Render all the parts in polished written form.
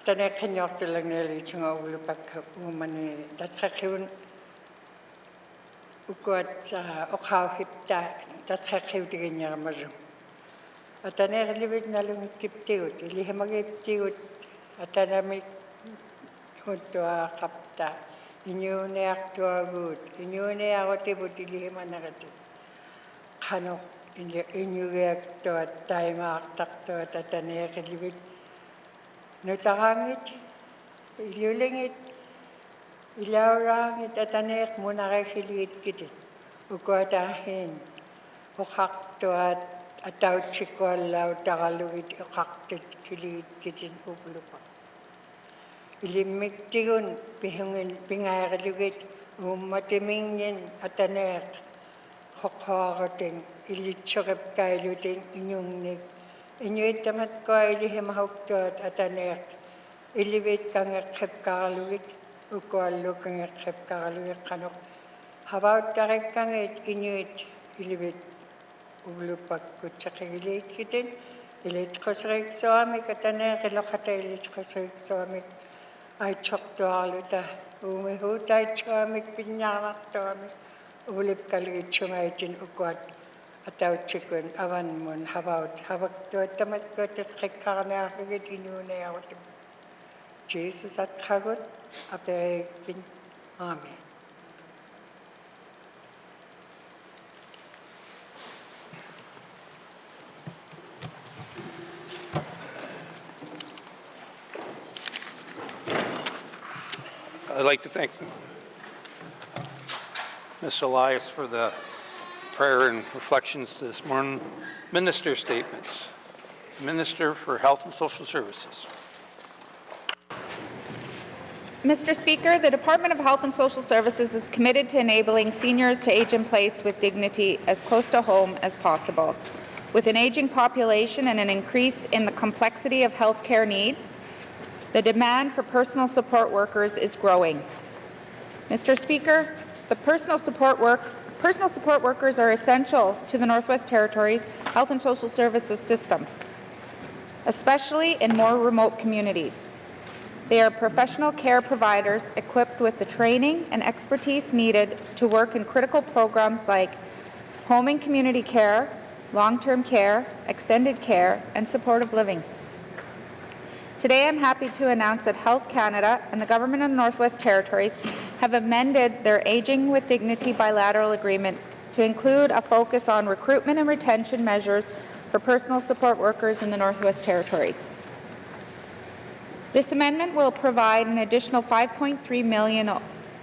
atane kenyortilang neli chunga ulupak umani tatrakhiun ukuat okhawhipta tatrakhiutiginyaramarum atane livit nalungit kiptiut ilihemagiptiut atanamik huntua kapta inyuneartuagut inyunearotibut ilihimanagati khanok inyugeaktuat taimaartartuat atane livit nutarangit ilulingit ilaurangit ataneek munarekhiliit kitit ukuatahin uqaqtuat atautsikuallau taralugit uqaqtut kiliit kitin uplupa ilimmiktigun pihungin pingaerilugit ummatimingin ataneek qoqoarutin ilitsuqipkailutin inyungnik inyuittamatkoa ilihimahuktuat ataneek ilivit kangeqqipkaralugit ukuallu kangeqqipkaralugit qanoq havauttarikkangit inyuit ilivit ulupakkutsaqigilit kitin ilitqusriiksuamik ataneek iloqata ilitqusriiksuamik aitsortuarluta umihuutaitsuamik pinñaarmartuamik ulipkalugitsungaitin ukuat atauchikun avanmun havaktuattamatkuatat qikkarniarlugit inuunearutum Jesus atqagut apereikpin amen. I'd like to thank Ms. Elias for the prayer and reflections this morning. Minister statements. Minister for Health and Social Services. Mr. Speaker, the Department of Health and Social Services is committed to enabling seniors to age in place with dignity as close to home as possible. With an aging population and an increase in the complexity of healthcare needs, the demand for personal support workers is growing. Mr. Speaker, the personal support workers are essential to the Northwest Territories Health and Social Services system, especially in more remote communities. They are professional care providers equipped with the training and expertise needed to work in critical programs like home and community care, long-term care, extended care, and supportive living. Today, I'm happy to announce that Health Canada and the Government of the Northwest Territories have amended their Aging with Dignity bilateral agreement to include a focus on recruitment and retention measures for personal support workers in the Northwest Territories. This amendment will provide an additional $5.3 million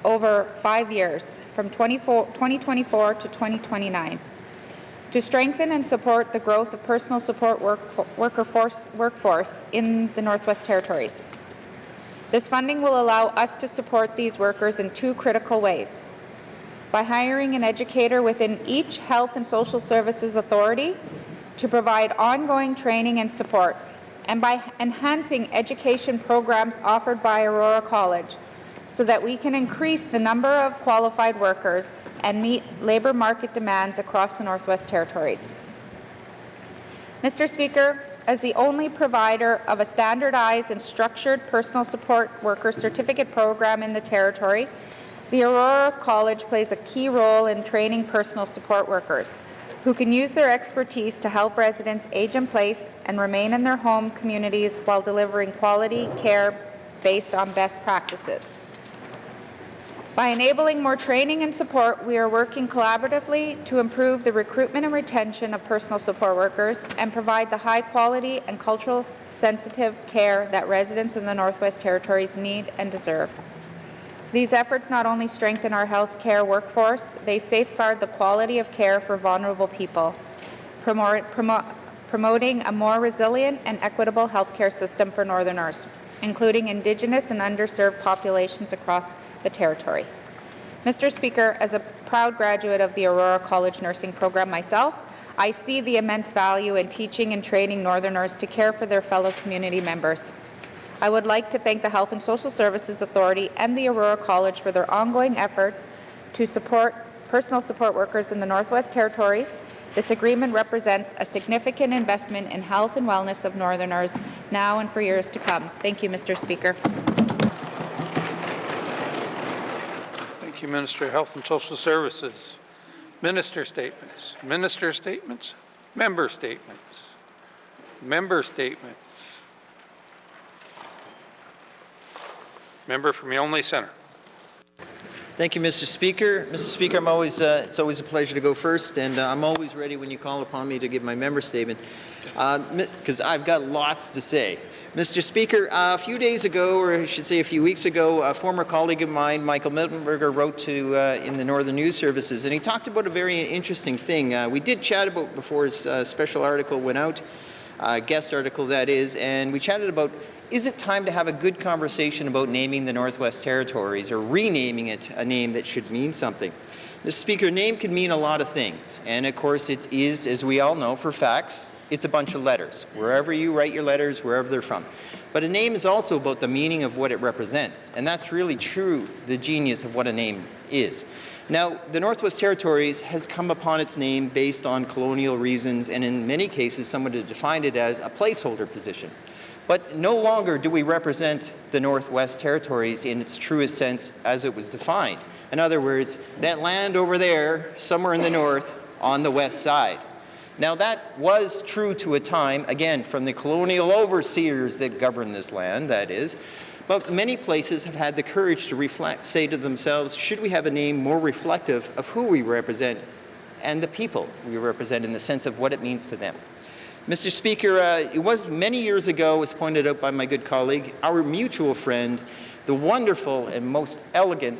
over 5 years, from 2024 to 2029, to strengthen and support the growth of personal support workforce in the Northwest Territories. This funding will allow us to support these workers in two critical ways: by hiring an educator within each health and social services authority to provide ongoing training and support, and by enhancing education programs offered by Aurora College so that we can increase the number of qualified workers and meet labour market demands across the Northwest Territories. Mr. Speaker, as the only provider of a standardized and structured personal support worker certificate program in the Territory, the Aurora College plays a key role in training personal support workers who can use their expertise to help residents age in place and remain in their home communities while delivering quality care based on best practices. By enabling more training and support, we are working collaboratively to improve the recruitment and retention of personal support workers and provide the high quality and cultural sensitive care that residents in the Northwest Territories need and deserve. These efforts not only strengthen our healthcare workforce, they safeguard the quality of care for vulnerable people, promoting a more resilient and equitable healthcare system for Northerners, including Indigenous and underserved populations across the Territory. Mr. Speaker, as a proud graduate of the Aurora College Nursing Program myself, I see the immense value in teaching and training Northerners to care for their fellow community members. I would like to thank the Health and Social Services Authority and the Aurora College for their ongoing efforts to support personal support workers in the Northwest Territories This agreement represents a significant investment in health and wellness of Northerners now and for years to come. Thank you, Mr. Speaker. Thank you, Minister of Health and Social Services. Minister statements. Minister statements. Member statements. Member statements. Member from Yonge Centre. Thank you, Mr. Speaker. Mr. Speaker, it's always a pleasure to go first, and I'm always ready when you call upon me to give my member statement, because I've got lots to say. Mr. Speaker, a few days ago, or I should say a few weeks ago, a former colleague of mine, Michael Miltenberger, wrote to in the Northern News Services, and he talked about a very interesting thing. We did chat about before his special article went out, guest article that is, and we chatted about, is it time to have a good conversation about naming the Northwest Territories or renaming it a name that should mean something? Mr. Speaker, name can mean a lot of things, and of course it is, as we all know for facts, it's a bunch of letters. Wherever you write your letters, wherever they're from. But a name is also about the meaning of what it represents, and that's really true, the genius of what a name is. Now, the Northwest Territories has come upon its name based on colonial reasons, and in many cases, someone had defined it as a placeholder position. But no longer do we represent the Northwest Territories in its truest sense as it was defined. In other words, that land over there, somewhere in the north, on the west side. Now that was true to a time, again, from the colonial overseers that govern this land, that is, but many places have had the courage to reflect, say to themselves, should we have a name more reflective of who we represent and the people we represent in the sense of what it means to them? Mr. Speaker, it was many years ago, as pointed out by my good colleague, our mutual friend, the wonderful and most elegant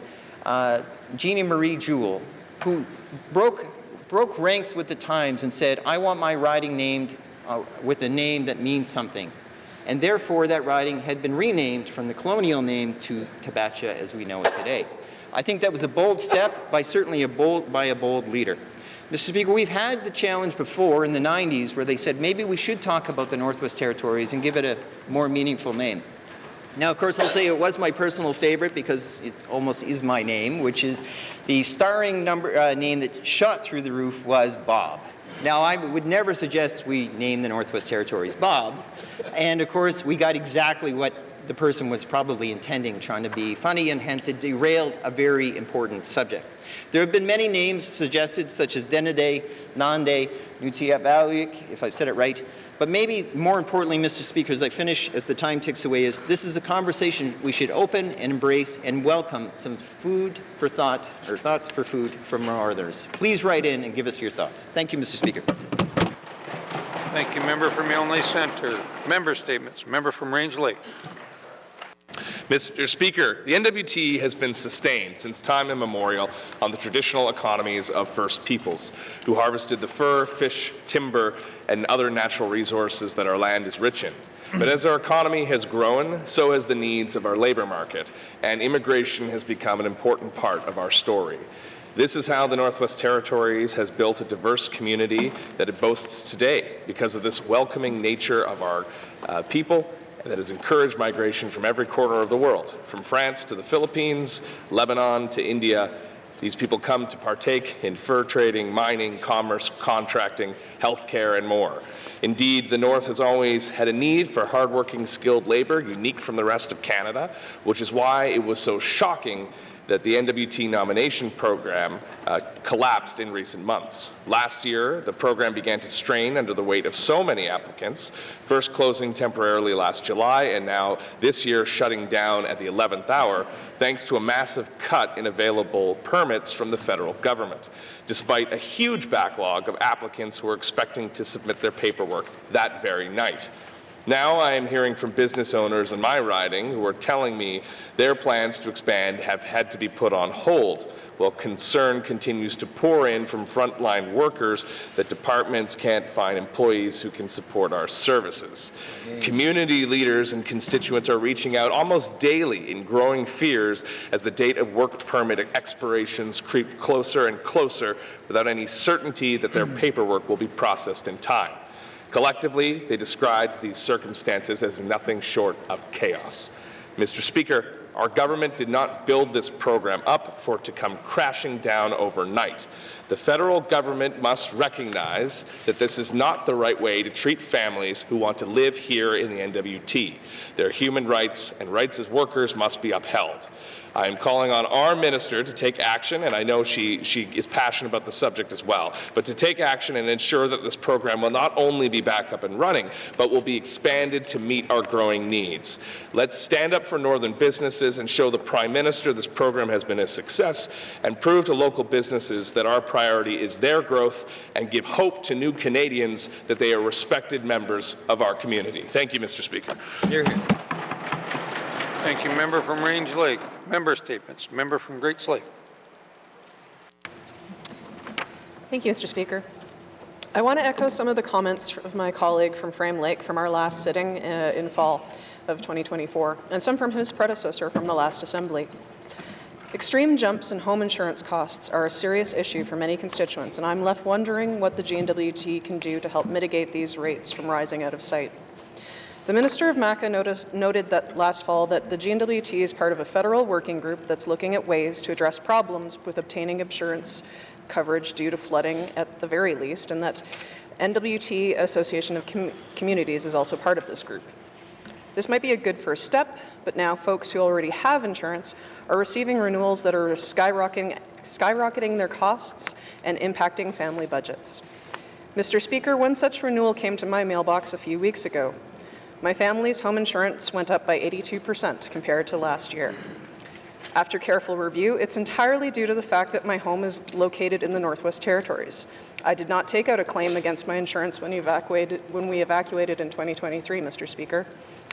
Jeannie Marie Jewell, who broke ranks with the times and said, I want my riding named with a name that means something. And therefore, that riding had been renamed from the colonial name to Tabachia as we know it today. I think that was a bold step by certainly a bold leader. Mr. Speaker, we've had the challenge before in the 90s where they said maybe we should talk about the Northwest Territories and give it a more meaningful name. Now, of course, I'll say it was my personal favorite because it almost is my name, which is the starring name that shot through the roof was Bob. Now, I would never suggest we name the Northwest Territories Bob, and of course, we got exactly what the person was probably intending, trying to be funny, and hence it derailed a very important subject. There have been many names suggested, such as Denide, Nande, Nutiavaliuk, if I've said it right. But maybe more importantly, Mr. Speaker, as I finish, as the time ticks away, is this is a conversation we should open and embrace and welcome some food for thought, or thoughts for food from our others. Please write in and give us your thoughts. Thank you, Mr. Speaker. Thank you, Member from Yonge Centre. Member statements. Member from Range Lake. Mr. Speaker, the NWT has been sustained since time immemorial on the traditional economies of First Peoples, who harvested the fur, fish, timber, and other natural resources that our land is rich in. But as our economy has grown, so has the needs of our labor market, and immigration has become an important part of our story. This is how the Northwest Territories has built a diverse community that it boasts today because of this welcoming nature of our people that has encouraged migration from every corner of the world, from France to the Philippines, Lebanon to India. These people come to partake in fur trading, mining, commerce, contracting, healthcare, and more. Indeed, the North has always had a need for hardworking, skilled labor, unique from the rest of Canada, which is why it was so shocking that the NWT nomination program collapsed in recent months. Last year, the program began to strain under the weight of so many applicants, first closing temporarily last July, and now this year shutting down at the 11th hour, thanks to a massive cut in available permits from the federal government, despite a huge backlog of applicants who are expecting to submit their paperwork that very night. Now I am hearing from business owners in my riding who are telling me their plans to expand have had to be put on hold, while concern continues to pour in from frontline workers that departments can't find employees who can support our services. Community leaders and constituents are reaching out almost daily in growing fears as the date of work permit expirations creep closer and closer without any certainty that their paperwork will be processed in time. Collectively, they described these circumstances as nothing short of chaos. Mr. Speaker, our government did not build this program up for it to come crashing down overnight. The federal government must recognize that this is not the right way to treat families who want to live here in the NWT. Their human rights and rights as workers must be upheld. I am calling on our minister to take action, and I know she is passionate about the subject as well, but to take action and ensure that this program will not only be back up and running, but will be expanded to meet our growing needs. Let's stand up for northern businesses and show the Prime Minister this program has been a success, and prove to local businesses that our priority is their growth, and give hope to new Canadians that they are respected members of our community. Thank you, Mr. Speaker. Hear, hear. Thank you. Member from Range Lake. Member statements. Member from Great Slave. Thank you, Mr. Speaker. I want to echo some of the comments of my colleague from Frame Lake from our last sitting in fall of 2024, and some from his predecessor from the last Assembly. Extreme jumps in home insurance costs are a serious issue for many constituents, and I'm left wondering what the GNWT can do to help mitigate these rates from rising out of sight. The Minister of MACA noted that last fall that the GNWT is part of a federal working group that's looking at ways to address problems with obtaining insurance coverage due to flooding at the very least, and that NWT Association of Communities is also part of this group. This might be a good first step, but now folks who already have insurance are receiving renewals that are skyrocketing their costs and impacting family budgets. Mr. Speaker, one such renewal came to my mailbox a few weeks ago. My family's home insurance went up by 82% compared to last year. After careful review, it's entirely due to the fact that my home is located in the Northwest Territories. I did not take out a claim against my insurance when we evacuated in 2023, Mr. Speaker.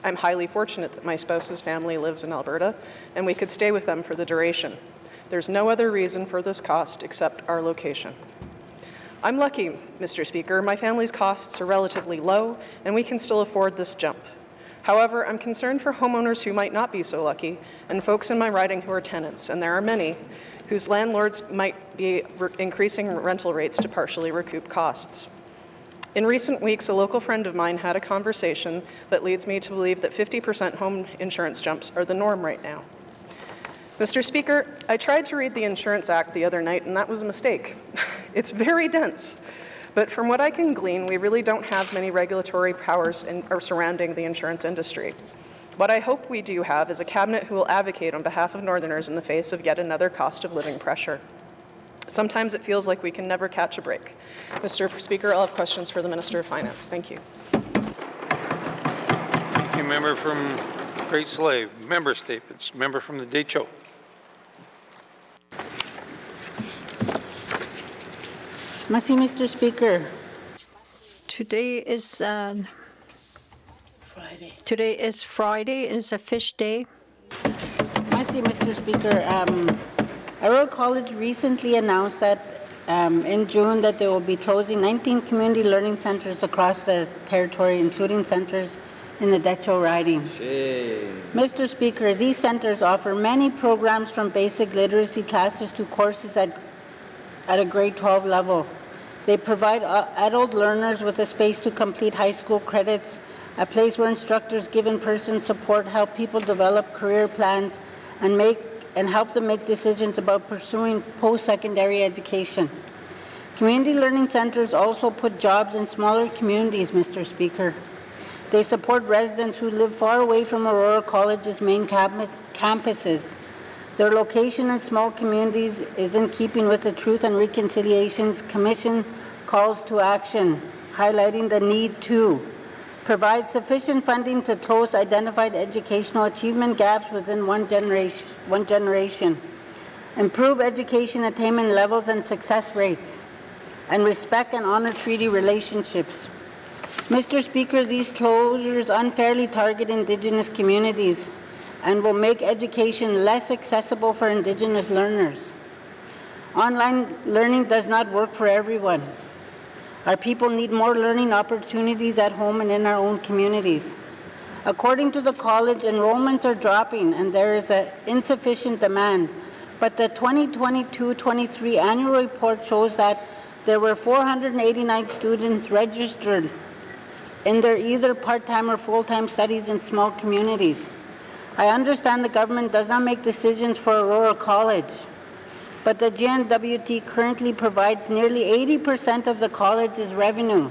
I'm highly fortunate that my spouse's family lives in Alberta, and we could stay with them for the duration. There's no other reason for this cost except our location. I'm lucky, Mr. Speaker. My family's costs are relatively low, and we can still afford this jump. However, I'm concerned for homeowners who might not be so lucky, and folks in my riding who are tenants, and there are many, whose landlords might be increasing rental rates to partially recoup costs. In recent weeks, a local friend of mine had a conversation that leads me to believe that 50% home insurance jumps are the norm right now. Mr. Speaker, I tried to read the Insurance Act the other night, and that was a mistake. It's very dense, but from what I can glean, we really don't have many regulatory powers surrounding the insurance industry. What I hope we do have is a cabinet who will advocate on behalf of Northerners in the face of yet another cost of living pressure. Sometimes it feels like we can never catch a break. Mr. Speaker, I'll have questions for the Minister of Finance. Thank you. Thank you. Member from Great Slave. Member statements. Member from the Deschutes. Merci, Mr. Speaker. Today is Friday, and it's a fish day. Merci, Mr. Speaker. Aurora College recently announced that in June that they will be closing 19 community learning centers across the territory, including centers in the Deschutes riding. Shame. Mr. Speaker, these centers offer many programs from basic literacy classes to courses at a grade 12 level. They provide adult learners with a space to complete high school credits, a place where instructors give in-person support, help people develop career plans, and help them make decisions about pursuing post-secondary education. Community learning centers also put jobs in smaller communities, Mr. Speaker. They support residents who live far away from Aurora College's main campuses. Their location in small communities is in keeping with the Truth and Reconciliation Commission calls to action, highlighting the need to provide sufficient funding to close identified educational achievement gaps within one generation, improve education attainment levels and success rates, and respect and honor treaty relationships. Mr. Speaker, these closures unfairly target Indigenous communities and will make education less accessible for Indigenous learners. Online learning does not work for everyone. Our people need more learning opportunities at home and in our own communities. According to the college, enrollments are dropping and there is an insufficient demand, but the 2022-23 annual report shows that there were 489 students registered in their either part-time or full-time studies in small communities. I understand the government does not make decisions for Aurora College, but the GNWT currently provides nearly 80% of the college's revenue.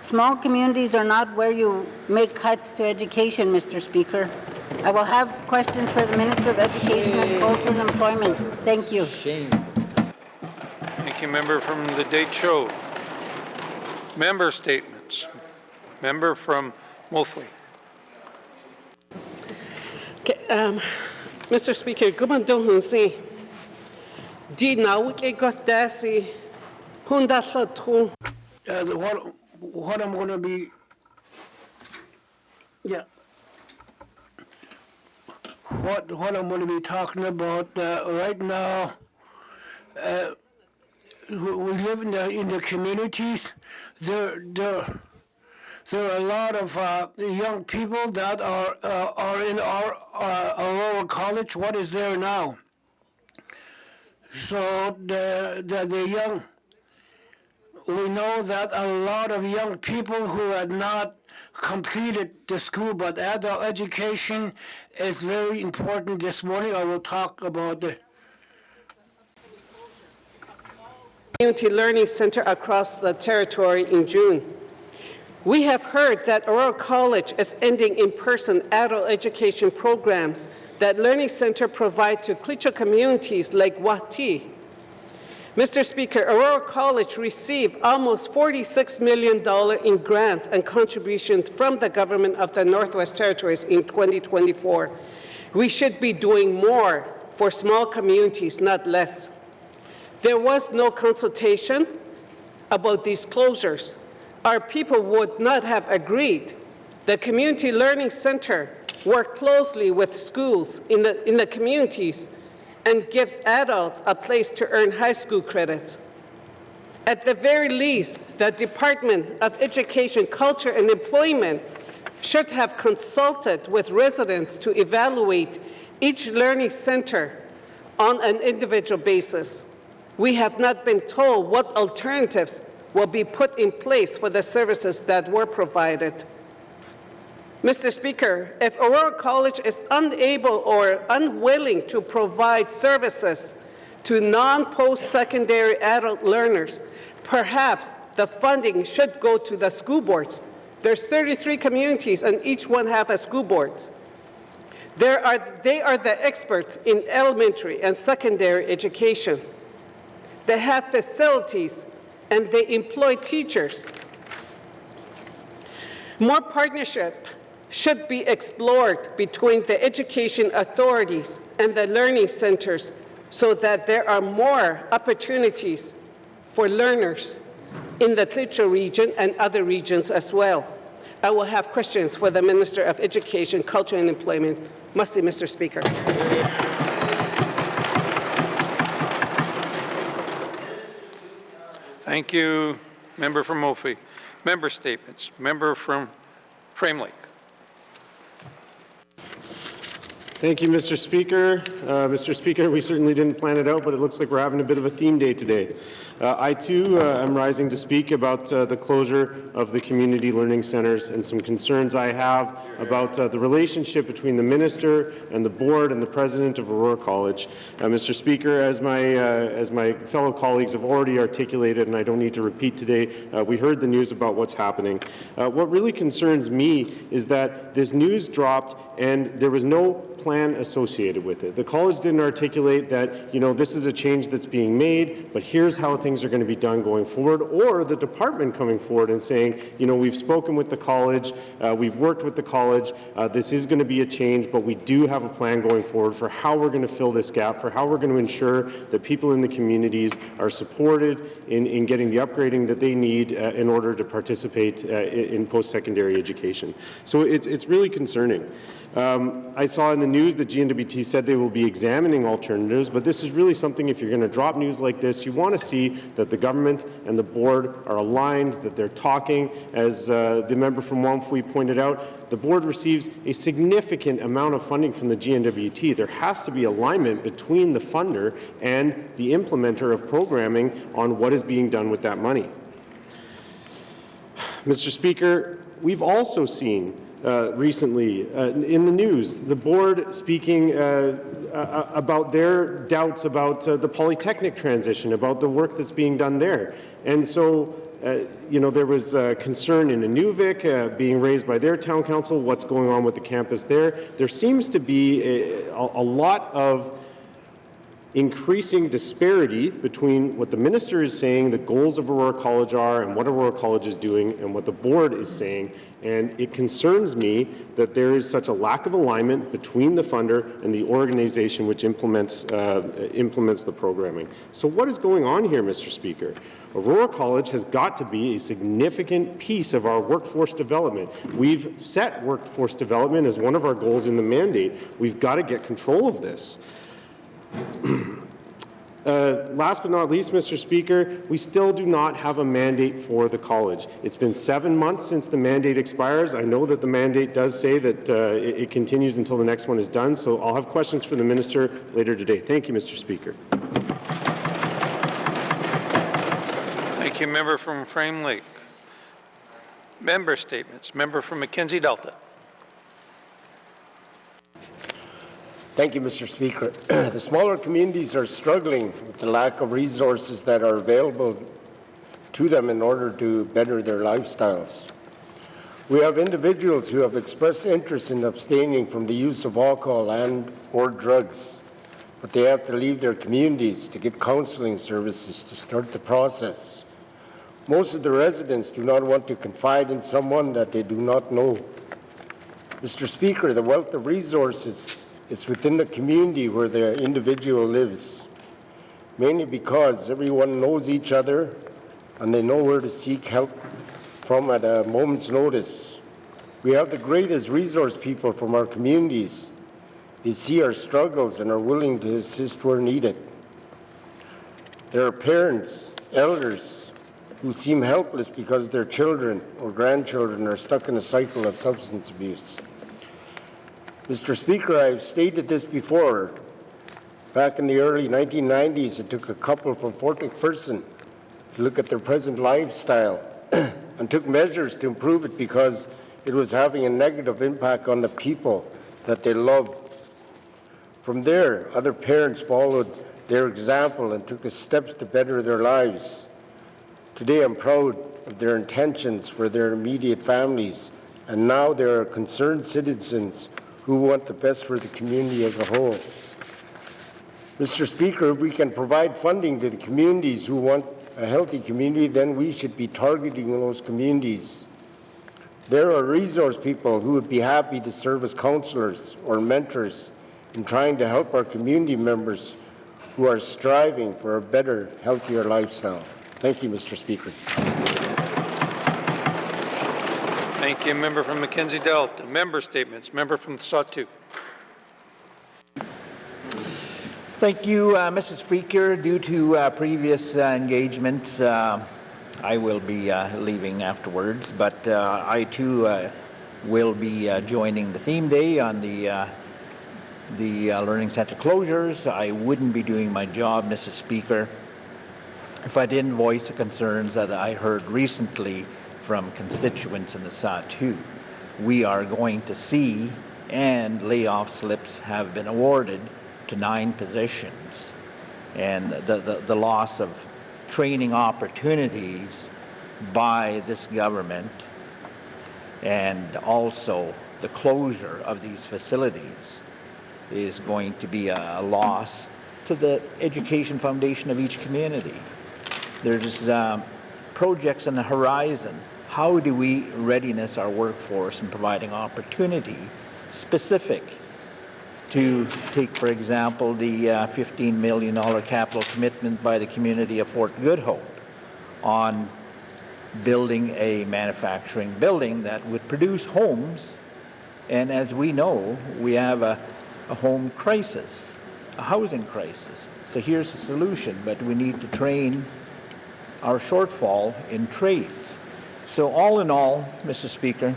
Small communities are not where you make cuts to education, Mr. Speaker. I will have questions for the Minister of Education and Culture and Employment. Thank you. Shame. Thank you, member from the Date Show. Member statements. Member from Wolfley. Mr. Speaker, Gumandunsi, Di Nawike got Dasi, Hunda Satu. What I'm going to be, what I'm going to be talking about right now. We live in the communities. There are a lot of young people that are in our Aurora College. What is there now? So the young. We know that a lot of young people who had not completed the school, but adult education is very important. This morning I will talk about the Community Learning Center across the territory in June. We have heard that Aurora College is ending in-person adult education programs that Learning Center provide to Klitschko communities like Wati. Mr. Speaker, Aurora College received almost $46 million in grants and contributions from the government of the Northwest Territories in 2024. We should be doing more for small communities, not less. There was no consultation about these closures. Our people would not have agreed. The Community Learning Center worked closely with schools in the communities and gives adults a place to earn high school credits. At the very least, the Department of Education, Culture and Employment should have consulted with residents to evaluate each learning center on an individual basis. We have not been told what alternatives will be put in place for the services that were provided. Mr. Speaker, if Aurora College is unable or unwilling to provide services to non-post-secondary adult learners, perhaps the funding should go to the school boards. There's 33 communities and each one have a school board. They are the experts in elementary and secondary education. They have facilities and they employ teachers. More partnership should be explored between the education authorities and the learning centers so that there are more opportunities for learners in the Klitschko region and other regions as well. I will have questions for the Minister of Education, Culture and Employment. Masi, Mr. Speaker. Thank you, member from Wolfley. Member statements. Member from Frame Lake. Thank you, Mr. Speaker. Mr. Speaker, we certainly didn't plan it out, but it looks like we're having a bit of a theme day today. I, too, am rising to speak about the closure of the community learning centers and some concerns I have about the relationship between the minister and the board and the president of Aurora College. Mr. Speaker, as my fellow colleagues have already articulated, and I don't need to repeat today, we heard the news about what's happening. What really concerns me is that this news dropped and there was no plan associated with it. The college didn't articulate that, this is a change that's being made, but here's how things are going to be done going forward, or the department coming forward and saying, we've spoken with the college, we've worked with the college, this is going to be a change, but we do have a plan going forward for how we're going to fill this gap, for how we're going to ensure that people in the communities are supported in getting the upgrading that they need in order to participate in post-secondary education. So it's really concerning. I saw in the news that GNWT said they will be examining alternatives, but this is really something, if you're going to drop news like this, you want to see that the government and the board are aligned, that they're talking. As the member from Wamfui pointed out, the board receives a significant amount of funding from the GNWT. There has to be alignment between the funder and the implementer of programming on what is being done with that money. Mr. Speaker, we've also seen recently in the news, the board speaking about their doubts about the Polytechnic transition, about the work that's being done there. And so, there was concern in Inuvik being raised by their town council, what's going on with the campus there. There seems to be a lot of increasing disparity between what the minister is saying the goals of Aurora College are and what Aurora College is doing and what the board is saying. And it concerns me that there is such a lack of alignment between the funder and the organization which implements the programming. So what is going on here, Mr. Speaker? Aurora College has got to be a significant piece of our workforce development. We've set workforce development as one of our goals in the mandate. We've got to get control of this. Last but not least, Mr. Speaker, we still do not have a mandate for the college. It's been 7 months since the mandate expires. I know that the mandate does say that it continues until the next one is done, so I'll have questions for the minister later today. Thank you, Mr. Speaker. Thank you, member from Frame Lake. Member statements. Member from Mackenzie Delta. Thank you, Mr. Speaker. The smaller communities are struggling with the lack of resources that are available to them in order to better their lifestyles. We have individuals who have expressed interest in abstaining from the use of alcohol and/or drugs, but they have to leave their communities to get counseling services to start the process. Most of the residents do not want to confide in someone that they do not know. Mr. Speaker, the wealth of resources is within the community where the individual lives, mainly because everyone knows each other and they know where to seek help from at a moment's notice. We have the greatest resource people from our communities. They see our struggles and are willing to assist where needed. There are parents, elders, who seem helpless because their children or grandchildren are stuck in a cycle of substance abuse. Mr. Speaker, I've stated this before. Back in the early 1990s, it took a couple from Fort McPherson to look at their present lifestyle and took measures to improve it because it was having a negative impact on the people that they loved. From there, other parents followed their example and took the steps to better their lives. Today, I'm proud of their intentions for their immediate families, and now they are concerned citizens who want the best for the community as a whole. Mr. Speaker, if we can provide funding to the communities who want a healthy community, then we should be targeting those communities. There are resource people who would be happy to serve as counselors or mentors in trying to help our community members who are striving for a better, healthier lifestyle. Thank you, Mr. Speaker. Thank you, member from Mackenzie Delta. Member statements. Member from Sawtooth. Thank you, Mr. Speaker. Due to previous engagements, I will be leaving afterwards, but I too will be joining the theme day on the Learning Center closures. I wouldn't be doing my job, Mr. Speaker, if I didn't voice the concerns that I heard recently from constituents in the Sawtooth. We are going to see, and layoff slips have been awarded to 9 positions, and the loss of training opportunities by this government, and also the closure of these facilities is going to be a loss to the education foundation of each community. There's projects on the horizon. How do we readiness our workforce in providing opportunity specific to take, for example, the $15 million capital commitment by the community of Fort Good Hope on building a manufacturing building that would produce homes. And as we know, we have a home crisis, a housing crisis. So here's the solution, but we need to train our shortfall in trades. So all in all, Mr. Speaker,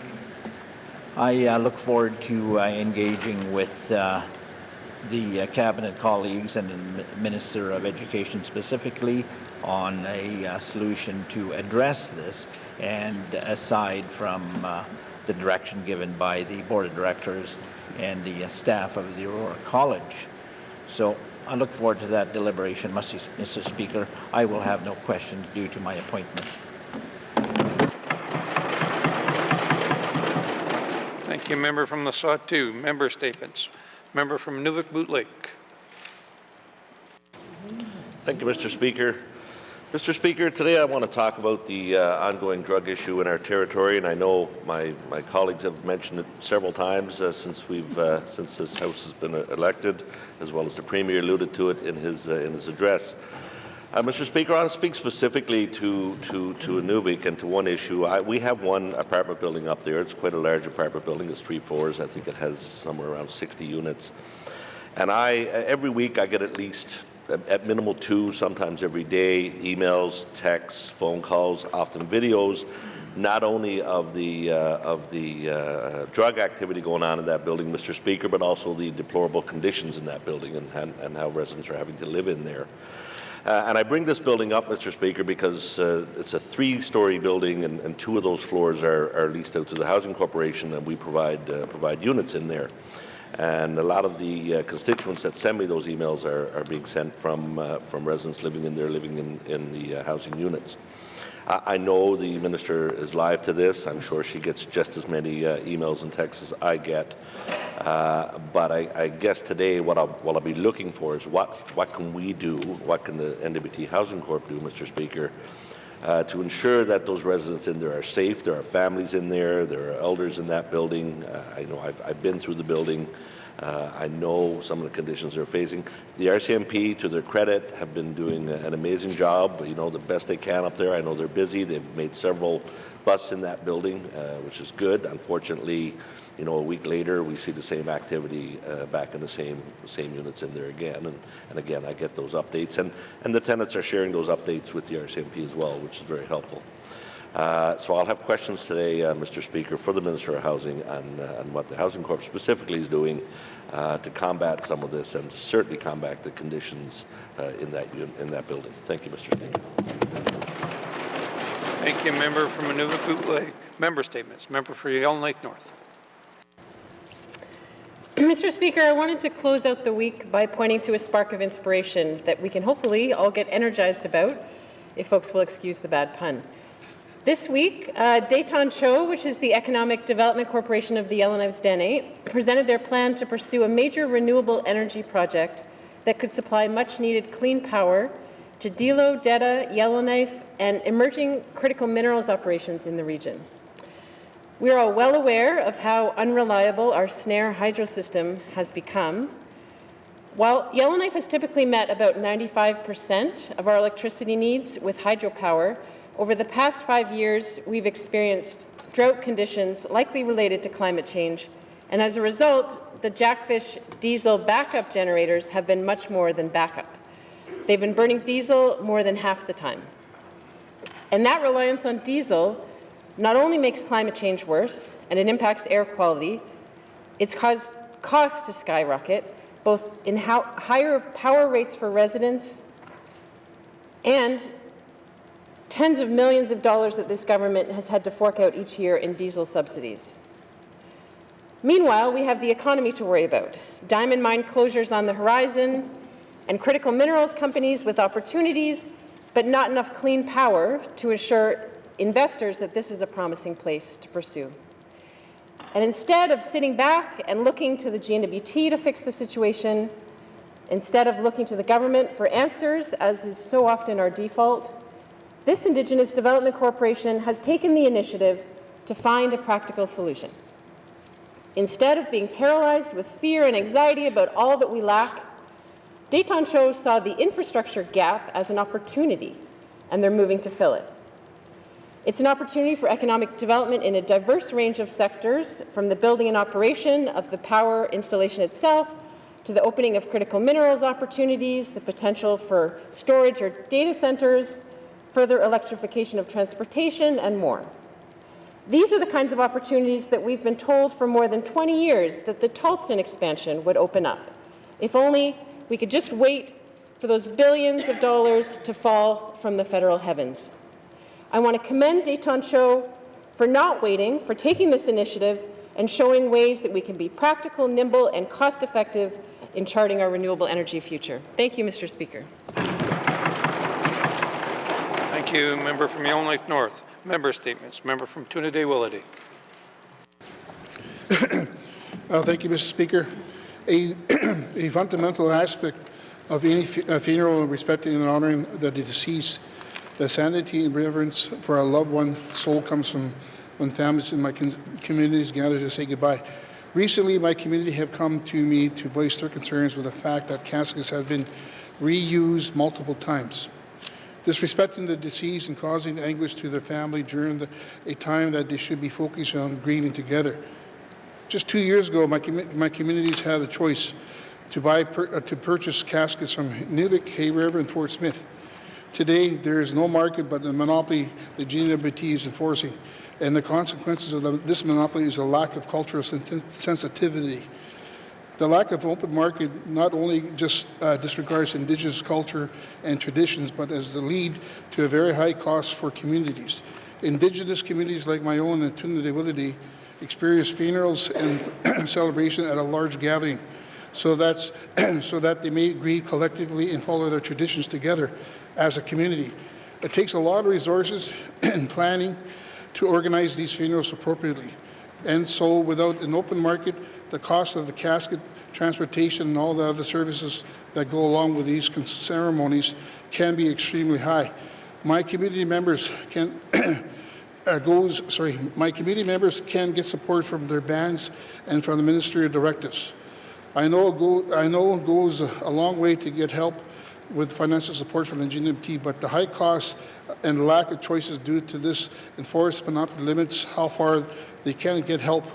I look forward to engaging with the Cabinet colleagues and the Minister of Education specifically on a solution to address this. And aside from the direction given by the Board of Directors and the staff of the Aurora College. So I look forward to that deliberation, Mr. Speaker. I will have no questions due to my appointment. Thank you, member from the Sawtoo. Member statements. Member from Nunavut Lake. Thank you, Mr. Speaker. Mr. Speaker, today I want to talk about the ongoing drug issue in our territory, and I know my colleagues have mentioned it several times since this House has been elected, as well as the Premier alluded to it in his address. Mr. Speaker, I want to speak specifically to Inuvik and to one issue. We have one apartment building up there. It's quite a large apartment building. It's 3 floors. I think it has somewhere around 60 units. And every week I get at least, at minimal 2, sometimes every day, emails, texts, phone calls, often videos, not only of the drug activity going on in that building, Mr. Speaker, but also the deplorable conditions in that building and how residents are having to live in there. And I bring this building up, Mr. Speaker, because it's a 3-story building, and 2 of those floors are leased out to the Housing Corporation, and we provide units in there. And a lot of the constituents that send me those emails are being sent from residents living in the housing units. I know the minister is live to this. I'm sure she gets just as many emails and texts as I get. But I guess today what I'll be looking for is what can we do, what can the NWT Housing Corp do, Mr. Speaker, to ensure that those residents in there are safe. There are families in there. There are elders in that building. I know I've been through the building. I know some of the conditions they're facing. The RCMP, to their credit, have been doing an amazing job, the best they can up there. I know they're busy. They've made several busts in that building, which is good. Unfortunately, a week later, we see the same activity back in the same units in there again. And again, I get those updates. And the tenants are sharing those updates with the RCMP as well, which is very helpful. So I'll have questions today, Mr. Speaker, for the Minister of Housing on what the Housing Corp specifically is doing to combat some of this and certainly combat the conditions in that building. Thank you, Mr. Speaker. Thank you, member from Nunavut Lake. Member statements. Member for Yellowknife North. Mr. Speaker, I wanted to close out the week by pointing to a spark of inspiration that we can hopefully all get energized about, if folks will excuse the bad pun. This week, Dayton Cho, which is the Economic Development Corporation of the Yellowknives Dene, presented their plan to pursue a major renewable energy project that could supply much-needed clean power to Dilo, Deda, Yellowknife, and emerging critical minerals operations in the region. We are all well aware of how unreliable our Snare hydro system has become. While Yellowknife has typically met about 95% of our electricity needs with hydropower, over the past 5 years, we've experienced drought conditions likely related to climate change, and as a result, the Jackfish diesel backup generators have been much more than backup. They've been burning diesel more than half the time. And that reliance on diesel not only makes climate change worse, and it impacts air quality, it's caused costs to skyrocket, both in higher power rates for residents and tens of millions of dollars that this government has had to fork out each year in diesel subsidies. Meanwhile, we have the economy to worry about. Diamond mine closures on the horizon, and critical minerals companies with opportunities, but not enough clean power to assure investors that this is a promising place to pursue. And instead of sitting back and looking to the GNWT to fix the situation, instead of looking to the government for answers, as is so often our default, this Indigenous Development Corporation has taken the initiative to find a practical solution. Instead of being paralyzed with fear and anxiety about all that we lack, Dayton Cho saw the infrastructure gap as an opportunity, and they're moving to fill it. It's an opportunity for economic development in a diverse range of sectors, from the building and operation of the power installation itself, to the opening of critical minerals opportunities, the potential for storage or data centers, further electrification of transportation, and more. These are the kinds of opportunities that we've been told for more than 20 years that the Tulston expansion would open up. If only we could just wait for those billions of dollars to fall from the federal heavens. I want to commend Dayton Cho for not waiting, for taking this initiative and showing ways that we can be practical, nimble, and cost-effective in charting our renewable energy future. Thank you, Mr. Speaker. Thank you. Member from Yellowknife North. Member statements. Member from Toonaday-Willity. Thank you, Mr. Speaker. A fundamental aspect of any funeral respecting and honoring the deceased, the sanity and reverence for a loved one's soul comes from when families in my communities gather to say goodbye. Recently, my community have come to me to voice their concerns with the fact that caskets have been reused multiple times, disrespecting the deceased and causing anguish to their family during a time that they should be focused on grieving together. Just 2 years ago, my communities had a choice to purchase caskets from Nuvik, Hay River, and Fort Smith. Today, there is no market but the monopoly the GNWT is enforcing, and the consequences of this monopoly is a lack of cultural sensitivity. The lack of open market not only just disregards Indigenous culture and traditions, but as the lead to a very high cost for communities. Indigenous communities like my own in Toonaday-Willity experience funerals and celebration at a large gathering, so that they may grieve collectively and follow their traditions together as a community. It takes a lot of resources and planning to organize these funerals appropriately. And so without an open market, the cost of the casket, transportation, and all the other services that go along with these ceremonies can be extremely high. My community members can my community members can get support from their bands and from the ministerial directives. I know it goes a long way to get help with financial support from the GNWT, but the high costs and lack of choices due to this enforced monopoly limits how far they can get help.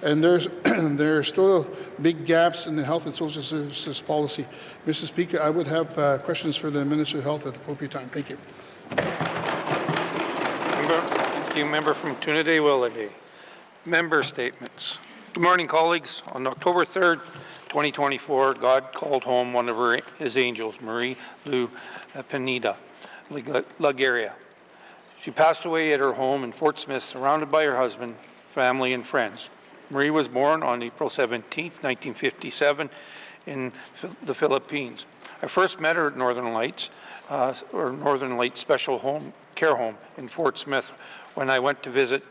And there are still big gaps in the health and social services policy. Mr. Speaker, I would have questions for the Minister of Health at the appropriate time. Thank you. Thank you. Member from Toonaday-Willity. Member statements. Good morning, colleagues. On October 3rd, 2024, God called home one of his angels, Marie Lou Pineda Laguerre. She passed away at her home in Fort Smith, surrounded by her husband, family, and friends. Marie was born on April 17, 1957, in the Philippines. I first met her at Northern Lights, Northern Lights Special Care Home in Fort Smith, when I went to visit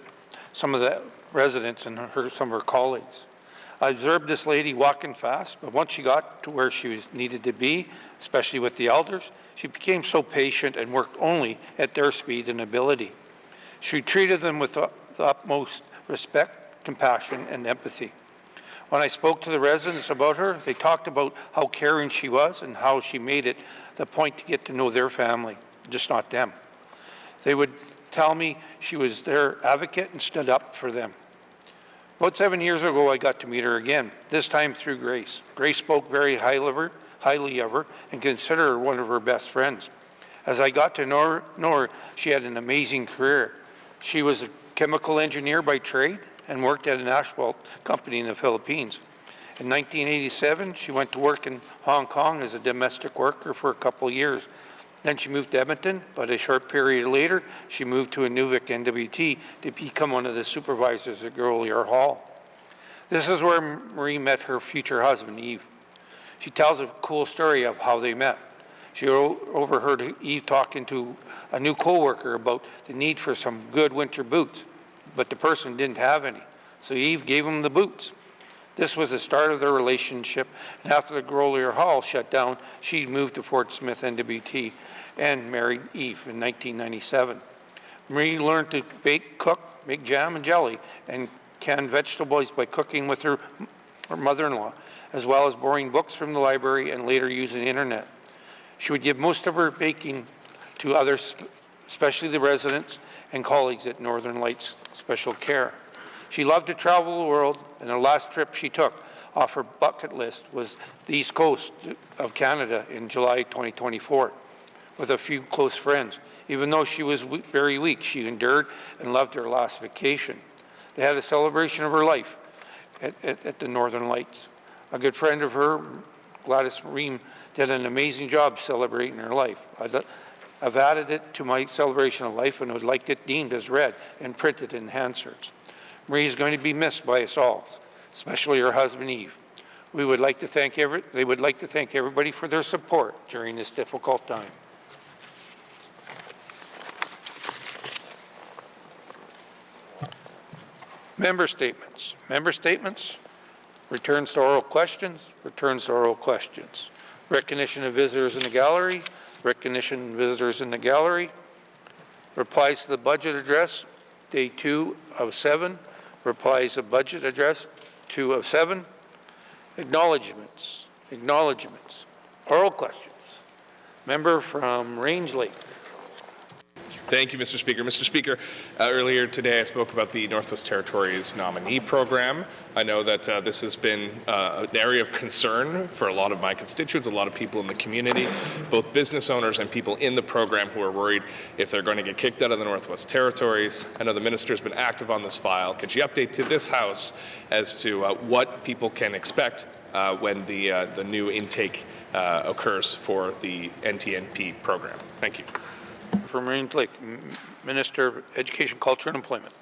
some of the residents and some of her colleagues. I observed this lady walking fast, but once she got to where she needed to be, especially with the elders, she became so patient and worked only at their speed and ability. She treated them with the utmost respect, compassion, and empathy. When I spoke to the residents about her, they talked about how caring she was and how she made it the point to get to know their family, just not them. They would tell me she was their advocate and stood up for them. About 7 years ago, I got to meet her again, this time through Grace. Grace spoke very highly of her and considered her one of her best friends. As I got to know her, she had an amazing career. She was a chemical engineer by trade and worked at an asphalt company in the Philippines. In 1987, she went to work in Hong Kong as a domestic worker for a couple of years. Then she moved to Edmonton, but a short period later, she moved to Inuvik NWT to become one of the supervisors at Grolier Hall. This is where Marie met her future husband, Yves. She tells a cool story of how they met. She overheard Yves talking to a new coworker about the need for some good winter boots, but the person didn't have any, so Yves gave him the boots. This was the start of their relationship, and after the Grolier Hall shut down, she moved to Fort Smith NWT and married Yves in 1997. Marie learned to bake, cook, make jam and jelly, and can vegetables by cooking with her mother-in-law, as well as borrowing books from the library and later using the internet. She would give most of her baking to others, especially the residents and colleagues at Northern Lights Special Care. She loved to travel the world, and the last trip she took off her bucket list was the East Coast of Canada in July 2024 with a few close friends. Even though she was very weak, she endured and loved her last vacation. They had a celebration of her life at the Northern Lights. A good friend of her, Gladys Ream, did an amazing job celebrating her life. I've added it to my celebration of life and would like it deemed as read and printed in Hansard's. Marie is going to be missed by us all, especially her husband Eve. They would like to thank everybody for their support during this difficult time. Member statements. Member statements. Returns to oral questions. Returns to oral questions. Recognition of visitors in the gallery. Recognition of visitors in the gallery. Replies to the budget address, day 2 of 7. Replies to budget address, 2 of 7. Acknowledgements. Acknowledgements. Oral questions. Member from Range Lake. Thank you, Mr. Speaker. Mr. Speaker, earlier today I spoke about the Northwest Territories nominee program. I know that this has been an area of concern for a lot of my constituents, a lot of people in the community, both business owners and people in the program who are worried if they're going to get kicked out of the Northwest Territories. I know the minister has been active on this file. Could you update to this House as to what people can expect when the new intake occurs for the NTNP program? Thank you. From Range Lake, Minister of Education, Culture and Employment.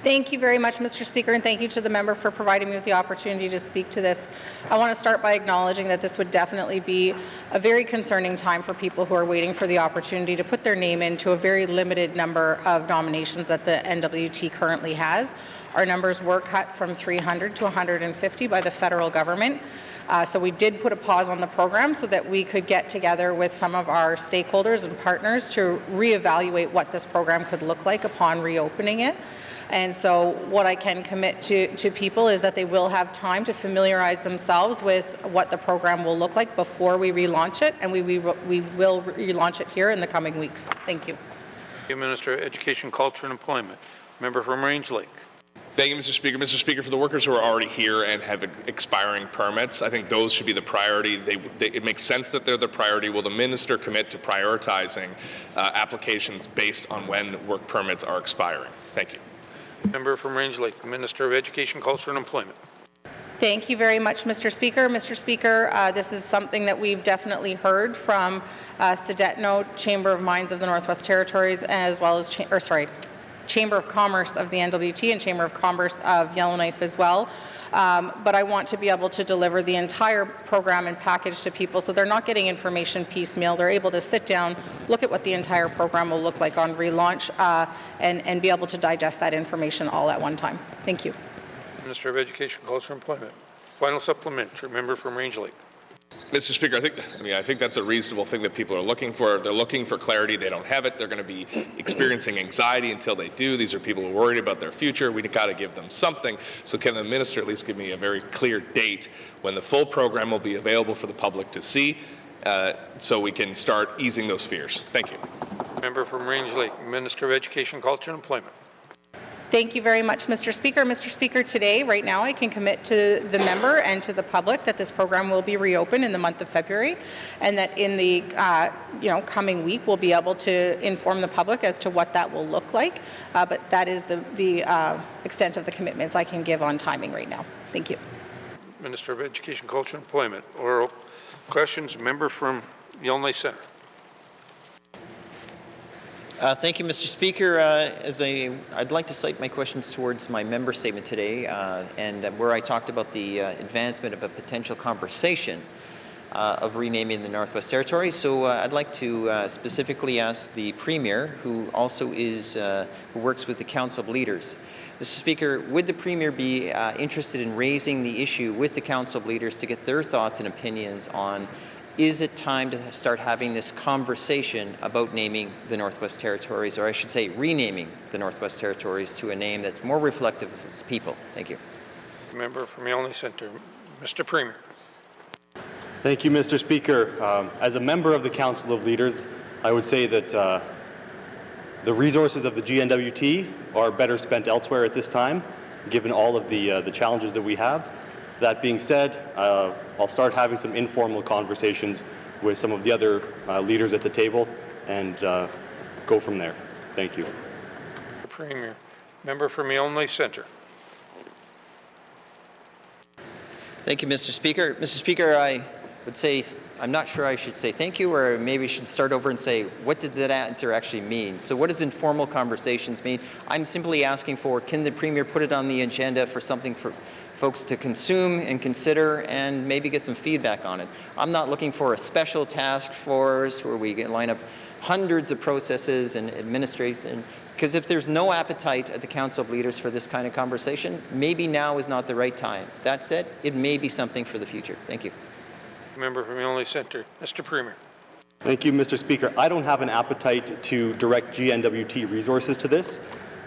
Thank you very much, Mr. Speaker, and thank you to the member for providing me with the opportunity to speak to this. I want to start by acknowledging that this would definitely be a very concerning time for people who are waiting for the opportunity to put their name into a very limited number of nominations that the NWT currently has. Our numbers were cut from 300 to 150 by the federal government. So we did put a pause on the program so that we could get together with some of our stakeholders and partners to reevaluate what this program could look like upon reopening it. And so what I can commit to people is that they will have time to familiarize themselves with what the program will look like before we relaunch it, and we will relaunch it here in the coming weeks. Thank you. Thank you, Minister of Education, Culture and Employment. Member from Range Lake. Thank you, Mr. Speaker. Mr. Speaker, for the workers who are already here and have expiring permits, I think those should be the priority. It makes sense that they're the priority. Will the minister commit to prioritizing applications based on when work permits are expiring? Thank you. Member from Range Lake, Minister of Education, Culture and Employment. Thank you very much, Mr. Speaker. Mr. Speaker, this is something that we've definitely heard from Sedetno, Chamber of Mines of the Northwest Territories, as well as, Chamber of Commerce of the NWT and Chamber of Commerce of Yellowknife as well. But I want to be able to deliver the entire program and package to people so they're not getting information piecemeal. They're able to sit down, look at what the entire program will look like on relaunch, and be able to digest that information all at one time. Thank you. Minister of Education, Culture and Employment. Final supplementary. Member from Range Lake. Mr. Speaker, I think that's a reasonable thing that people are looking for. They're looking for clarity. They don't have it. They're going to be experiencing anxiety until they do. These are people who are worried about their future. We've got to give them something. So can the minister at least give me a very clear date when the full program will be available for the public to see so we can start easing those fears? Thank you. Member from Range Lake, Minister of Education, Culture and Employment. Thank you very much, Mr. Speaker. Mr. Speaker, today, right now, I can commit to the member and to the public that this program will be reopened in the month of February, and that in the coming week, we'll be able to inform the public as to what that will look like. But that is the extent of the commitments I can give on timing right now. Thank you. Minister of Education, Culture and Employment. Oral questions. Member from Yellowknife Centre. Thank you, Mr. Speaker. I'd like to cite my questions towards my member statement today, and where I talked about the advancement of a potential conversation of renaming the Northwest Territories. So I'd like to specifically ask the Premier, who also who works with the Council of Leaders. Mr. Speaker, would the Premier be interested in raising the issue with the Council of Leaders to get their thoughts and opinions on, is it time to start having this conversation about naming the Northwest Territories, or I should say renaming the Northwest Territories to a name that's more reflective of its people? Thank you. Member from Yellowknife Centre. Mr. Premier. Thank you, Mr. Speaker. As a member of the Council of Leaders, I would say that the resources of the GNWT are better spent elsewhere at this time, given all of the challenges that we have. That being said, I'll start having some informal conversations with some of the other leaders at the table and go from there. Thank you. Premier. Member from Yellowknife Centre. Thank you, Mr. Speaker. Mr. Speaker, I would say I'm not sure I should say thank you, or maybe should start over and say, what did that answer actually mean? So what does informal conversations mean? I'm simply asking for, can the Premier put it on the agenda for something for folks to consume and consider and maybe get some feedback on it? I'm not looking for a special task force where we line up hundreds of processes and administration, because if there's no appetite at the Council of Leaders for this kind of conversation, maybe now is not the right time. That said, it may be something for the future. Thank you. Member from Illinois Centre. Mr. Premier. Thank you, Mr. Speaker. I don't have an appetite to direct GNWT resources to this.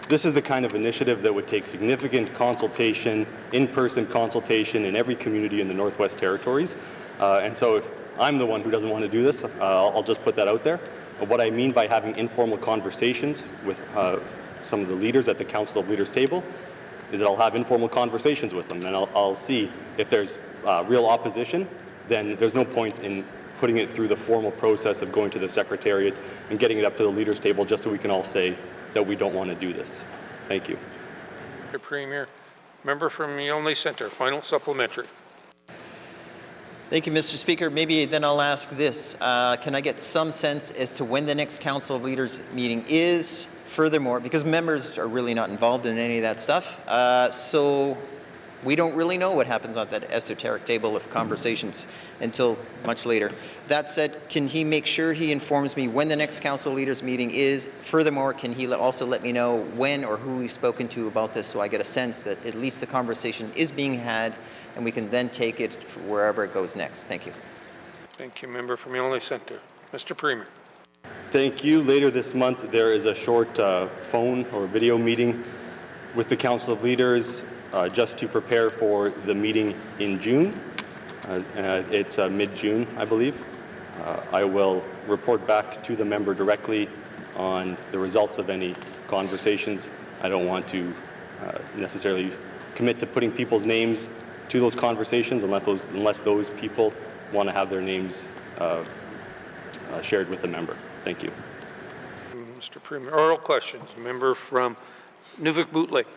This is the kind of initiative that would take significant consultation, in-person consultation in every community in the Northwest Territories. And so I'm the one who doesn't want to do this. I'll just put that out there. What I mean by having informal conversations with some of the leaders at the Council of Leaders table is that I'll have informal conversations with them, and I'll see if there's real opposition, then there's no point in putting it through the formal process of going to the Secretariat and getting it up to the leaders table just so we can all say that we don't want to do this. Thank you. Mr. Premier. Member from Illinois Centre. Final supplementary. Thank you, Mr. Speaker. Maybe then I'll ask this. Can I get some sense as to when the next Council of Leaders meeting is? Furthermore, because members are really not involved in any of that stuff, so we don't really know what happens on that esoteric table of conversations until much later. That said, can he make sure he informs me when the next Council Leaders meeting is? Furthermore, can he also let me know when or who he's spoken to about this so I get a sense that at least the conversation is being had and we can then take it wherever it goes next? Thank you. Thank you, Member from Illinois Centre. Mr. Premier. Thank you. Later this month, there is a short phone or video meeting with the Council of Leaders just to prepare for the meeting in June. It's mid-June, I believe. I will report back to the member directly on the results of any conversations. I don't want to necessarily commit to putting people's names to those conversations unless those people want to have their names shared with the member. Thank you. Mr. Premier. Oral questions. Member from Nuvik-Boot Lake.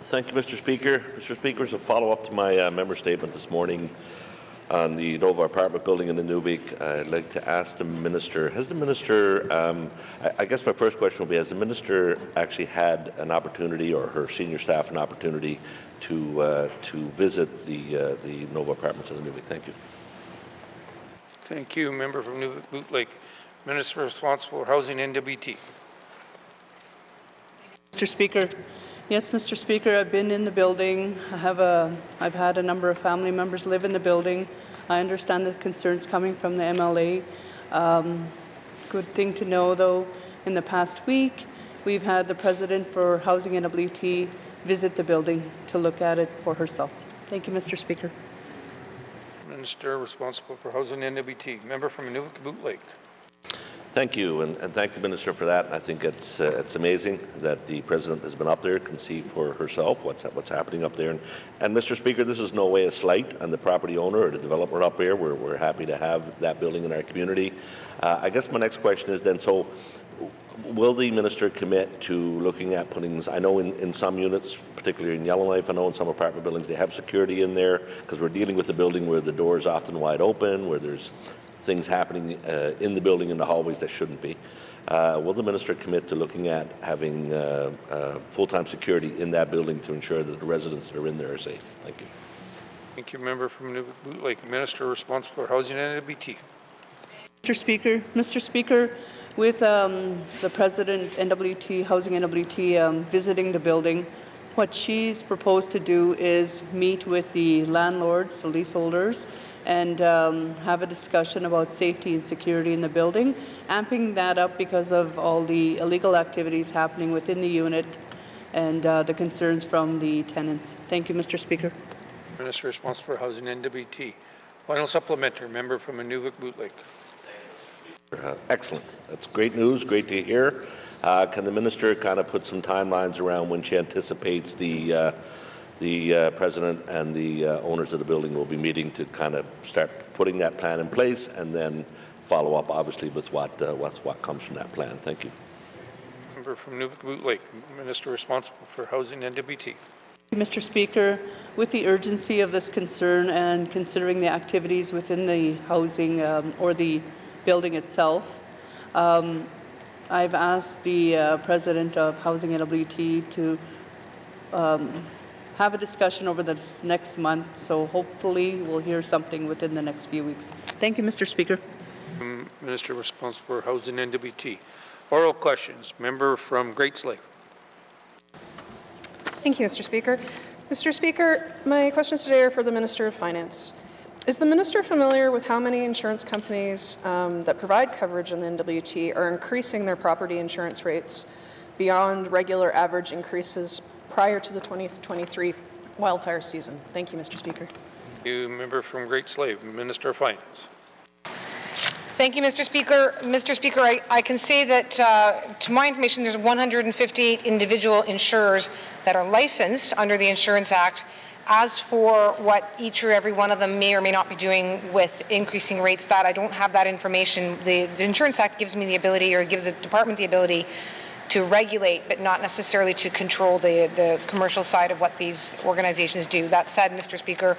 Thank you, Mr. Speaker. Mr. Speaker, as a follow-up to my member statement this morning on the Nova apartment building in the Nuvik, I'd like to ask the Minister, has the Minister, I guess my first question will be, has the Minister actually had an opportunity, or her senior staff an opportunity, to visit the Nova apartments in the Nuvik? Thank you. Thank you, Member from Nuvik-Boot Lake. Minister responsible for Housing NWT. Mr. Speaker. Yes, Mr. Speaker, I've been in the building. I've had a number of family members live in the building. I understand the concerns coming from the MLA. Good thing to know, though, in the past week, we've had the President for Housing NWT visit the building to look at it for herself. Thank you, Mr. Speaker. Minister responsible for Housing NWT. Member from Nuvik-Boot Lake. Thank you, and thank the Minister for that. I think it's amazing that the President has been up there, can see for herself what's happening up there. And Mr. Speaker, this is no way a slight on the property owner or the developer up there. We're happy to have that building in our community. I guess my next question is then, so will the Minister commit to looking at putting, I know in some units, particularly in Yellowknife, I know in some apartment buildings they have security in there, because we're dealing with a building where the door is often wide open, where there's things happening in the building in the hallways that shouldn't be. Will the Minister commit to looking at having full-time security in that building to ensure that the residents that are in there are safe? Thank you. Thank you, Member from Nuvik-Boot Lake. Minister responsible for Housing NWT. Mr. Speaker, with the President, NWT, Housing NWT, visiting the building, what she's proposed to do is meet with the landlords, the leaseholders, and have a discussion about safety and security in the building, amping that up because of all the illegal activities happening within the unit and the concerns from the tenants. Thank you, Mr. Speaker. Minister responsible for Housing NWT. Final supplementary. Member from Nuvik-Boot Lake. Excellent. That's great news. Great to hear. Can the Minister kind of put some timelines around when she anticipates the President and the owners of the building will be meeting to kind of start putting that plan in place, and then follow up, obviously, with what comes from that plan? Thank you. Member from Nuvik-Boot Lake. Minister responsible for Housing NWT. Mr. Speaker, with the urgency of this concern and considering the activities within the housing or the building itself, I've asked the President of Housing NWT to have a discussion over this next month, so hopefully we'll hear something within the next few weeks. Thank you, Mr. Speaker. Minister responsible for Housing NWT. Oral questions. Member from Great Slave. Thank you, Mr. Speaker. Mr. Speaker, my questions today are for the Minister of Finance. Is the Minister familiar with how many insurance companies that provide coverage in the NWT are increasing their property insurance rates beyond regular average increases prior to the 2023 wildfire season? Thank you, Mr. Speaker. Thank you, member from Great Slave. Minister of Finance. Thank you, Mr. Speaker. Mr. Speaker, I can say that, to my information, there's 158 individual insurers that are licensed under the Insurance Act. As for what each or every one of them may or may not be doing with increasing rates, that I don't have that information. The Insurance Act gives me the ability, or gives the department the ability, to regulate, but not necessarily to control the commercial side of what these organizations do. That said, Mr. Speaker,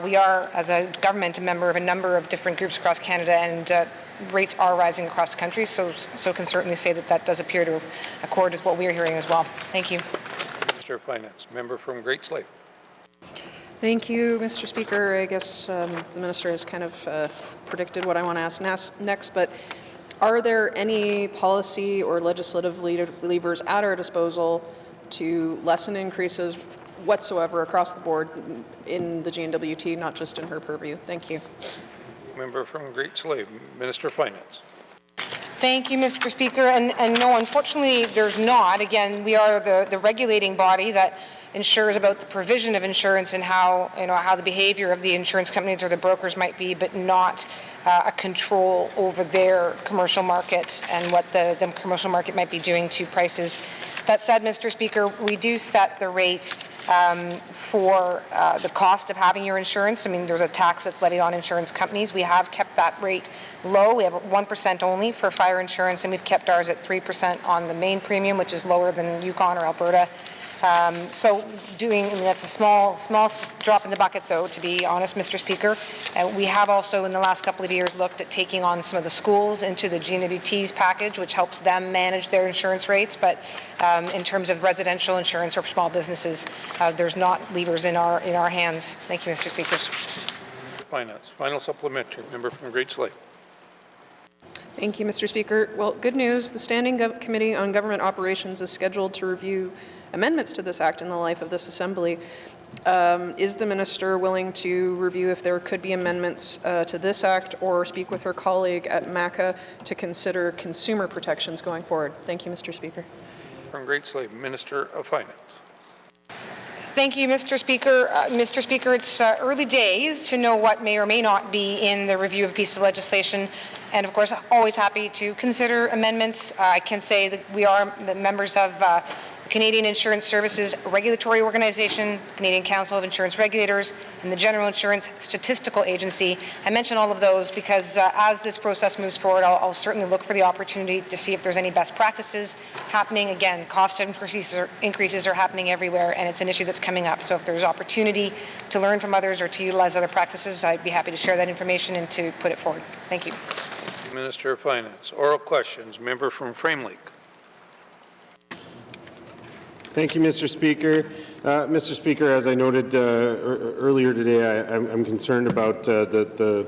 we are, as a government, a member of a number of different groups across Canada, and rates are rising across the country, so can certainly say that that does appear to accord with what we are hearing as well. Thank you. Minister of Finance. Member from Great Slave. Thank you, Mr. Speaker. I guess the Minister has kind of predicted what I want to ask next, but are there any policy or legislative levers at our disposal to lessen increases whatsoever across the board in the GNWT, not just in her purview? Thank you. Member from Great Slave. Minister of Finance. Thank you, Mr. Speaker. And no, unfortunately, there's not. Again, we are the regulating body that ensures about the provision of insurance and how the behavior of the insurance companies or the brokers might be, but not a control over their commercial market and what the commercial market might be doing to prices. That said, Mr. Speaker, we do set the rate for the cost of having your insurance. I mean, there's a tax that's levied on insurance companies. We have kept that rate low. We have 1% only for fire insurance, and we've kept ours at 3% on the main premium, which is lower than Yukon or Alberta. That's a small drop in the bucket, though, to be honest, Mr. Speaker. We have also, in the last couple of years, looked at taking on some of the schools into the GNWT's package, which helps them manage their insurance rates. But in terms of residential insurance or small businesses, there's not levers in our hands. Thank you, Mr. Speaker. Finance. Final supplementary. Member from Great Slave. Thank you, Mr. Speaker. Well, good news. The Standing Committee on Government Operations is scheduled to review amendments to this act in the life of this Assembly. Is the Minister willing to review if there could be amendments to this act, or speak with her colleague at MACA to consider consumer protections going forward? Thank you, Mr. Speaker. From Great Slave. Minister of Finance. Thank you, Mr. Speaker. Mr. Speaker, it's early days to know what may or may not be in the review of a piece of legislation. And of course, always happy to consider amendments. I can say that we are members of Canadian Insurance Services Regulatory Organization, Canadian Council of Insurance Regulators, and the General Insurance Statistical Agency. I mention all of those because as this process moves forward, I'll certainly look for the opportunity to see if there's any best practices happening. Again, cost increases are happening everywhere, and it's an issue that's coming up. So if there's opportunity to learn from others or to utilize other practices, I'd be happy to share that information and to put it forward. Thank you. Minister of Finance. Oral questions. Member from Frame Lake. Thank you, Mr. Speaker. Mr. Speaker, as I noted earlier today, I'm concerned about the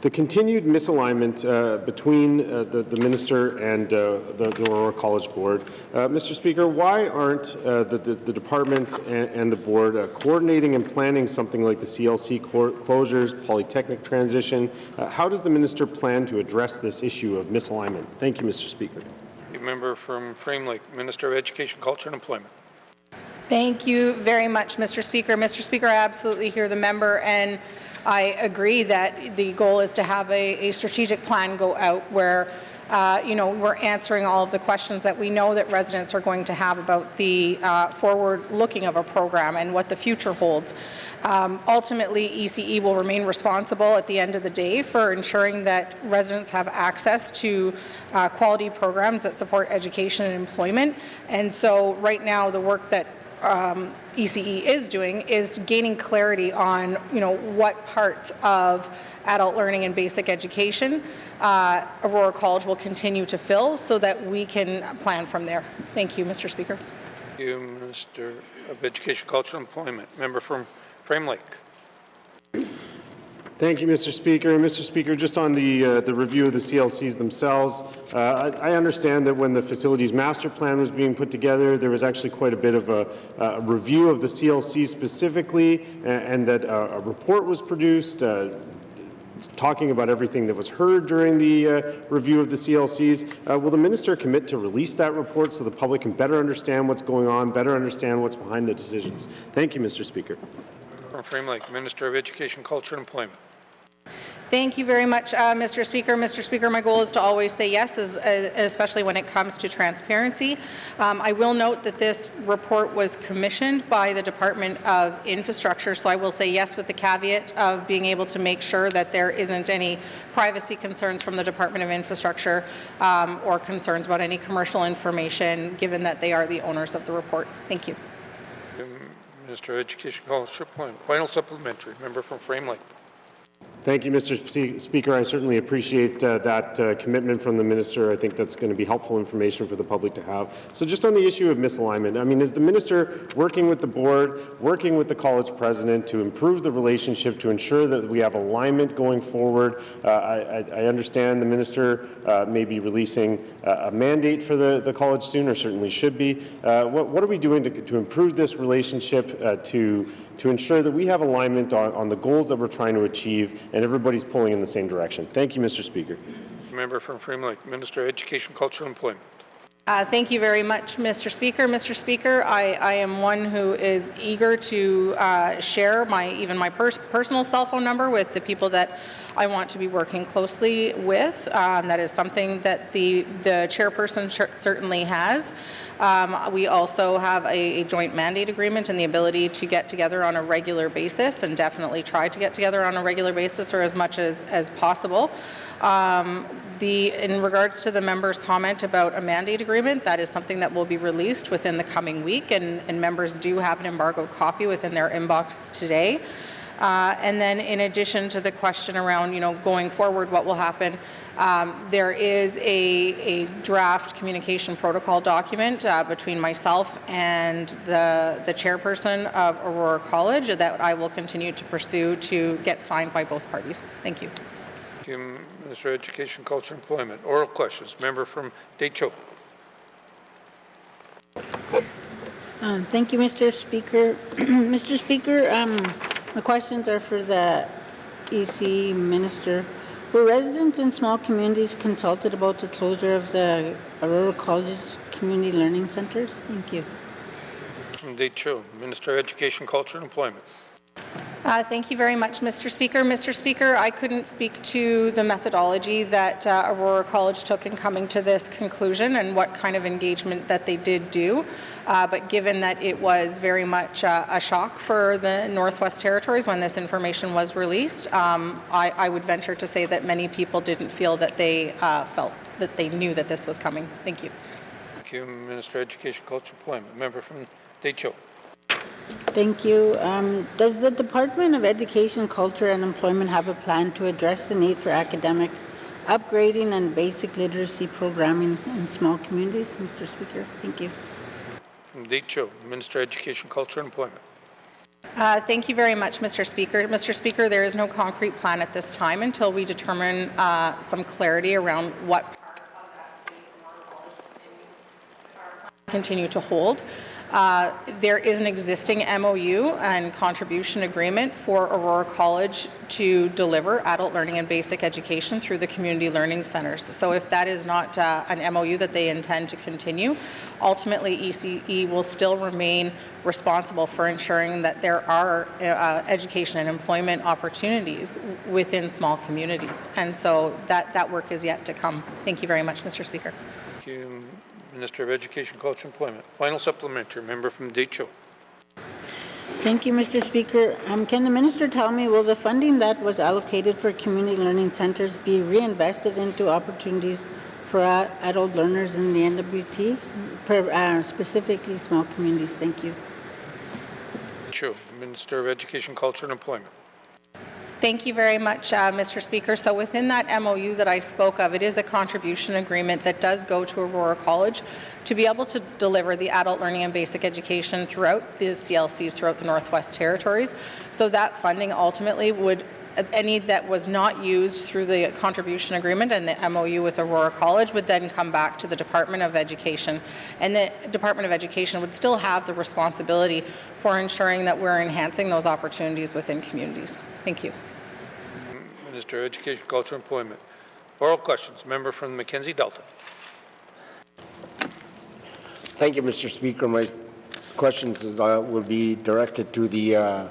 continued misalignment between the Minister and the Aurora College Board. Mr. Speaker, why aren't the Department and the Board coordinating and planning something like the CLC closures, Polytechnic transition? How does the Minister plan to address this issue of misalignment? Thank you, Mr. Speaker. Member from Frame Lake. Minister of Education, Culture and Employment. Thank you very much, Mr. Speaker. Mr. Speaker, I absolutely hear the member, and I agree that the goal is to have a strategic plan go out where we're answering all of the questions that we know that residents are going to have about the forward looking of a program and what the future holds. Ultimately, ECE will remain responsible at the end of the day for ensuring that residents have access to quality programs that support education and employment. And so right now, the work that ECE is doing is gaining clarity on, what parts of adult learning and basic education Aurora College will continue to fill so that we can plan from there. Thank you, Mr. Speaker. Thank you, Minister of Education, Culture and Employment. Member from Frame Lake. Thank you, Mr. Speaker. Mr. Speaker, just on the review of the CLCs themselves, I understand that when the facilities master plan was being put together, there was actually quite a bit of a review of the CLC specifically, and that a report was produced talking about everything that was heard during the review of the CLCs. Will the minister commit to release that report so the public can better understand what's going on, better understand what's behind the decisions? Thank you, Mr. Speaker. From Frame Lake, Minister of Education, Culture and Employment. Thank you very much, Mr. Speaker. Mr. Speaker, my goal is to always say yes, especially when it comes to transparency. I will note that this report was commissioned by the Department of Infrastructure, so I will say yes with the caveat of being able to make sure that there isn't any privacy concerns from the Department of Infrastructure or concerns about any commercial information, given that they are the owners of the report. Thank you. Minister of Education, Culture and Employment. Final supplementary. Member from Frame Lake. Thank you, Mr. Speaker. I certainly appreciate that commitment from the minister. I think that's going to be helpful information for the public to have. So just on the issue of misalignment, I mean, is the minister working with the board, working with the college president to improve the relationship, to ensure that we have alignment going forward? I understand the minister may be releasing a mandate for the college soon, or certainly should be. What are we doing to improve this relationship to ensure that we have alignment on the goals that we're trying to achieve and everybody's pulling in the same direction? Thank you, Mr. Speaker. Member from Frame Lake, Minister of Education, Culture and Employment. Thank you very much, Mr. Speaker. Mr. Speaker, I am one who is eager to share my personal cell phone number with the people that I want to be working closely with. That is something that the chairperson certainly has. We also have a joint mandate agreement and the ability to get together on a regular basis, and definitely try to get together on a regular basis or as much as possible. In regards to the member's comment about a mandate agreement, that is something that will be released within the coming week, and members do have an embargoed copy within their inbox today. And then in addition to the question around, going forward, what will happen, there is a draft communication protocol document between myself and the chairperson of Aurora College that I will continue to pursue to get signed by both parties. Thank you. Thank you, Minister of Education, Culture and Employment. Oral questions. Member from Decho. Thank you, Mr. Speaker. Mr. Speaker, my questions are for the EC Minister. Were residents in small communities consulted about the closure of the Aurora College Community Learning Centers? Thank you. From Decho, Minister of Education, Culture and Employment. Thank you very much, Mr. Speaker. Mr. Speaker, I couldn't speak to the methodology that Aurora College took in coming to this conclusion and what kind of engagement that they did do. But given that it was very much a shock for the Northwest Territories when this information was released, I would venture to say that many people didn't feel that they felt that they knew that this was coming. Thank you. Thank you, Minister of Education, Culture and Employment. Member from Decho. Thank you. Does the Department of Education, Culture and Employment have a plan to address the need for academic upgrading and basic literacy programming in small communities? Mr. Speaker, thank you. From Decho, Minister of Education, Culture and Employment. Thank you very much, Mr. Speaker. Mr. Speaker, there is no concrete plan at this time until we determine some clarity around what part of that space Aurora College continue to hold. There is an existing MOU and contribution agreement for Aurora College to deliver adult learning and basic education through the community learning centers. So if that is not an MOU that they intend to continue, ultimately ECE will still remain responsible for ensuring that there are education and employment opportunities within small communities. And so that work is yet to come. Thank you very much, Mr. Speaker. Thank you, Minister of Education, Culture and Employment. Final supplementary. Member from Decho. Thank you, Mr. Speaker. Can the minister tell me, will the funding that was allocated for community learning centers be reinvested into opportunities for adult learners in the NWT, specifically small communities? Thank you. Chu, Minister of Education, Culture and Employment. Thank you very much, Mr. Speaker. So within that MOU that I spoke of, it is a contribution agreement that does go to Aurora College to be able to deliver the adult learning and basic education throughout the CLCs throughout the Northwest Territories. So that funding ultimately would, any that was not used through the contribution agreement and the MOU with Aurora College would then come back to the Department of Education. And the Department of Education would still have the responsibility for ensuring that we're enhancing those opportunities within communities. Thank you. Minister of Education, Culture and Employment. Oral questions. Member from Mackenzie Delta. Thank you, Mr. Speaker. My questions will be directed to the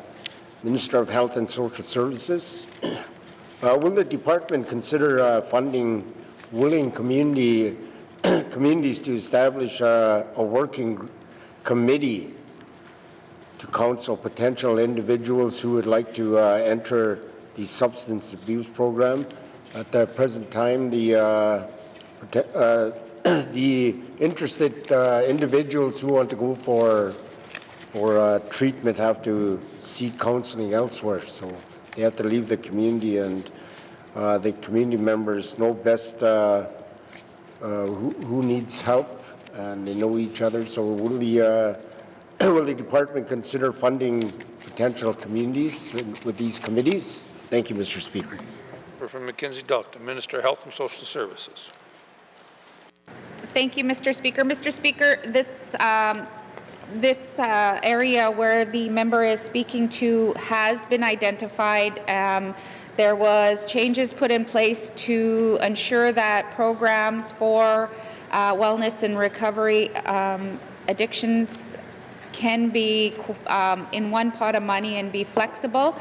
Minister of Health and Social Services. Will the department consider funding willing communities to establish a working committee to counsel potential individuals who would like to enter the substance abuse program? At the present time, the interested individuals who want to go for treatment have to seek counseling elsewhere, so they have to leave the community, and the community members know best who needs help, and they know each other. So will the department consider funding potential communities with these committees? Thank you, Mr. Speaker. Member from Mackenzie Delta, Minister of Health and Social Services. Thank you, Mr. Speaker. Mr. Speaker, this area where the member is speaking to has been identified. There was changes put in place to ensure that programs for wellness and recovery addictions can be in one pot of money and be flexible.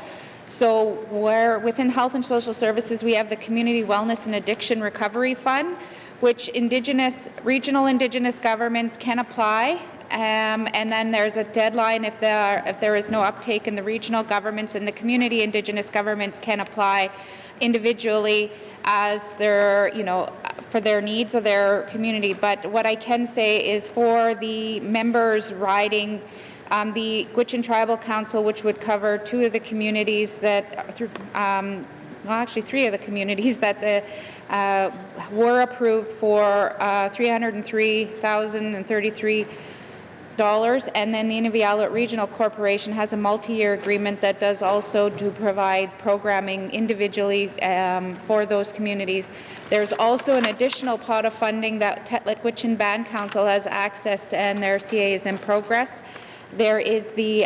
So where within Health and Social Services, we have the Community Wellness and Addiction Recovery Fund, which regional Indigenous governments can apply. And then there's a deadline if there is no uptake in the regional governments, and the community Indigenous governments can apply individually as their, for their needs of their community. But what I can say is for the members riding the Gwich'in Tribal Council, which would cover two of the communities that, actually three of the communities that were approved for $303,033. And then the Nunavut Regional Corporation has a multi-year agreement that does also to provide programming individually for those communities. There's also an additional pot of funding that Tetlik Gwich'in Band Council has accessed, and their CA is in progress. There is the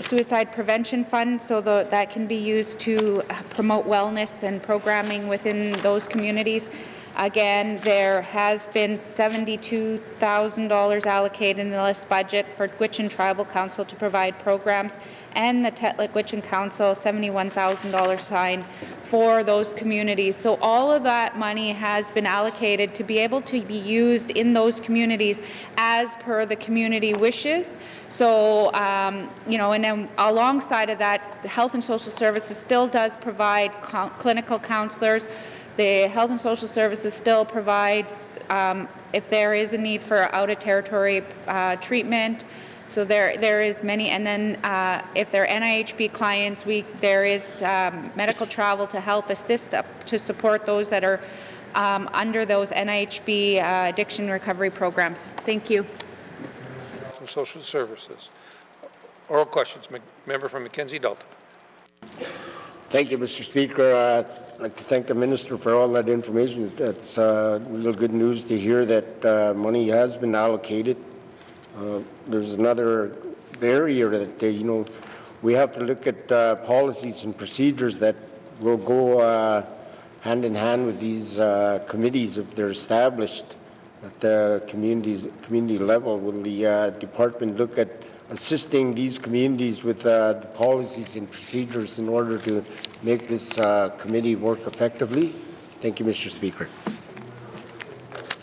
Suicide Prevention Fund, so that can be used to promote wellness and programming within those communities. Again, there has been $72,000 allocated in this budget for Gwich'in Tribal Council to provide programs, and the Tetlik Gwich'in Council $71,000 signed for those communities. So all of that money has been allocated to be able to be used in those communities as per the community wishes. So, and then alongside of that, the Health and Social Services still does provide clinical counselors. The Health and Social Services still provides, if there is a need for out-of-territory treatment. So there is many, and then if they're NIHB clients, there is medical travel to help assist to support those that are under those NIHB addiction recovery programs. Thank you. From Social Services. Oral questions. Member from Mackenzie Delta. Thank you, Mr. Speaker. I'd like to thank the Minister for all that information. It's real good news to hear that money has been allocated. There's another barrier that, we have to look at policies and procedures that will go hand in hand with these committees if they're established at the community level. Will the department look at assisting these communities with the policies and procedures in order to make this committee work effectively? Thank you, Mr. Speaker.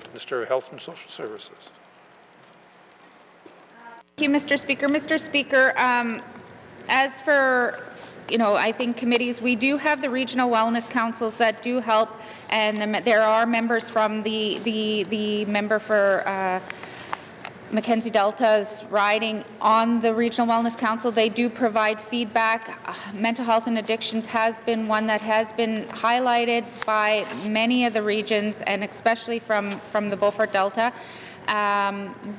Minister of Health and Social Services. Thank you, Mr. Speaker. Mr. Speaker, as for I think committees, we do have the regional wellness councils that do help, and there are members from the member for Mackenzie Delta is riding on the Regional Wellness Council. They do provide feedback. Mental health and addictions has been one that has been highlighted by many of the regions, and especially from the Beaufort Delta.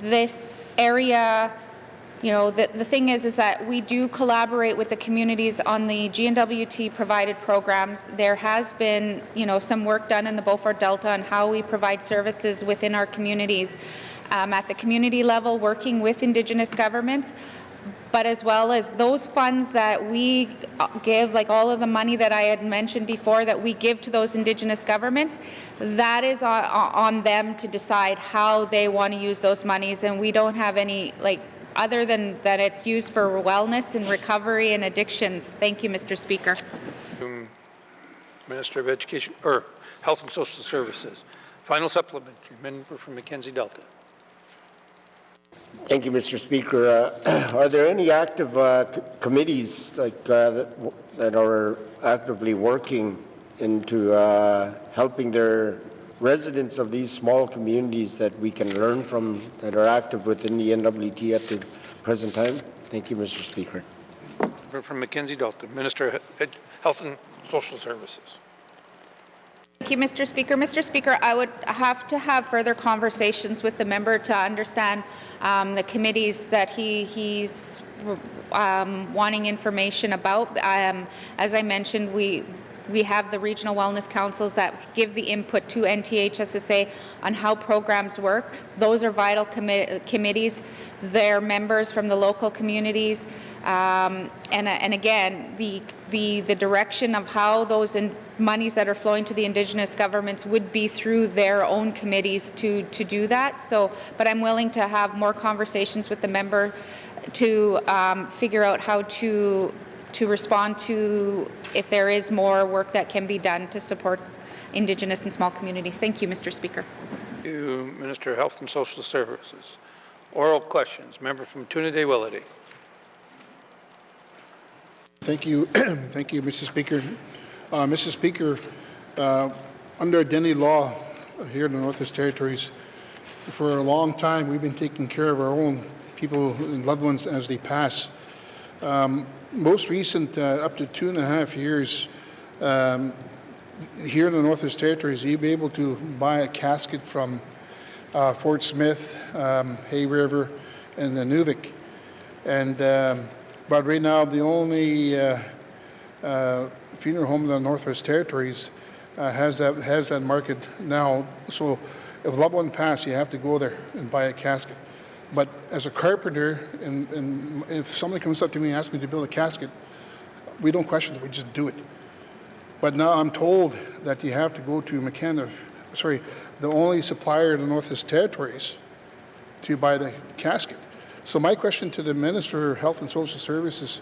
This area, you know, the thing is that we do collaborate with the communities on the GNWT provided programs. There has been, you know, some work done in the Beaufort Delta on how we provide services within our communities. At the community level, working with Indigenous governments, but as well as those funds that we give, like all of the money that I had mentioned before that we give to those Indigenous governments, that is on them to decide how they want to use those monies, and we don't have any, like, other than that it's used for wellness and recovery and addictions. Thank you, Mr. Speaker. Minister of Education, or Health and Social Services. Final supplementary, member from Mackenzie Delta. Thank you, Mr. Speaker. Are there any active committees like that are actively working into helping their residents of these small communities that we can learn from, that are active within the NWT at the present time? Thank you, Mr. Speaker. Member from Mackenzie Delta, Minister of Health and Social Services. Thank you, Mr. Speaker. Mr. Speaker, I would have to have further conversations with the member to understand the committees that he's wanting information about. As I mentioned, we have the regional wellness councils that give the input to NTHSSA on how programs work. Those are vital committees. They're members from the local communities. And again, the direction of how those monies that are flowing to the Indigenous governments would be through their own committees to do that. So, but I'm willing to have more conversations with the member to figure out how to respond to if there is more work that can be done to support Indigenous and small communities. Thank you, Mr. Speaker. Thank you, Minister of Health and Social Services. Oral questions. Member from Trinidad-Willity. Thank you. Thank you, Mr. Speaker. Mr. Speaker, under Identity law here in the Northwest Territories, for a long time we've been taking care of our own people and loved ones as they pass. Most recent, up to 2.5 years, here in the Northwest Territories, you'll be able to buy a casket from Fort Smith, Hay River, and the Nuvik. And but right now, the only funeral home in the Northwest Territories has that market now. So if a loved one passed, you have to go there and buy a casket. But as a carpenter, and if somebody comes up to me and asks me to build a casket, we don't question it, we just do it. But now I'm told that you have to go to the only supplier in the Northwest Territories to buy the casket. So my question to the Minister of Health and Social Services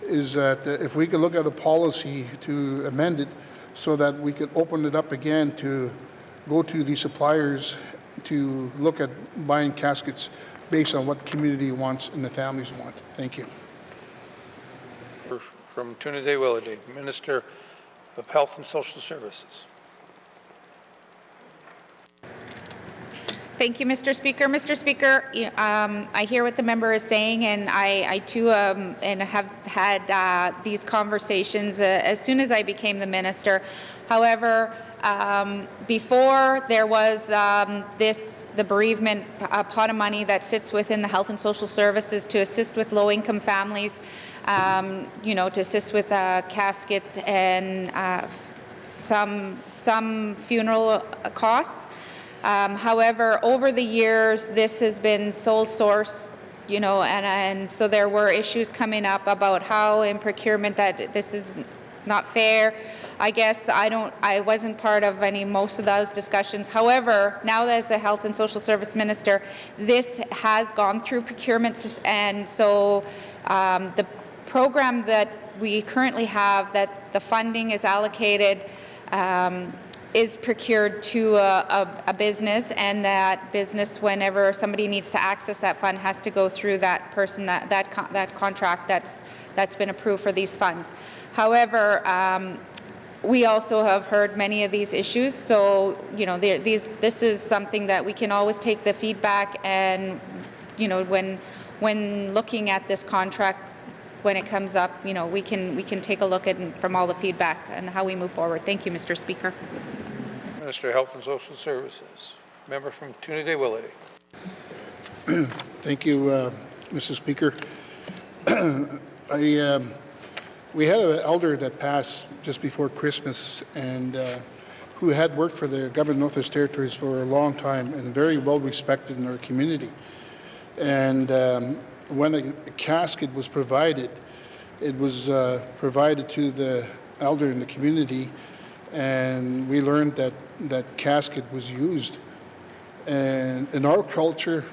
is that if we could look at a policy to amend it so that we could open it up again to go to the suppliers to look at buying caskets based on what the community wants and the families want. Thank you. From Trinidad-Willity, Minister of Health and Social Services. Thank you, Mr. Speaker. Mr. Speaker, I hear what the member is saying, and I too and have had these conversations as soon as I became the minister. However, before there was the bereavement pot of money that sits within the Health and Social Services to assist with low-income families, to assist with caskets and some funeral costs. However, over the years, this has been sole source, and so there were issues coming up about how in procurement that this is not fair. I guess I wasn't part of most of those discussions. However, now as the Health and Social Service Minister, this has gone through procurement, and so the program that we currently have, that the funding is allocated, is procured to a business, and that business, whenever somebody needs to access that fund, has to go through that person, that contract that's been approved for these funds. However, we also have heard many of these issues, so this is something that we can always take the feedback and when looking at this contract, when it comes up, we can take a look at from all the feedback and how we move forward. Thank you, Mr. Speaker. Minister of Health and Social Services. Member from Trinity-Willity. Thank you, Mr. Speaker. We had an elder that passed just before Christmas, and who had worked for the government of Northwest Territories for a long time and very well respected in our community. And when a casket was provided, it was provided to the elder in the community, and we learned that that casket was used. And in our culture,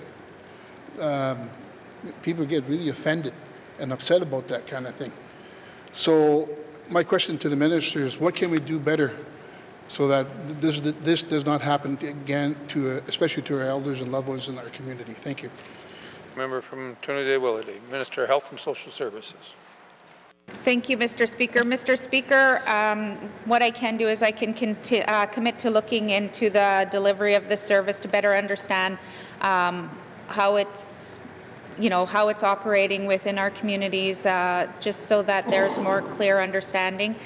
people get really offended and upset about that kind of thing. So my question to the minister is, what can we do better so that this does not happen again, especially to our elders and loved ones in our community? Thank you. Member from Trinity-Willity. Minister of Health and Social Services. Thank you, Mr. Speaker. Mr. Speaker, what I can do is I can commit to looking into the delivery of this service to better understand how it's operating within our communities, just so that there's more clear understanding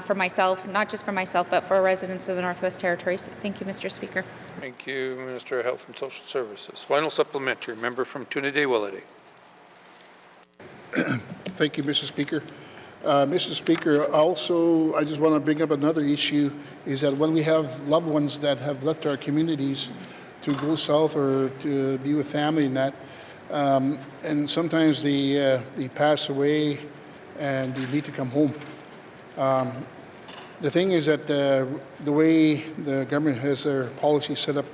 for myself, not just for myself, but for residents of the Northwest Territories. Thank you, Mr. Speaker. Thank you, Minister of Health and Social Services. Final supplementary. Member from Trinity-Willity. Thank you, Mr. Speaker. Mr. Speaker, also, I just want to bring up another issue, is that when we have loved ones that have left our communities to go south or to be with family and that, and sometimes they pass away and they need to come home. The thing is that the way the government has their policy set up,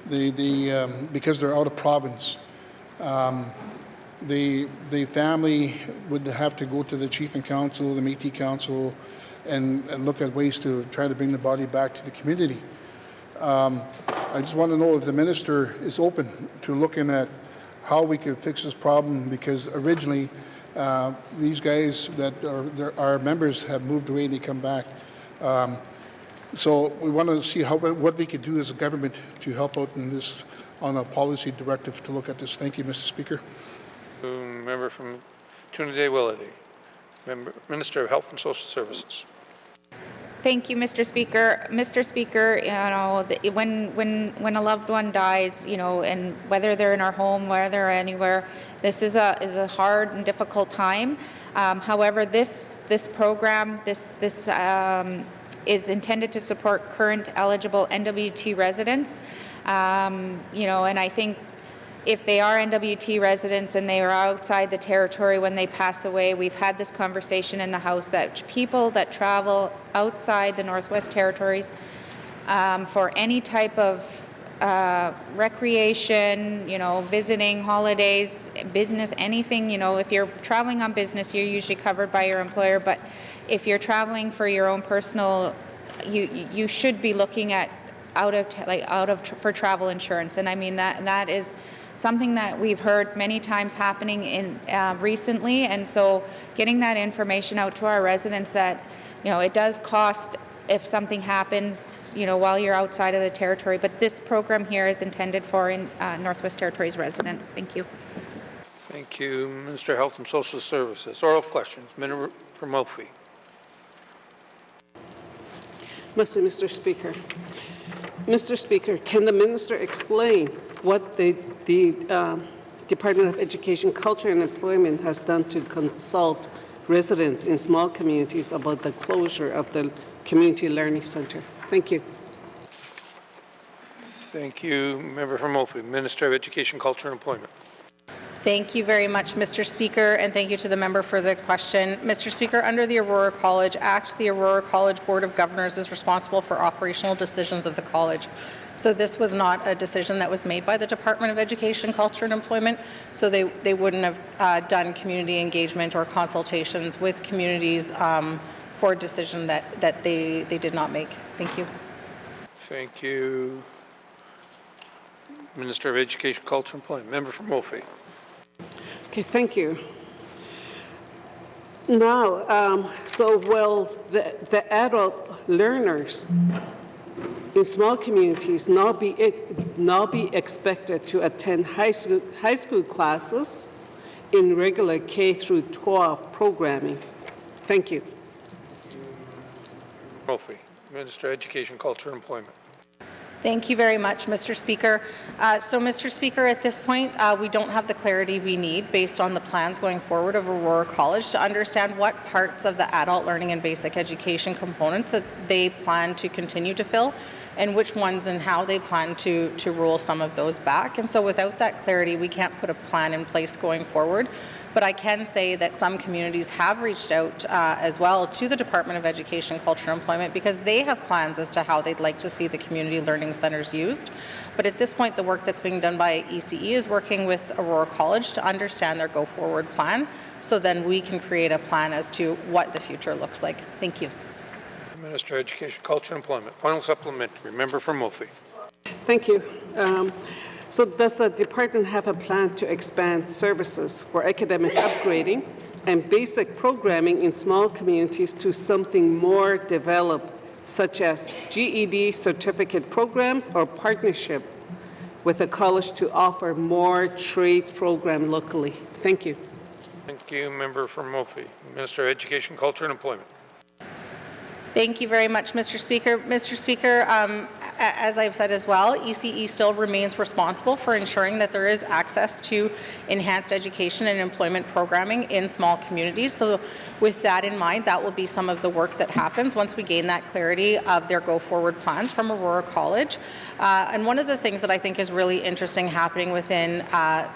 because they're out of province, the family would have to go to the Chief and Council, the Métis Council, and look at ways to try to bring the body back to the community. I just want to know if the minister is open to looking at how we could fix this problem, because originally these guys that are our members have moved away and they come back. So we want to see what we could do as a government to help out in this on a policy directive to look at this. Thank you, Mr. Speaker. Member from Trinity-Willity. Minister of Health and Social Services. Thank you, Mr. Speaker. Mr. Speaker, when a loved one dies, and whether they're in our home, whether they're anywhere, this is a hard and difficult time. However, this program, is intended to support current eligible NWT residents. And I think if they are NWT residents and they are outside the territory when they pass away, we've had this conversation in the House that people that travel outside the Northwest Territories for any type of recreation, visiting, holidays, business, anything, if you're traveling on business, you're usually covered by your employer, but if you're traveling for your own personal, you should be looking at for travel insurance. And I mean that is something that we've heard many times happening in recently, and so getting that information out to our residents that it does cost if something happens while you're outside of the territory, but this program here is intended for Northwest Territories residents. Thank you. Thank you, Minister of Health and Social Services. Oral questions. Minister Murphy. Mr. Speaker. Mr. Speaker, can the minister explain what the Department of Education, Culture and Employment has done to consult residents in small communities about the closure of the Community Learning Center? Thank you. Thank you, Member from Murphy. Minister of Education, Culture and Employment. Thank you very much, Mr. Speaker, and thank you to the member for the question. Mr. Speaker, under the Aurora College Act, the Aurora College Board of Governors is responsible for operational decisions of the college. So this was not a decision that was made by the Department of Education, Culture and Employment, so they wouldn't have done community engagement or consultations with communities for a decision that they did not make. Thank you. Thank you. Minister of Education, Culture and Employment. Member from Murphy. Okay, thank you. Now, the adult learners in small communities not be expected to attend high school classes in regular K through 12 programming? Thank you. Murphy, Minister of Education, Culture and Employment. Thank you very much, Mr. Speaker. Mr. Speaker, at this point, we don't have the clarity we need based on the plans going forward of Aurora College to understand what parts of the adult learning and basic education components that they plan to continue to fill and which ones and how they plan to roll some of those back. And so without that clarity, we can't put a plan in place going forward. But I can say that some communities have reached out as well to the Department of Education, Culture and Employment because they have plans as to how they'd like to see the community learning centres used. But at this point, the work that's being done by ECE is working with Aurora College to understand their go-forward plan, so then we can create a plan as to what the future looks like. Thank you. Minister of Education, Culture and Employment. Final supplementary. Member from Murphy. Thank you. So does the department have a plan to expand services for academic upgrading and basic programming in small communities to something more developed, such as GED certificate programs or partnership with the college to offer more trades program locally? Thank you. Thank you. Member from Murphy. Minister of Education, Culture and Employment. Thank you very much, Mr. Speaker. Mr. Speaker, as I've said as well, ECE still remains responsible for ensuring that there is access to enhanced education and employment programming in small communities. So with that in mind, that will be some of the work that happens once we gain that clarity of their go-forward plans from Aurora College. And one of the things that I think is really interesting happening within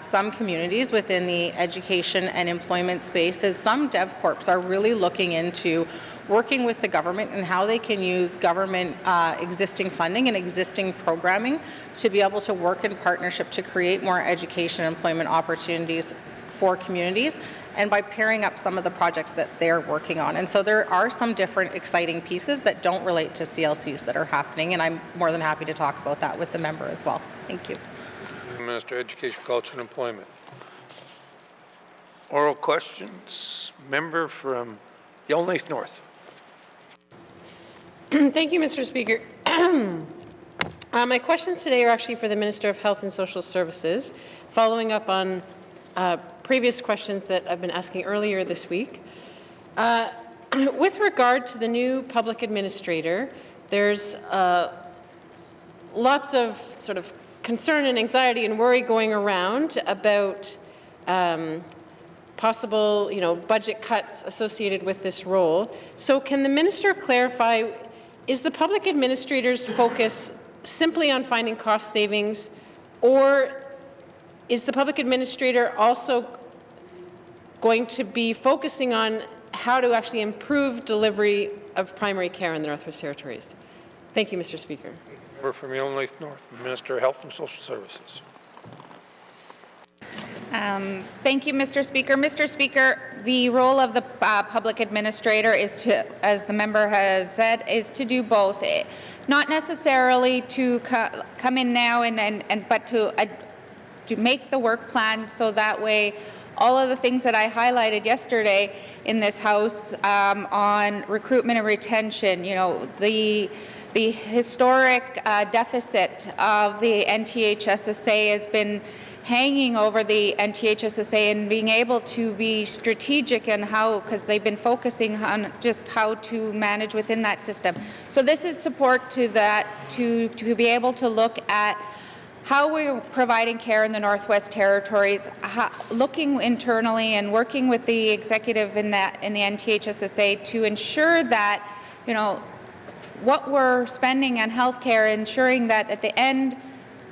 some communities within the education and employment space is some DevCorps are really looking into working with the government and how they can use government existing funding and existing programming to be able to work in partnership to create more education and employment opportunities for communities, and by pairing up some of the projects that they're working on. And so there are some different exciting pieces that don't relate to CLCs that are happening, and I'm more than happy to talk about that with the member as well. Thank you. Minister of Education, Culture and Employment. Oral questions. Member from Yellowknife North. Thank you, Mr. Speaker. My questions today are actually for the Minister of Health and Social Services, following up on previous questions that I've been asking earlier this week. With regard to the new public administrator, there's lots of sort of concern and anxiety and worry going around about possible, budget cuts associated with this role. So can the minister clarify, is the public administrator's focus simply on finding cost savings, or is the public administrator also going to be focusing on how to actually improve delivery of primary care in the Northwest Territories? Thank you, Mr. Speaker. Member from Yellowknife North, Minister of Health and Social Services. Thank you, Mr. Speaker. Mr. Speaker, the role of the public administrator is to, as the member has said, is to do both. Not necessarily to come in now but to make the work plan so that way all of the things that I highlighted yesterday in this House on recruitment and retention, the historic deficit of the NTHSSA has been hanging over the NTHSSA, and being able to be strategic in how, because they've been focusing on just how to manage within that system. So this is support to that, to be able to look at how we're providing care in the Northwest Territories, looking internally and working with the executive in the NTHSSA to ensure that, what we're spending on healthcare, ensuring that at the end,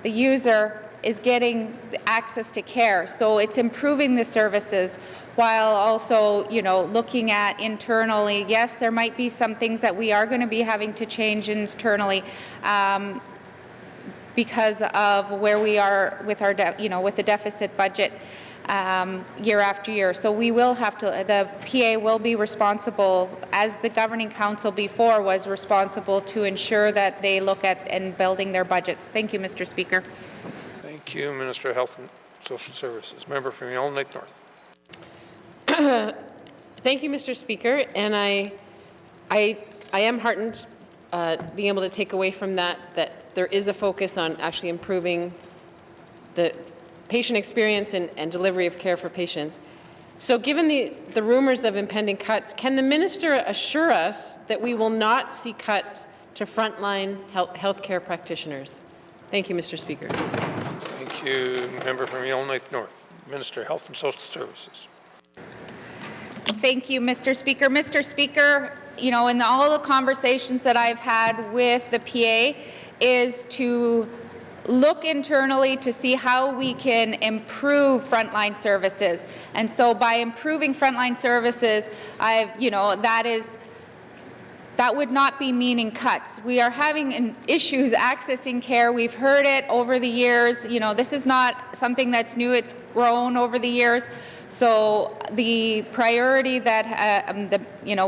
the user is getting access to care. So it's improving the services while also, looking at internally. Yes, there might be some things that we are going to be having to change internally because of where we are with our, with the deficit budget year after year. So we will have to, the PA will be responsible, as the Governing Council before was responsible, to ensure that they look at and building their budgets. Thank you, Mr. Speaker. Thank you, Minister of Health and Social Services. Member from Yellowknife North. Thank you, Mr. Speaker. And I am heartened being able to take away from that there is a focus on actually improving the patient experience and delivery of care for patients. So given the rumors of impending cuts, can the minister assure us that we will not see cuts to frontline healthcare practitioners? Thank you, Mr. Speaker. Thank you. Member from Yellowknife North, Minister of Health and Social Services. Thank you, Mr. Speaker. Mr. Speaker, you know, in all the conversations that I've had with the PA is to look internally to see how we can improve frontline services. And so by improving frontline services, that would not be meaning cuts. We are having issues accessing care. We've heard it over the years. You know, this is not something that's new. It's grown over the years. So the priority that,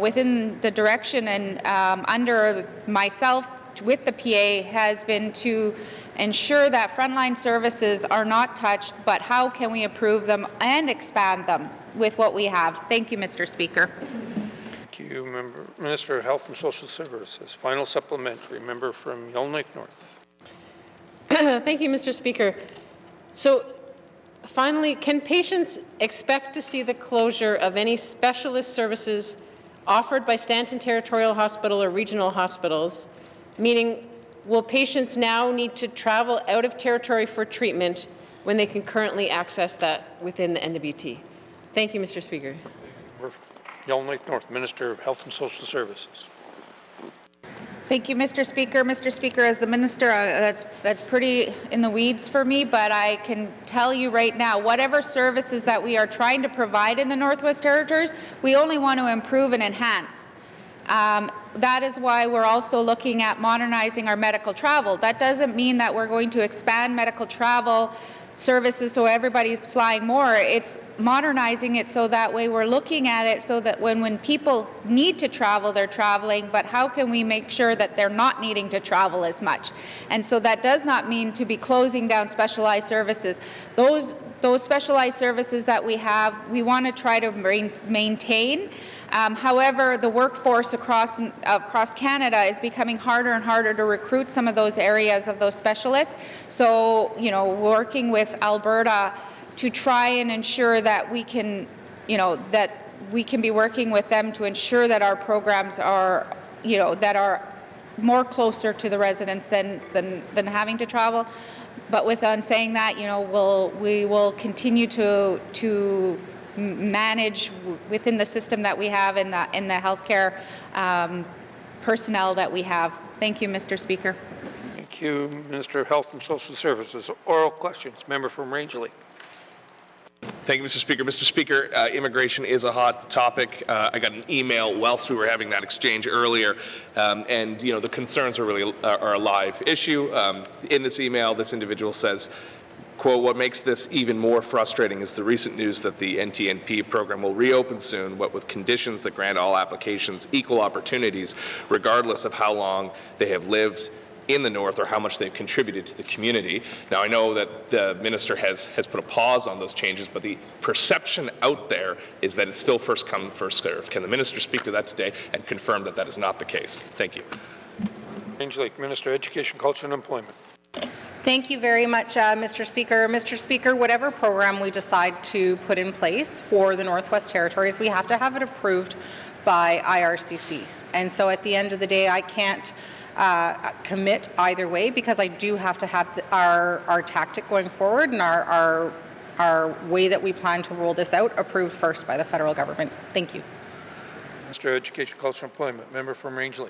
within the direction and under myself with the PA has been to ensure that frontline services are not touched, but how can we improve them and expand them with what we have? Thank you, Mr. Speaker. Thank you, Minister of Health and Social Services. Final supplementary, member from Yellowknife North. Thank you, Mr. Speaker. So finally, can patients expect to see the closure of any specialist services offered by Stanton Territorial Hospital or regional hospitals? Meaning, will patients now need to travel out of territory for treatment when they can currently access that within the NWT? Thank you, Mr. Speaker. Yellowknife North, Minister of Health and Social Services. Thank you, Mr. Speaker. Mr. Speaker, as the Minister, that's pretty in the weeds for me, but I can tell you right now, whatever services that we are trying to provide in the Northwest Territories, we only want to improve and enhance. That is why we're also looking at modernizing our medical travel. That doesn't mean that we're going to expand medical travel services so everybody's flying more. It's modernizing it so that way we're looking at it so that when people need to travel, they're traveling, but how can we make sure that they're not needing to travel as much? And so that does not mean to be closing down specialized services. Those specialized services that we have, we want to try to maintain. However, the workforce across Canada is becoming harder and harder to recruit some of those areas of those specialists. So, you know, working with Alberta to try and ensure that we can, that we can be working with them to ensure that our programs are, that are more closer to the residents than having to travel. But with saying that, we will continue to manage within the system that we have in the healthcare personnel that we have. Thank you, Mr. Speaker. Thank you, Minister of Health and Social Services. Oral questions. Member from Rangeley. Thank you, Mr. Speaker. Mr. Speaker, immigration is a hot topic. I got an email whilst we were having that exchange earlier, and the concerns are really are a live issue. In this email, this individual says, quote, "What makes this even more frustrating is the recent news that the NTNP program will reopen soon, but with conditions that grant all applications equal opportunities, regardless of how long they have lived in the North or how much they've contributed to the community." Now, I know that the minister has put a pause on those changes, but the perception out there is that it's still first come, first served. Can the minister speak to that today and confirm that that is not the case? Thank you. Rangeley, Minister of Education, Culture and Employment. Thank you very much, Mr. Speaker. Mr. Speaker, whatever program we decide to put in place for the Northwest Territories, we have to have it approved by IRCC. And so at the end of the day, I can't commit either way because I do have to have our tactic going forward and our way that we plan to roll this out approved first by the federal government. Thank you. Minister of Education, Culture and Employment. Member from Rangeley.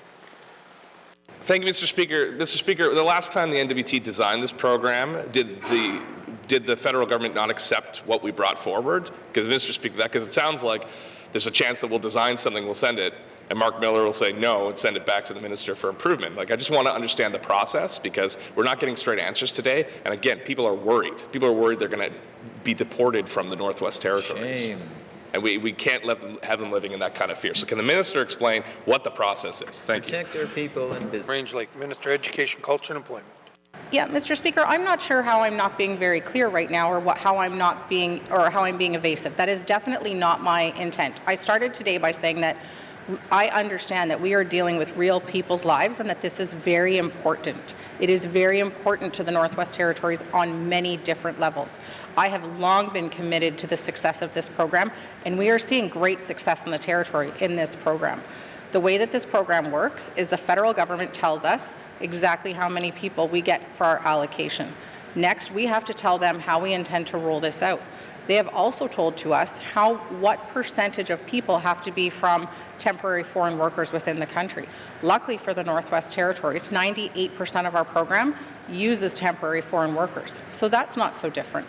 Thank you, Mr. Speaker. Mr. Speaker, the last time the NWT designed this program, did the federal government not accept what we brought forward? Because, Mr. Speaker, because it sounds like there's a chance that we'll design something, we'll send it, and Mark Miller will say no and send it back to the minister for improvement. I just want to understand the process because we're not getting straight answers today. And again, people are worried. People are worried they're going to be deported from the Northwest Territories. Shame. And we can't have them living in that kind of fear. So can the minister explain what the process is? Thank you. Protect our people and business. Rangeley, Minister of Education, Culture and Employment. Yeah, Mr. Speaker, I'm not sure how I'm not being very clear right now or how I'm being evasive. That is definitely not my intent. I started today by saying that I understand that we are dealing with real people's lives and that this is very important. It is very important to the Northwest Territories on many different levels. I have long been committed to the success of this program, and we are seeing great success in the Territory in this program. The way that this program works is the federal government tells us exactly how many people we get for our allocation. Next, we have to tell them how we intend to roll this out. They have also told to us what percentage of people have to be from temporary foreign workers within the country. Luckily for the Northwest Territories, 98% of our program uses temporary foreign workers. So that's not so different.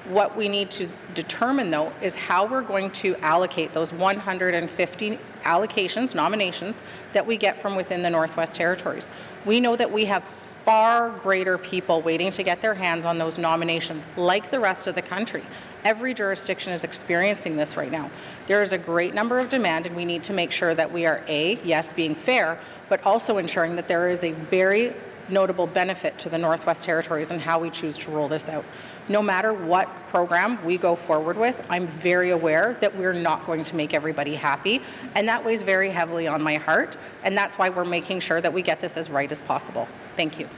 What we need to determine, though, is how we're going to allocate those 150 allocations, nominations, that we get from within the Northwest Territories. We know that we have far greater people waiting to get their hands on those nominations, like the rest of the country. Every jurisdiction is experiencing this right now. There is a great number of demand, and we need to make sure that we are, yes, being fair, but also ensuring that there is a very notable benefit to the Northwest Territories and how we choose to roll this out. No matter what program we go forward with, I'm very aware that we're not going to make everybody happy, and that weighs very heavily on my heart, and that's why we're making sure that we get this as right as possible. Thank you.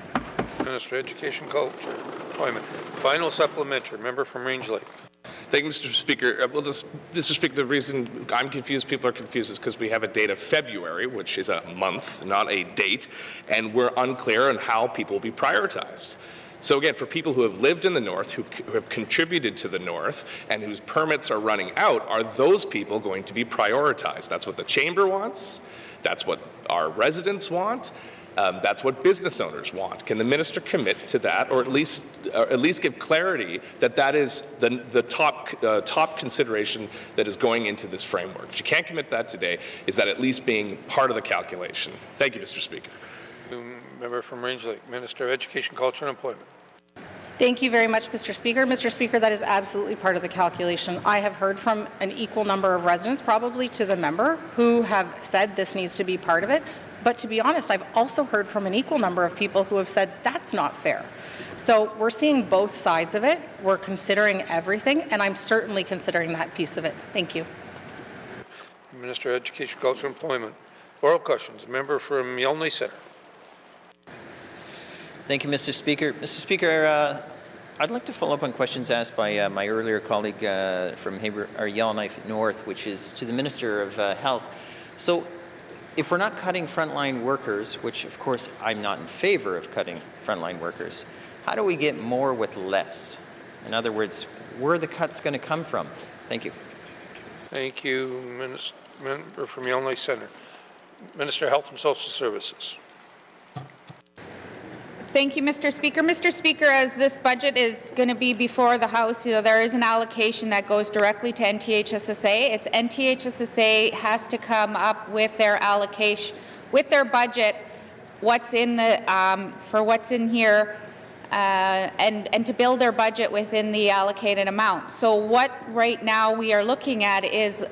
Minister of Education, Culture, Employment. Final supplementary, member from Range Lake. Thank you, Mr. Speaker. Mr. Speaker, the reason I'm confused, people are confused, is because we have a date of February, which is a month, not a date, and we're unclear on how people will be prioritized. So again, for people who have lived in the North, who have contributed to the North, and whose permits are running out, are those people going to be prioritized? That's what the Chamber wants. That's what our residents want. That's what business owners want. Can the minister commit to that, or at least give clarity that that is the top consideration that is going into this framework? If she can't commit that today, is that at least being part of the calculation? Thank you, Mr. Speaker. Member from Range Lake, Minister of Education, Culture and Employment. Thank you very much, Mr. Speaker. Mr. Speaker, that is absolutely part of the calculation. I have heard from an equal number of residents, probably to the member, who have said this needs to be part of it. But to be honest, I've also heard from an equal number of people who have said that's not fair. So we're seeing both sides of it. We're considering everything, and I'm certainly considering that piece of it. Thank you. Minister of Education, Culture and Employment. Oral questions. Member from Yelney Centre. Thank you, Mr. Speaker. Mr. Speaker, I'd like to follow up on questions asked by my earlier colleague from Yellowknife North, which is to the Minister of Health. So, if we're not cutting frontline workers, which of course I'm not in favor of cutting frontline workers, how do we get more with less? In other words, where are the cuts going to come from? Thank you. Thank you, member from Yellowknife Centre. Minister of Health and Social Services. Thank you, Mr. Speaker. Mr. Speaker, as this budget is going to be before the House, there is an allocation that goes directly to NTHSSA. It's NTHSSA has to come up with their allocation, with their budget, what's in the for what's in here, and to build their budget within the allocated amount. So what right now we are looking at is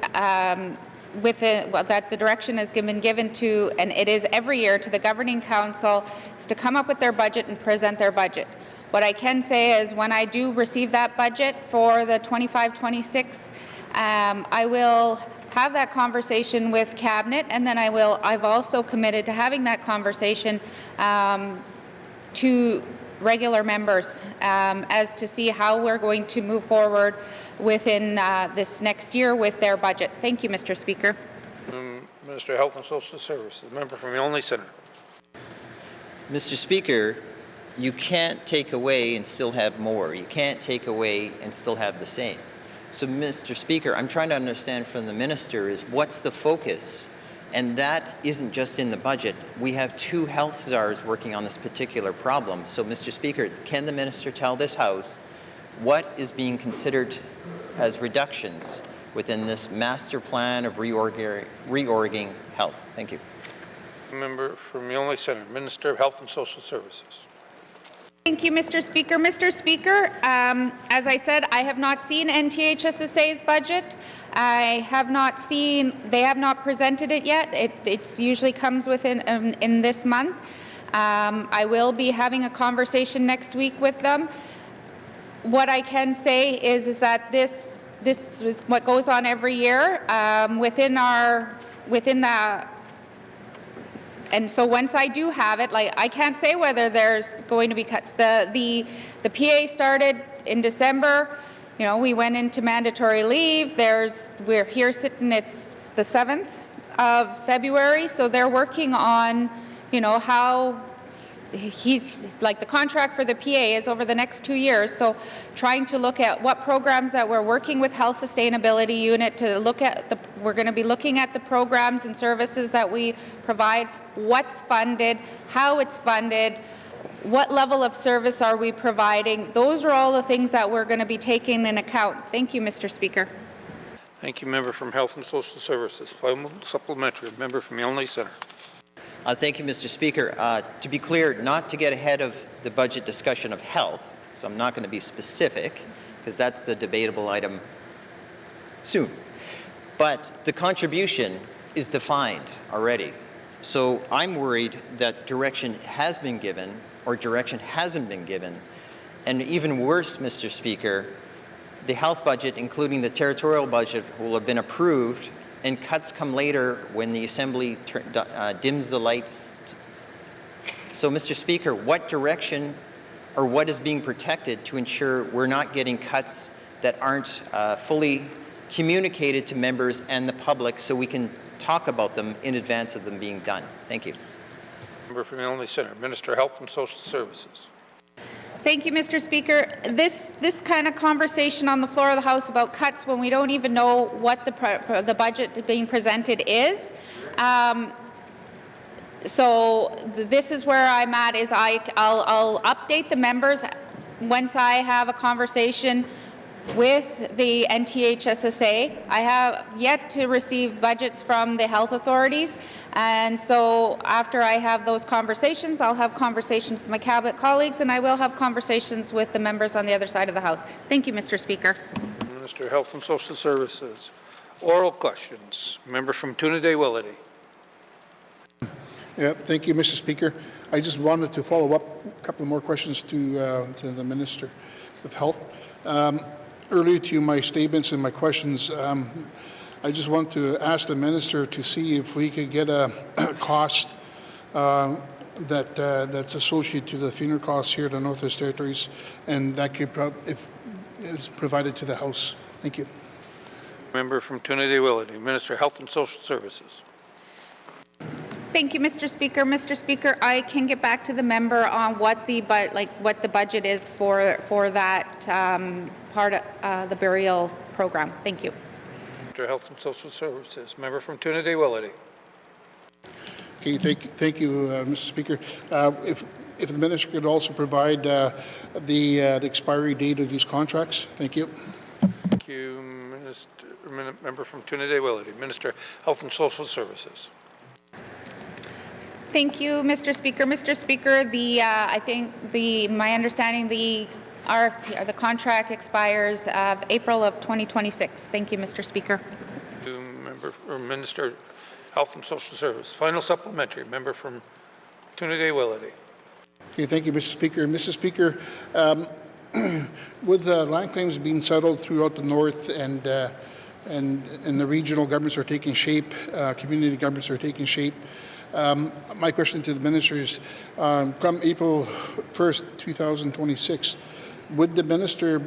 that the direction has been given to, and it is every year, to the Governing Council, is to come up with their budget and present their budget. What I can say is when I do receive that budget for the 25-26, I will have that conversation with Cabinet, and then I've also committed to having that conversation to regular members as to see how we're going to move forward within this next year with their budget. Thank you, Mr. Speaker. Minister of Health and Social Services, the member from Yellowknife Centre. Mr. Speaker, you can't take away and still have more. You can't take away and still have the same. So, Mr. Speaker, I'm trying to understand from the minister is what's the focus? And that isn't just in the budget. We have 2 health czars working on this particular problem. So, Mr. Speaker, can the minister tell this House what is being considered as reductions within this master plan of reorging health? Thank you. Member from Yellowknife Centre, Minister of Health and Social Services. Thank you, Mr. Speaker. Mr. Speaker, as I said, I have not seen NTHSSA's budget. I have not seen, they have not presented it yet. It usually comes within in this month. I will be having a conversation next week with them. What I can say is that this is what goes on every year within within the, and so once I do have it, like, I can't say whether there's going to be cuts. The PA started in December. You know, we went into mandatory leave. We're here sitting, it's the 7th of February, so they're working on, you know, how he's, like, the contract for the PA is over the next 2 years, so trying to look at what programs that we're working with Health Sustainability Unit to look at, we're going to be looking at the programs and services that we provide, what's funded, how it's funded, what level of service are we providing. Those are all the things that we're going to be taking in account. Thank you, Mr. Speaker. Thank you, member from Health and Social Services. Supplementary, member from Yonge Centre. Thank you, Mr. Speaker. To be clear, not to get ahead of the budget discussion of health, so I'm not going to be specific, because that's a debatable item soon. But the contribution is defined already. So I'm worried that direction has been given or direction hasn't been given. And even worse, Mr. Speaker, the health budget, including the territorial budget, will have been approved, and cuts come later when the Assembly dims the lights. So, Mr. Speaker, what direction or what is being protected to ensure we're not getting cuts that aren't fully communicated to members and the public so we can talk about them in advance of them being done? Thank you. Member from Yonge Centre, Minister of Health and Social Services. Thank you, Mr. Speaker. This kind of conversation on the floor of the House about cuts when we don't even know what the budget being presented is. So this is where I'm at. Is I'll update the members once I have a conversation with the NTHSSA. I have yet to receive budgets from the health authorities, and so after I have those conversations, I'll have conversations with my cabinet colleagues, and I will have conversations with the members on the other side of the House. Thank you, Mr. Speaker. Minister of Health and Social Services. Oral questions. Member from Toonaday-Willety. Yeah, thank you, Mr. Speaker. I just wanted to follow up a couple more questions to the Minister of Health. Earlier to my statements and my questions, I just want to ask the Minister to see if we could get a cost that's associated to the funeral costs here at the Northwest Territories, and that could if is provided to the House. Thank you. Member from Toonaday-Willety, Minister of Health and Social Services. Thank you, Mr. Speaker. Mr. Speaker, I can get back to the member on what the budget is for that part of the burial program. Thank you. Minister of Health and Social Services. Member from Toonaday-Willety. Okay, thank you, Mr. Speaker. If the Minister could also provide the expiry date of these contracts. Thank you. Thank you, Member from Toonaday-Willety. Minister of Health and Social Services. Thank you, Mr. Speaker. Mr. Speaker, I think my understanding the RFP or the contract expires April of 2026. Thank you, Mr. Speaker. Member or Minister of Health and Social Services. Final supplementary. Member from Toonaday-Willety. Okay, thank you, Mr. Speaker. Mr. Speaker, with land claims being settled throughout the north and the regional governments are taking shape, community governments are taking shape. My question to the Minister is, come April 1st, 2026, would the Minister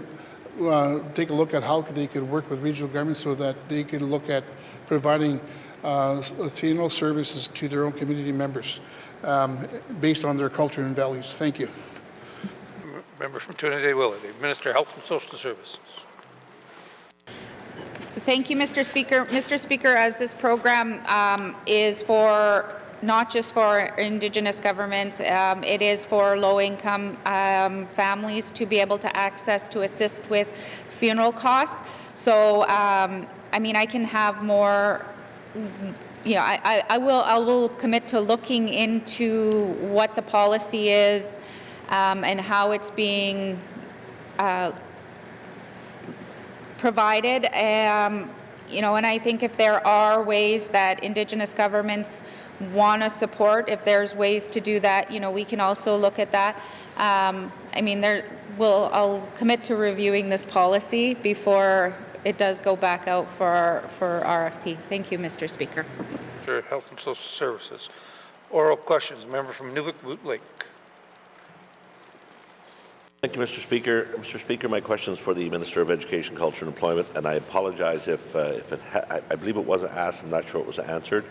take a look at how they could work with regional governments so that they could look at providing funeral services to their own community members based on their culture and values? Thank you. Member from Toonaday-Willety, Minister of Health and Social Services. Thank you, Mr. Speaker. Mr. Speaker, as this program is for not just for Indigenous governments, it is for low-income families to be able to access to assist with funeral costs. So, I mean, I can have more. You know, I will commit to looking into what the policy is and how it's being provided. You know, and I think if there are ways that Indigenous governments want to support, if there's ways to do that, you know, we can also look at that. I mean, I'll commit to reviewing this policy before it does go back out for RFP. Thank you, Mr. Speaker. Minister of Health and Social Services. Oral questions. Member from Nuvik-Boot Lake. Thank you, Mr. Speaker. Mr. Speaker, my question is for the Minister of Education, Culture and Employment, and I apologize if I believe it wasn't asked. I'm not sure it was answered.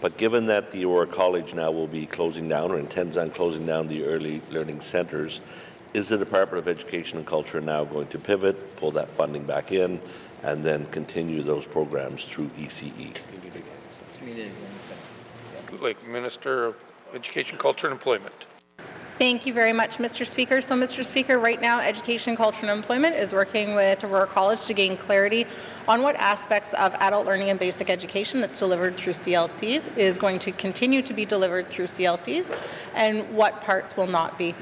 But given that the Aurora College now will be closing down or intends on closing down the early learning centres, is the Department of Education and Culture now going to pivot, pull that funding back in, and then continue those programs through ECE? Boot Lake, Minister of Education, Culture and Employment. Thank you very much, Mr. Speaker. So, Mr. Speaker, right now, Education, Culture and Employment is working with Aurora College to gain clarity on what aspects of adult learning and basic education that's delivered through CLCs is going to continue to be delivered through CLCs and what parts will not be.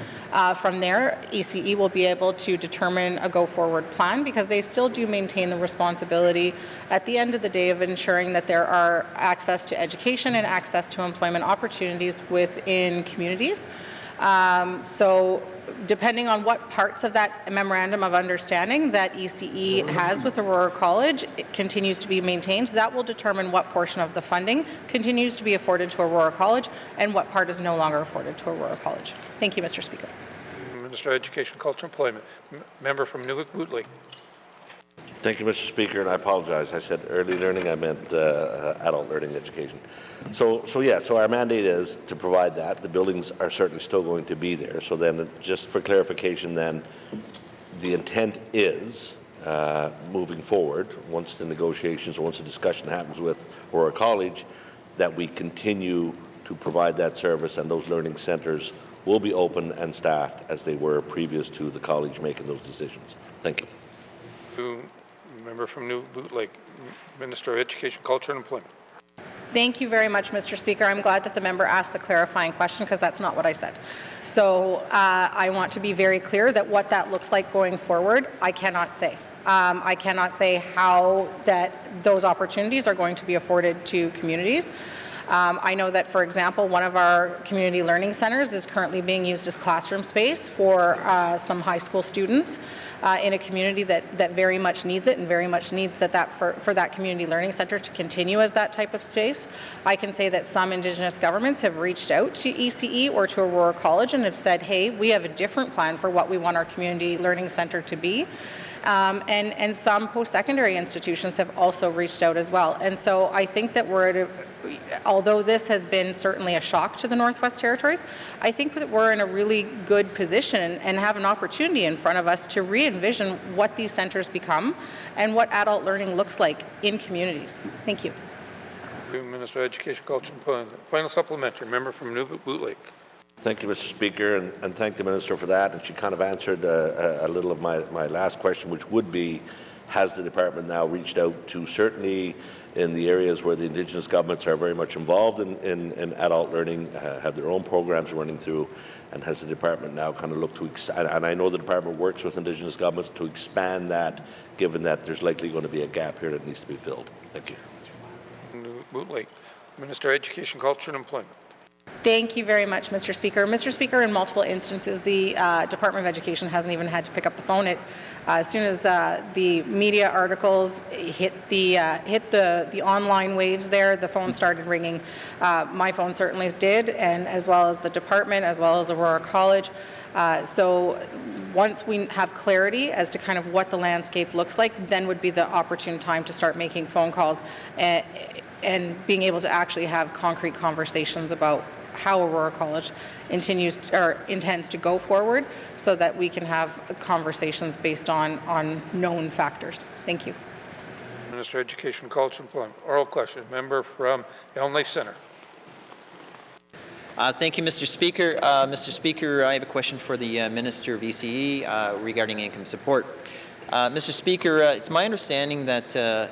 From there, ECE will be able to determine a go-forward plan because they still do maintain the responsibility at the end of the day of ensuring that there are access to education and access to employment opportunities within communities. So depending on what parts of that memorandum of understanding that ECE has with Aurora College, it continues to be maintained. That will determine what portion of the funding continues to be afforded to Aurora College and what part is no longer afforded to Aurora College. Thank you, Mr. Speaker. Minister of Education, Culture and Employment. Member from Nuvik-Boot Lake. Thank you, Mr. Speaker, and I apologize. I said early learning, I meant adult learning education. So our mandate is to provide that. The buildings are certainly still going to be there. So then, just for clarification, then, the intent is, moving forward, once the negotiations or once the discussion happens with Aurora College, that we continue to provide that service and those learning centres will be open and staffed as they were previous to the college making those decisions. Thank you. Member from Nuvik-Boot Lake, Minister of Education, Culture and Employment. Thank you very much, Mr. Speaker. I'm glad that the member asked the clarifying question because that's not what I said. So I want to be very clear that what that looks like going forward, I cannot say. I cannot say how those opportunities are going to be afforded to communities. I know that, for example, one of our community learning centers is currently being used as classroom space for some high school students in a community that very much needs it and very much needs for that community learning center to continue as that type of space. I can say that some Indigenous governments have reached out to ECE or to Aurora College and have said, hey, we have a different plan for what we want our community learning center to be. And some post-secondary institutions have also reached out as well. And so I think that although this has been certainly a shock to the Northwest Territories, I think that we're in a really good position and have an opportunity in front of us to re-envision what these centers become and what adult learning looks like in communities. Thank you. Minister of Education, Culture and Employment. Final supplementary. Member from Nuvik-Boot Lake. Thank you, Mr. Speaker, and thank the Minister for that. And she kind of answered a little of my last question, which would be, has the department now reached out to, certainly in the areas where the Indigenous governments are very much involved in adult learning, have their own programs running through, and has the department now kind of looked to, and I know the department works with Indigenous governments to expand that, given that there's likely going to be a gap here that needs to be filled. Thank you. Nuvik-Boot Lake. Minister of Education, Culture and Employment. Thank you very much, Mr. Speaker. Mr. Speaker, in multiple instances, the Department of Education hasn't even had to pick up the phone. As soon as the media articles hit the online waves there, the phone started ringing. My phone certainly did, and as well as the department, as well as Aurora College. So once we have clarity as to kind of what the landscape looks like, then would be the opportune time to start making phone calls and being able to actually have concrete conversations about how Aurora College intends to go forward so that we can have conversations based on known factors. Thank you. Minister of Education, Culture and Employment. Oral question. Member from Elm Lake Centre. Thank you, Mr. Speaker. Mr. Speaker, I have a question for the Minister of ECE regarding income support. Mr. Speaker, it's my understanding that I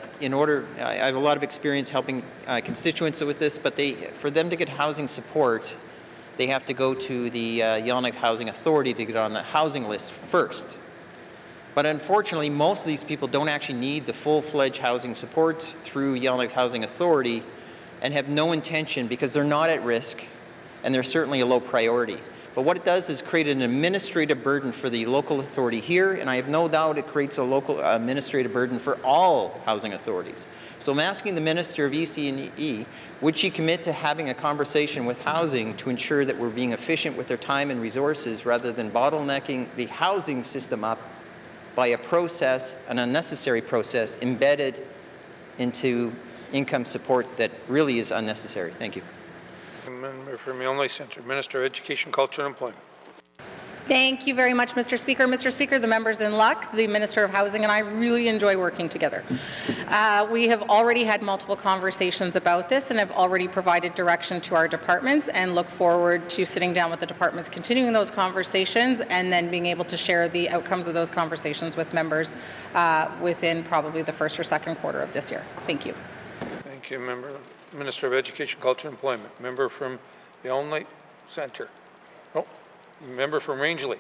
have a lot of experience helping constituents with this, but for them to get housing support, they have to go to the Yellowknife Housing Authority to get on the housing list first. But unfortunately, most of these people don't actually need the full-fledged housing support through Yellowknife Housing Authority and have no intention, because they're not at risk and they're certainly a low priority. But what it does is create an administrative burden for the local authority here, and I have no doubt it creates a local administrative burden for all housing authorities. So I'm asking the Minister of EC&E, would she commit to having a conversation with housing to ensure that we're being efficient with their time and resources rather than bottlenecking the housing system up by a process, an unnecessary process, embedded into income support that really is unnecessary? Thank you. Member from Milne Centre, Minister of Education, Culture and Employment. Thank you very much, Mr. Speaker. Mr. Speaker, the members in luck, the Minister of Housing and I really enjoy working together. We have already had multiple conversations about this and have already provided direction to our departments and look forward to sitting down with the departments, continuing those conversations, and then being able to share the outcomes of those conversations with members within probably the first or second quarter of this year. Thank you. Thank you, Member. Minister of Education, Culture and Employment. Member from Milne Centre. Oh, member from Rangeley.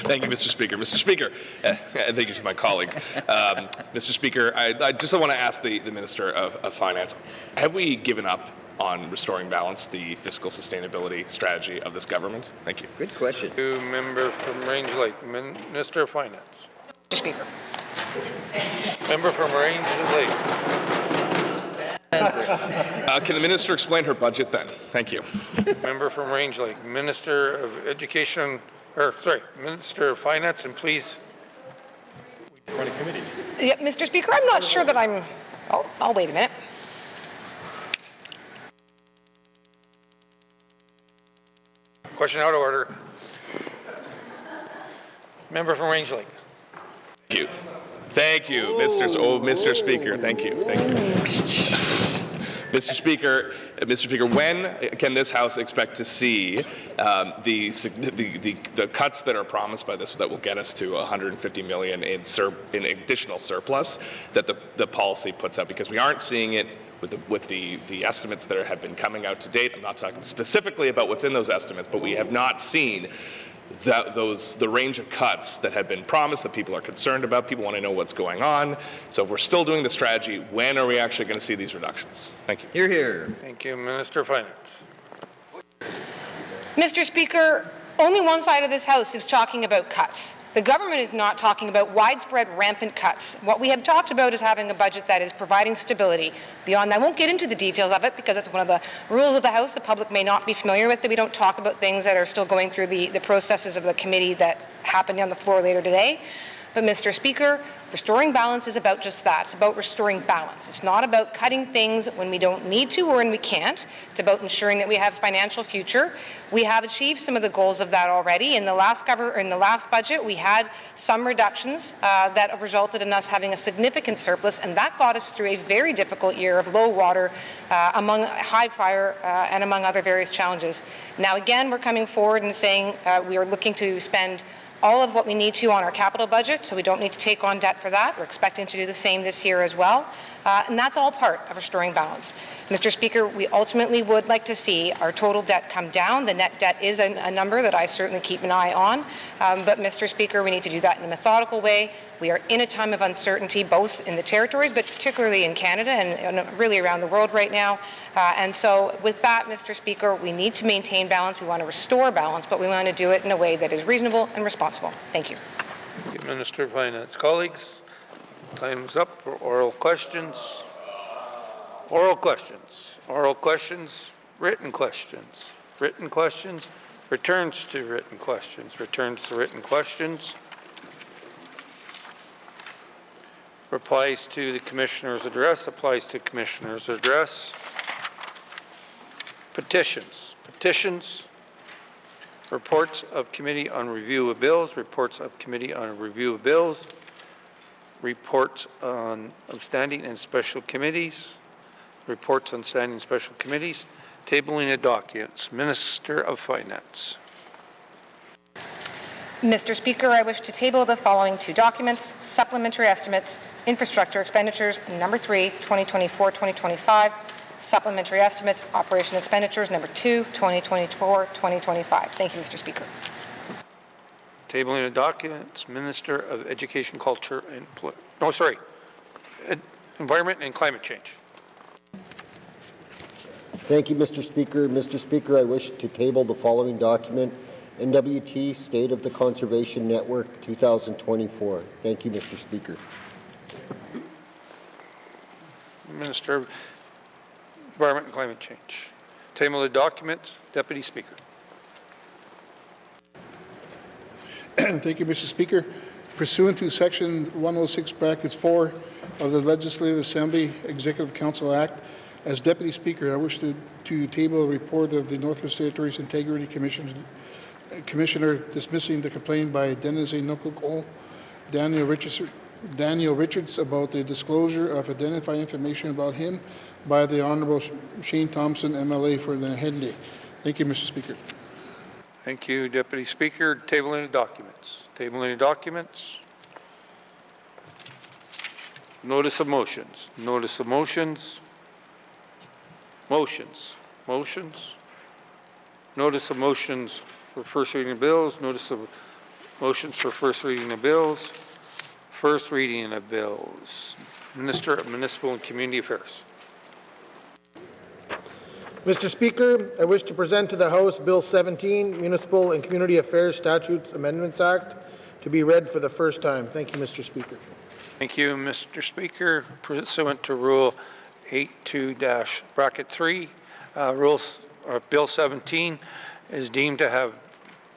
Thank you, Mr. Speaker. Mr. Speaker, and thank you to my colleague. Mr. Speaker, I just want to ask the Minister of Finance, have we given up on restoring balance, the fiscal sustainability strategy of this government? Thank you. Good question. Member from Rangeley, Minister of Finance. Mr. Speaker. Member from Rangeley. Can the Minister explain her budget then? Thank you. Member from Rangeley, Minister of Education, Minister of Finance, and please. Run a committee. Yeah, Mr. Speaker, I'm not sure that I'm. Oh, I'll wait a minute. Question out of order. Member from Rangeley. Thank you. Thank you, Mr. Speaker. Thank you. Mr. Speaker, when can this House expect to see the cuts that are promised by this that will get us to $150 million in additional surplus that the policy puts out? Because we aren't seeing it with the estimates that have been coming out to date. I'm not talking specifically about what's in those estimates, but we have not seen the range of cuts that have been promised that people are concerned about. People want to know what's going on. So if we're still doing the strategy, when are we actually going to see these reductions? Thank you. Hear, hear. Thank you, Minister of Finance. Mr. Speaker, only one side of this House is talking about cuts. The government is not talking about widespread, rampant cuts. What we have talked about is having a budget that is providing stability. Beyond that, I won't get into the details of it because it's one of the rules of the House the public may not be familiar with, that we don't talk about things that are still going through the processes of the committee that happened on the floor later today. But, Mr. Speaker, restoring balance is about just that. It's about restoring balance. It's not about cutting things when we don't need to or when we can't. It's about ensuring that we have a financial future. We have achieved some of the goals of that already. In the last budget, we had some reductions that resulted in us having a significant surplus, and that got us through a very difficult year of low water, among high fire, and among other various challenges. Now, again, we're coming forward and saying we are looking to spend all of what we need to on our capital budget, so we don't need to take on debt for that. We're expecting to do the same this year as well, and that's all part of restoring balance. Mr. Speaker, we ultimately would like to see our total debt come down. The net debt is a number that I certainly keep an eye on, but Mr. Speaker, we need to do that in a methodical way. We are in a time of uncertainty, both in the territories, but particularly in Canada and really around the world right now. And so with that, Mr. Speaker, we need to maintain balance. We want to restore balance, but we want to do it in a way that is reasonable and responsible. Thank you. Thank you, Minister of Finance. Colleagues, time's up for oral questions. Oral questions. Oral questions. Written questions. Written questions. Returns to written questions. Returns to written questions. Replies to the Commissioner's address. Applies to Commissioner's address. Petitions. Petitions. Reports of Committee on Review of Bills. Reports of Committee on Review of Bills. Reports on standing and special committees. Reports on standing and special committees. Tabling of documents. Minister of Finance. Mr. Speaker, I wish to table the following two documents: supplementary estimates, infrastructure expenditures, number 3, 2024-2025, supplementary estimates, operation expenditures, number 2, 2024-2025. Thank you, Mr. Speaker. Tabling of documents, Minister of Education, Culture, and Environment and Climate Change. Thank you, Mr. Speaker. Mr. Speaker, I wish to table the following document, NWT State of the Conservation Network 2024. Thank you, Mr. Speaker. Minister of Environment and Climate Change. Table the document. Deputy Speaker. Thank you, Mr. Speaker. Pursuant to Section 106, brackets 4 of the Legislative Assembly Executive Council Act, as Deputy Speaker, I wish to table a report of the Northwest Territories Integrity Commissioner dismissing the complaint by Dennis A. Nukukol, Daniel Richards about the disclosure of identified information about him by the Honourable Shane Thompson, MLA for the Henday. Thank you, Mr. Speaker. Thank you, Deputy Speaker. Tabling the documents. Tabling the documents. Notice of motions. Notice of motions. Motions. Motions. Notice of motions for first reading of bills. Notice of motions for first reading of bills. First reading of bills. Minister of Municipal and Community Affairs. Mr. Speaker, I wish to present to the House Bill 17, Municipal and Community Affairs Statutes Amendments Act, to be read for the first time. Thank you, Mr. Speaker. Thank you, Mr. Speaker. Pursuant to Rule 82-3, Bill 17 is deemed to have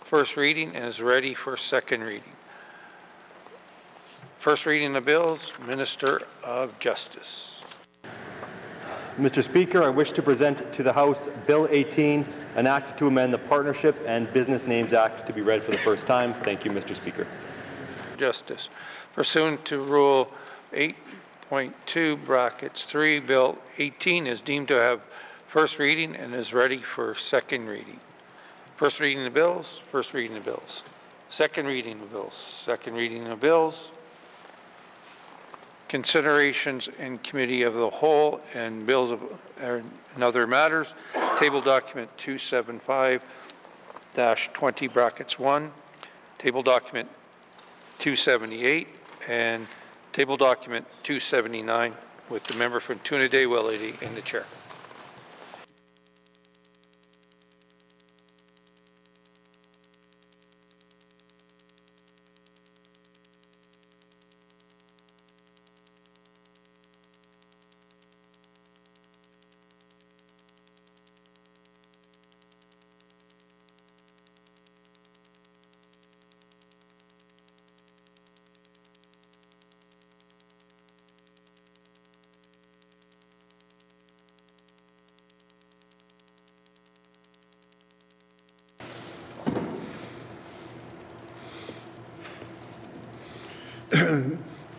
first reading and is ready for second reading. First reading of bills, Minister of Justice. Mr. Speaker, I wish to present to the House Bill 18, an act to amend the Partnership and Business Names Act, to be read for the first time. Thank you, Mr. Speaker. Justice. Pursuant to Rule 8.2, brackets 3, Bill 18 is deemed to have first reading and is ready for second reading. First reading of bills, first reading of bills. Second reading of bills, second reading of bills. Considerations in Committee of the Whole and bills and other matters. Table document 275-20, brackets 1. Table document 278 and table document 279 with the member from Toonaday-Willety in the chair.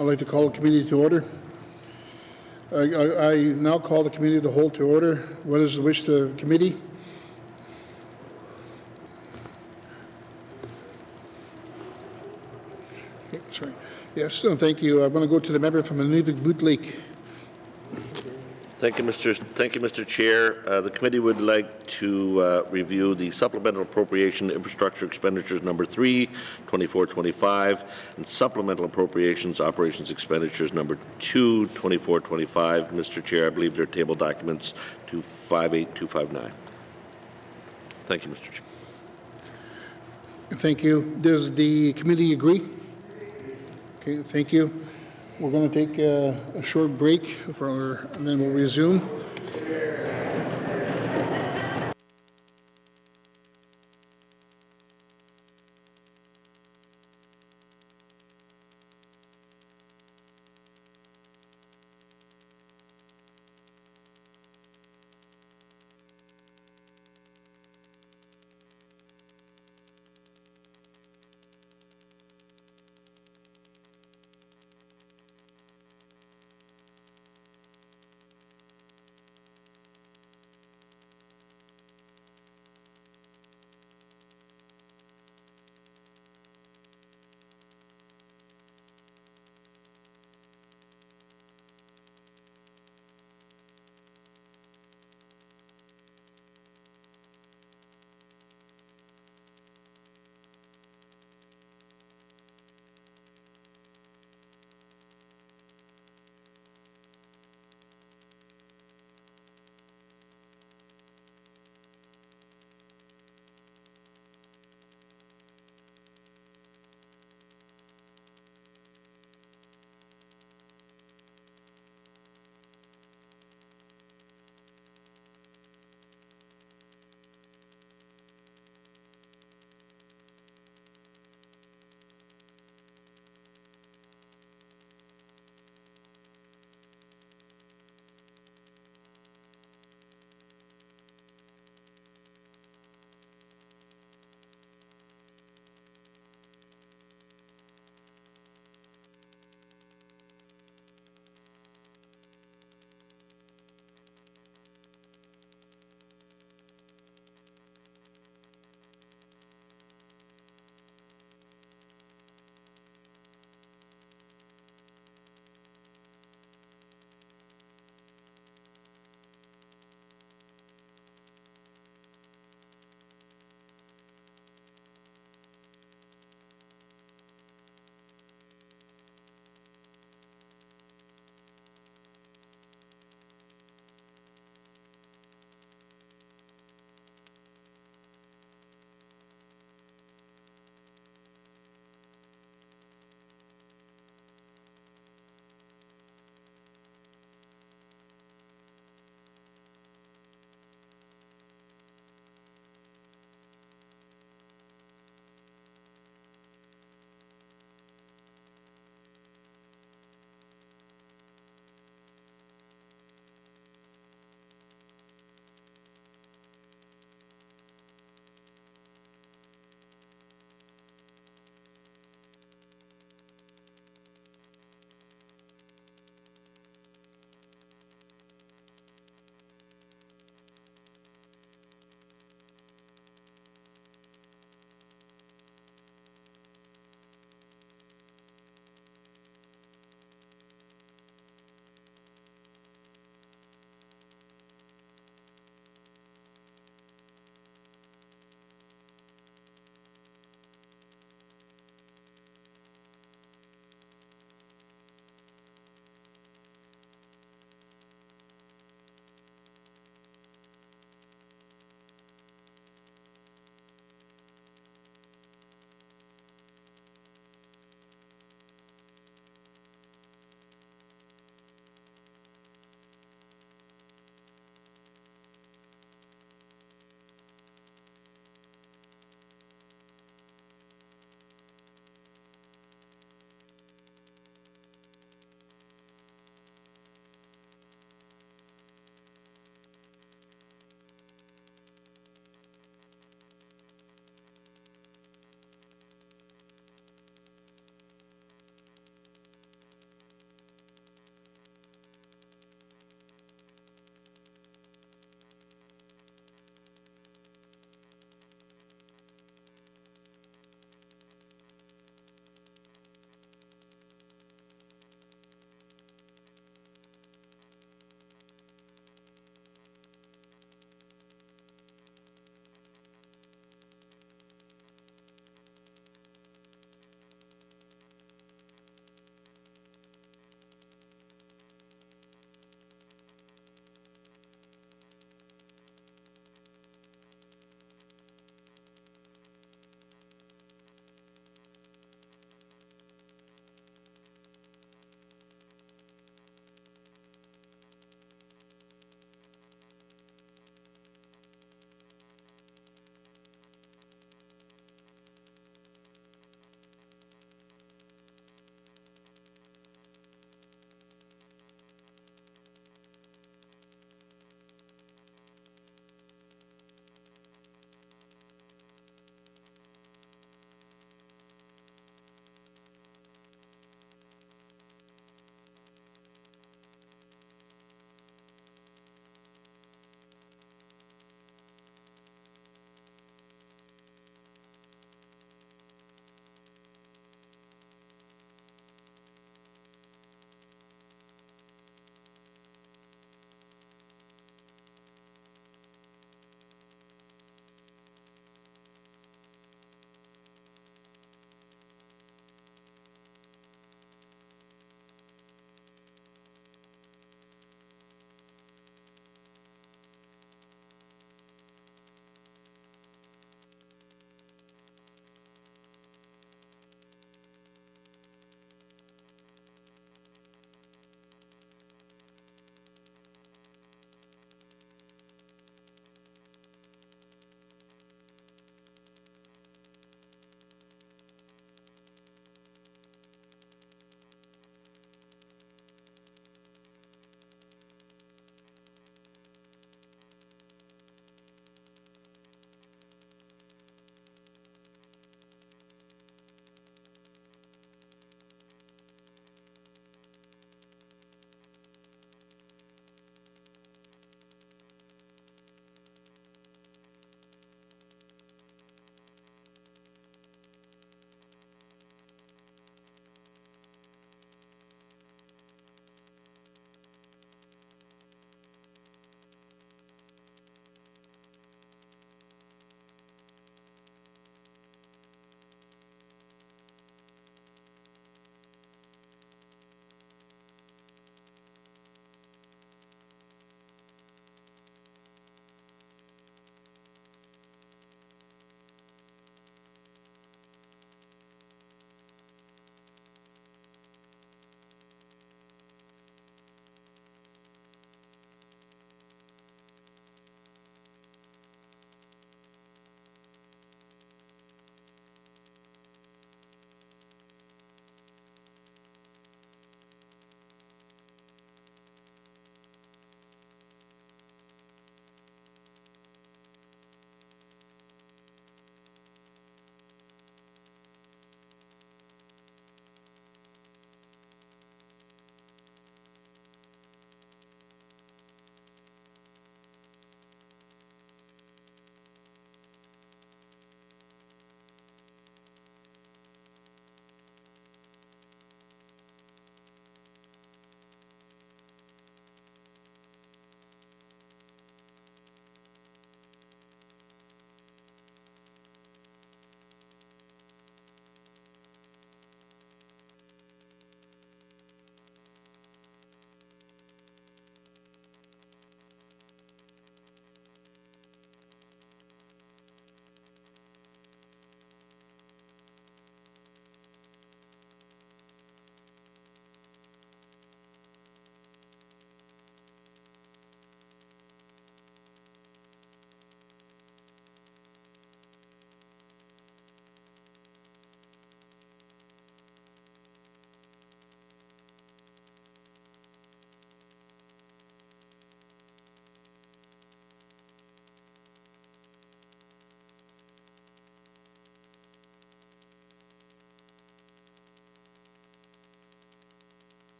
I'd like to call the committee to order. I now call the Committee of the Whole to order. What is the wish of the committee? Okay, sorry. Yes, thank you. I'm going to go to the member from Nunavut Lake. Thank you, Mr. Chair. The committee would like to review the supplemental appropriation infrastructure expenditures number 3, 2425, and supplemental appropriations operations expenditures number 2, 2425. Mr. Chair, I believe they're table documents 258259. Thank you, Mr. Chair. Thank you. Does the committee agree? Okay, thank you. We're going to take a short break and then we'll resume.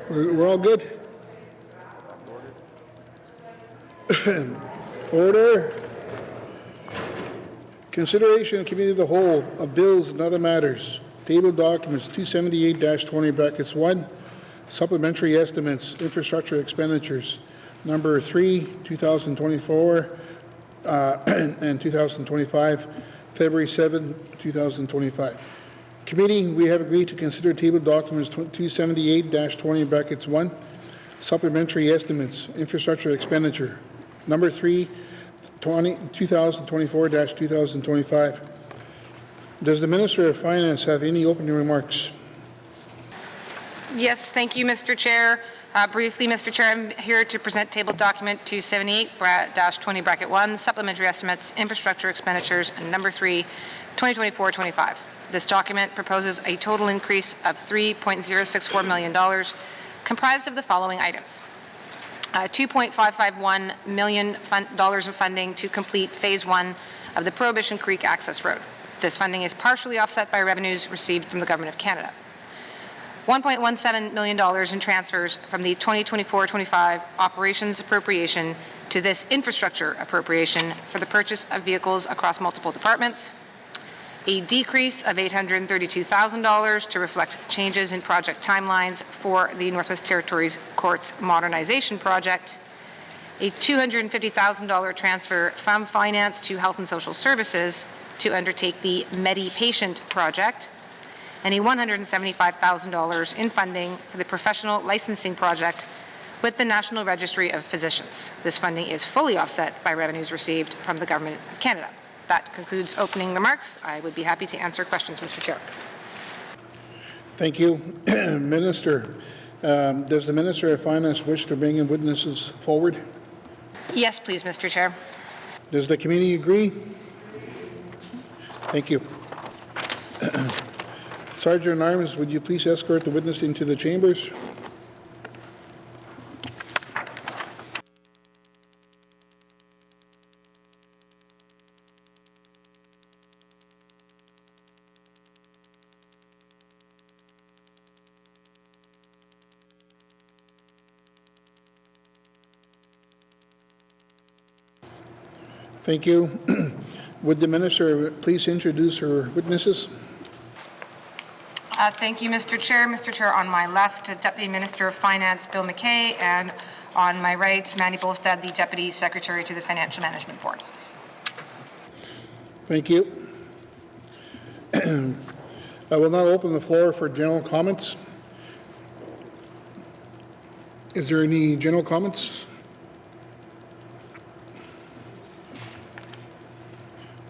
We're all good? Order. Consideration in committee of the whole of bills and other matters. Table documents 278-20 brackets 1, supplementary estimates, infrastructure expenditures, number 3, 2024 and 2025, February 7, 2025. Committee, we have agreed to consider table documents 278-20 brackets 1, supplementary estimates, infrastructure expenditure, number 3, 2024-2025. Does the Minister of Finance have any opening remarks? Yes, thank you, Mr. Chair. Briefly, Mr. Chair, I'm here to present table document 278-20 bracket 1, supplementary estimates, infrastructure expenditures, and number 3, 2024-25. This document proposes a total increase of $3.064 million, comprised of the following items. $2.551 million of funding to complete Phase 1 of the Prohibition Creek Access Road. This funding is partially offset by revenues received from the Government of Canada. $1.17 million in transfers from the 2024-25 operations appropriation to this infrastructure appropriation for the purchase of vehicles across multiple departments. A decrease of $832,000 to reflect changes in project timelines for the Northwest Territories Courts Modernization Project. A $250,000 transfer from Finance to Health and Social Services to undertake the Medi-Patient project, and a $175,000 in funding for the professional licensing project with the National Registry of Physicians. This funding is fully offset by revenues received from the Government of Canada. That concludes opening remarks. I would be happy to answer questions, Mr. Chair. Thank you. Minister, does the Minister of Finance wish to bring in witnesses forward? Yes, please, Mr. Chair. Does the committee agree? Thank you. Sergeant at Arms, would you please escort the witness into the chambers? Thank you. Would the Minister please introduce her witnesses? Thank you, Mr. Chair. Mr. Chair, on my left, Deputy Minister of Finance Bill McKay, and on my right, Mandy Bolstad, the Deputy Secretary to the Financial Management Board. Thank you. I will now open the floor for general comments. Is there any general comments?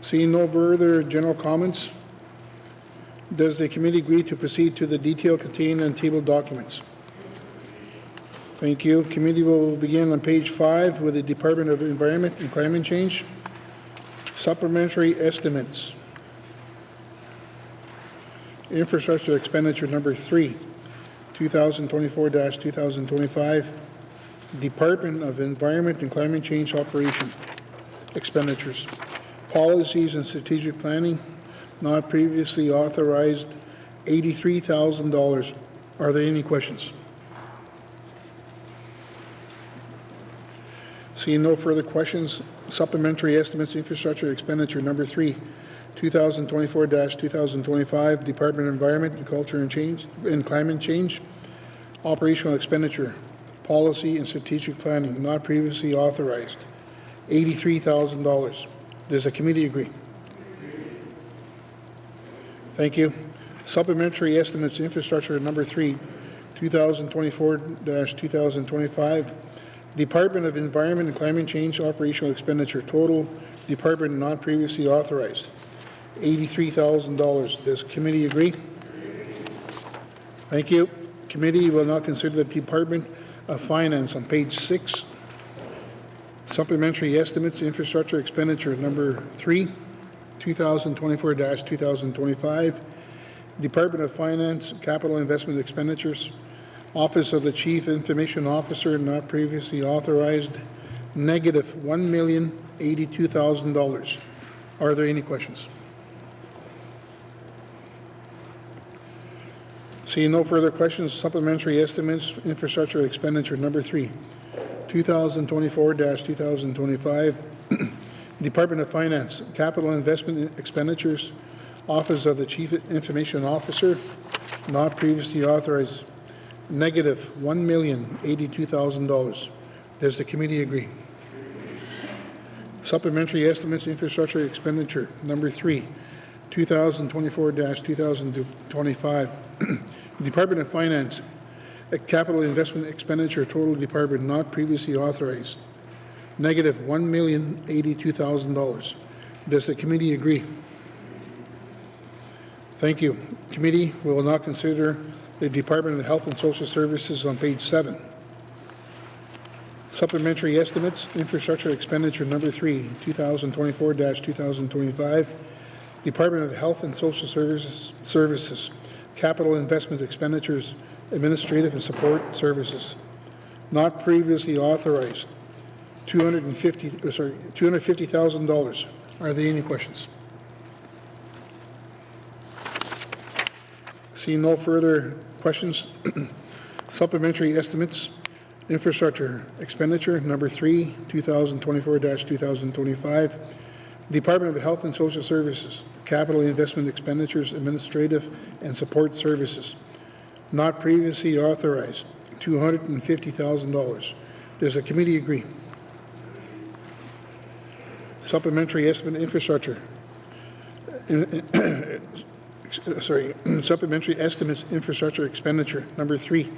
Seeing no further general comments, does the committee agree to proceed to the detail contained in table documents? Thank you. Committee will begin on page 5 with the Department of Environment and Climate Change. Supplementary estimates. Infrastructure expenditure number 3, 2024-2025. Department of Environment and Climate Change operation expenditures. Policies and strategic planning, not previously authorized, $83,000. Are there any questions? Seeing no further questions, supplementary estimates, infrastructure expenditure number 3, 2024-2025, Department of Environment and Culture and Change and Climate Change, operational expenditure, policy and strategic planning, not previously authorized, $83,000. Does the committee agree? Thank you. Supplementary estimates, infrastructure number 3, 2024-2025, Department of Environment and Climate Change operational expenditure, total department not previously authorized, $83,000. Does committee agree? Thank you. Committee will now consider the Department of Finance on page 6. Supplementary estimates, infrastructure expenditure number 3, 2024-2025, Department of Finance capital investment expenditures, Office of the Chief Information Officer not previously authorized, negative $1,082,000. Are there any questions? Seeing no further questions, supplementary estimates, infrastructure expenditure number 3, 2024-2025, Department of Finance, capital investment expenditures, Office of the Chief Information Officer, not previously authorized, negative $1,082,000. Does the committee agree? Supplementary estimates, infrastructure expenditure number 3, 2024-2025, Department of Finance, a capital investment expenditure, total department not previously authorized, negative $1,082,000. Does the committee agree? Thank you. Committee will now consider the Department of Health and Social Services on page 7. Supplementary estimates, infrastructure expenditure number 3, 2024-2025, Department of Health and Social Services, capital investment expenditures, administrative and support services, not previously authorized, $250,000. Are there any questions? Seeing no further questions, supplementary estimates, infrastructure expenditure number 3, 2024-2025, Department of Health and Social Services, capital investment expenditures, administrative and support services, not previously authorized, $250,000. Does the committee agree? Supplementary estimate infrastructure. Supplementary estimates infrastructure expenditure number 3,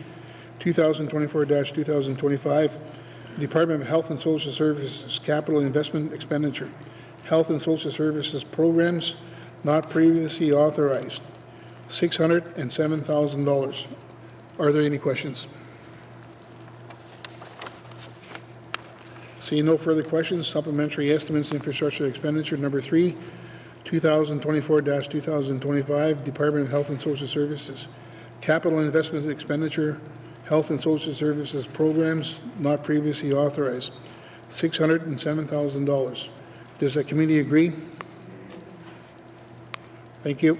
2024-2025, Department of Health and Social Services, capital investment expenditure, Health and Social Services programs not previously authorized, $607,000. Are there any questions? Seeing no further questions, supplementary estimates infrastructure expenditure number 3, 2024-2025, Department of Health and Social Services, capital investment expenditure, Health and Social Services programs not previously authorized, $607,000. Does the committee agree? Thank you.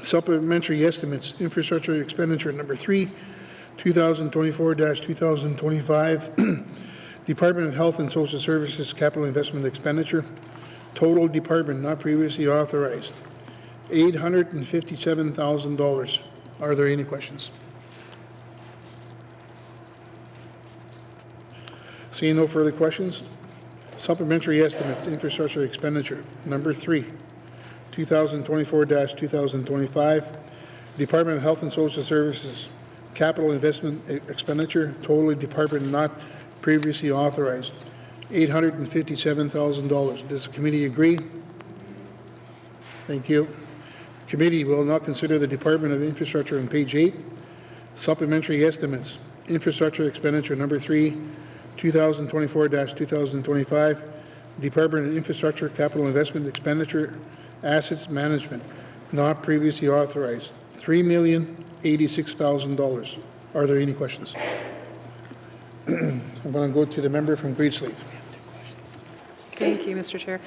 Supplementary estimates, infrastructure expenditure number 3, 2024-2025, Department of Health and Social Services capital investment expenditure, total department not previously authorized, $857,000. Are there any questions? Seeing no further questions, supplementary estimates, infrastructure expenditure number 3, 2024-2025, Department of Health and Social Services, capital investment expenditure, total department not previously authorized, $857,000. Does the committee agree? Thank you. Committee will now consider the Department of Infrastructure on page 8. Supplementary estimates, infrastructure expenditure number 3, 2024-2025, Department of Infrastructure capital investment expenditure, assets management, not previously authorized, $3,086,000. Are there any questions? I'm going to go to the member from Greensleeve. Thank you, Mr. Chair.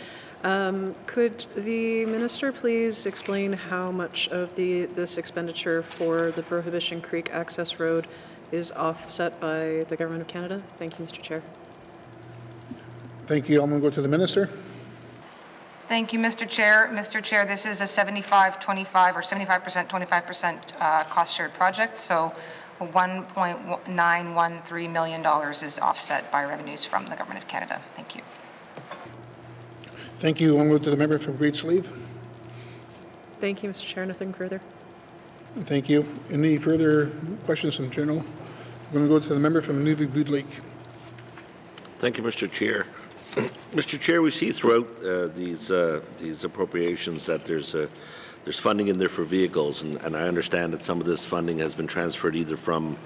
Could the minister please explain how much of this expenditure for the Prohibition Creek Access Road is offset by the Government of Canada? Thank you, Mr. Chair. Thank you. I'm going to go to the minister. Thank you, Mr. Chair. Mr. Chair, this is a 75-25 or 75%, 25% cost shared project. So $1.913 million is offset by revenues from the Government of Canada. Thank you. Thank you. I'm going to the member from Greensleeve. Thank you, Mr. Chair. Nothing further. Thank you. Any further questions from General? I'm going to go to the member from Nunavut Lake. Thank you, Mr. Chair. Mr. Chair, we see throughout these appropriations that there's funding in there for vehicles, and I understand that some of this funding has been transferred either from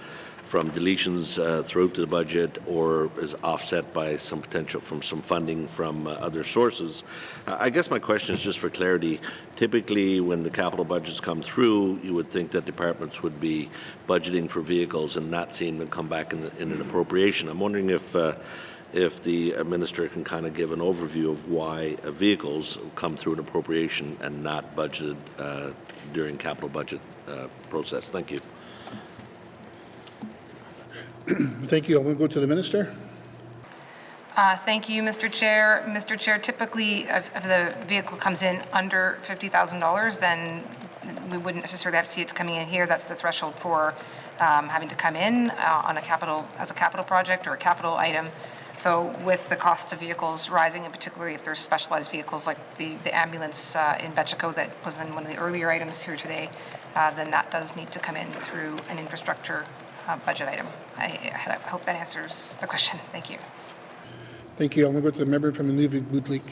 deletions throughout the budget or is offset by some potential from some funding from other sources. I guess my question is just for clarity. Typically, when the capital budgets come through, you would think that departments would be budgeting for vehicles and not seeing them come back in an appropriation. I'm wondering if if the minister can kind of give an overview of why vehicles come through an appropriation and not budgeted during capital budget process. Thank you. Thank you. I'm going to go to the minister. Thank you, Mr. Chair. Mr. Chair, typically, if the vehicle comes in under $50,000, then we wouldn't necessarily have to see it coming in here. That's the threshold for having to come in on a capital, as a capital project or a capital item. So with the cost of vehicles rising, and particularly if there's specialized vehicles like the ambulance in Betchico that was in one of the earlier items here today, then that does need to come in through an infrastructure budget item. I hope that answers the question. Thank you. Thank you. I'm going to go to the member from Nunavik-Bootleek.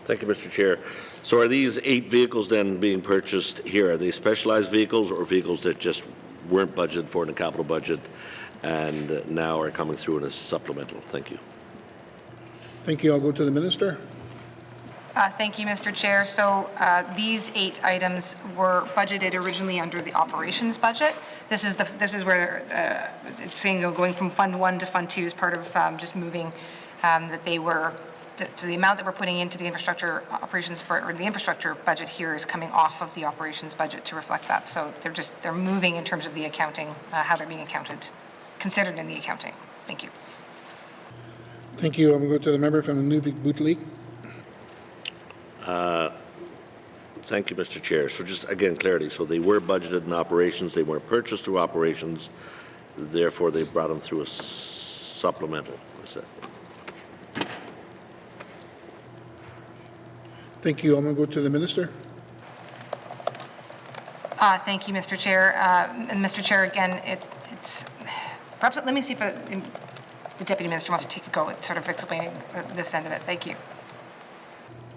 Thank you, Mr. Chair. So are these 8 vehicles then being purchased here? Are they specialized vehicles or vehicles that just weren't budgeted for in the capital budget and now are coming through in a supplemental? Thank you. Thank you. I'll go to the minister. Thank you, Mr. Chair. So these 8 items were budgeted originally under the operations budget. This is where it's saying going from Fund 1 to Fund 2 is part of just moving that they were. So the amount that we're putting into the infrastructure operations or the infrastructure budget here is coming off of the operations budget to reflect that. So they're moving in terms of the accounting, how they're being accounted, considered in the accounting. Thank you. Thank you. I'm going to go to the member from Nunavik-Bootleek. Thank you, Mr. Chair. So just again, clarity. So they were budgeted in operations. They weren't purchased through operations. Therefore, they brought them through a supplemental. Is that? Thank you. I'm going to go to the minister. Thank you, Mr. Chair. And Mr. Chair, again, it's perhaps let me see if the Deputy Minister wants to take a go at sort of explaining this end of it. Thank you.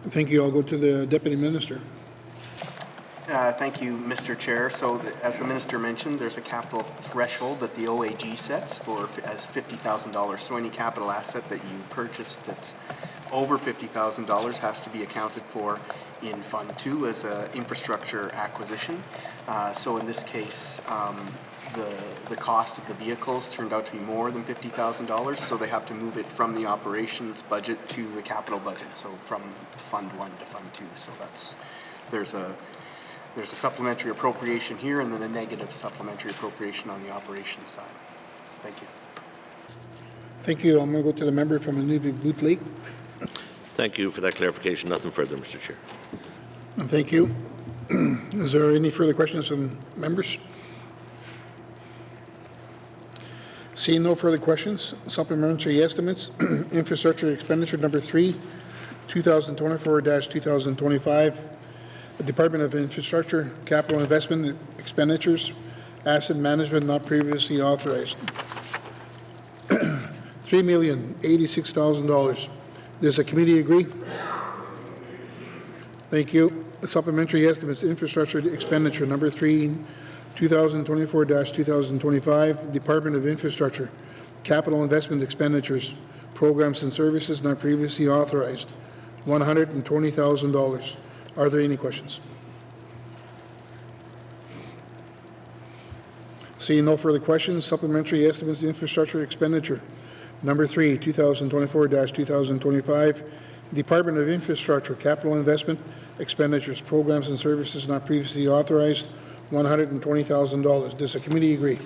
Thank you. I'll go to the Deputy Minister. Thank you, Mr. Chair. So as the Minister mentioned, there's a capital threshold that the OAG sets for as $50,000. So any capital asset that you purchase that's over $50,000 has to be accounted for in Fund 2 as an infrastructure acquisition. So in this case, the cost of the vehicles turned out to be more than $50,000, so they have to move it from the operations budget to the capital budget, so from Fund 1 to Fund 2. So there's a supplementary appropriation here and then a negative supplementary appropriation on the operations side. Thank you. Thank you. I'm going to go to the member from Nunavik-Bootleek. Thank you for that clarification. Nothing further, Mr. Chair. Thank you. Is there any further questions from members? Seeing no further questions, supplementary estimates, infrastructure expenditure number 3, 2024-2025, the Department of Infrastructure, capital investment expenditures, asset management not previously authorized. $3,086,000. Does the committee agree? Thank you. Supplementary estimates, infrastructure expenditure number 3, 2024-2025, Department of Infrastructure, capital investment expenditures, programs and services not previously authorized, $120,000. Are there any questions? Seeing no further questions, supplementary estimates, infrastructure expenditure number 3, 2024-2025, Department of Infrastructure, capital investment expenditures, programs and services not previously authorized, $120,000. Does the committee agree?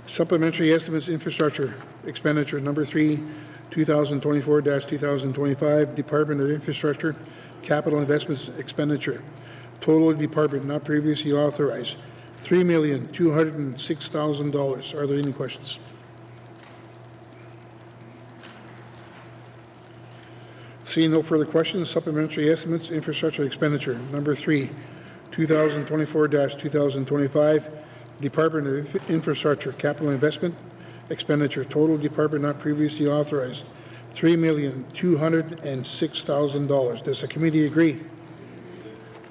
Supplementary estimates, infrastructure expenditure number 3, 2024-2025, Department of Infrastructure, capital investments expenditure, total department not previously authorized, $3,206,000. Are there any questions? Seeing no further questions, supplementary estimates, infrastructure expenditure number 3, 2024-2025, Department of Infrastructure, capital investment expenditure, total department not previously authorized, $3,206,000. Does the committee agree?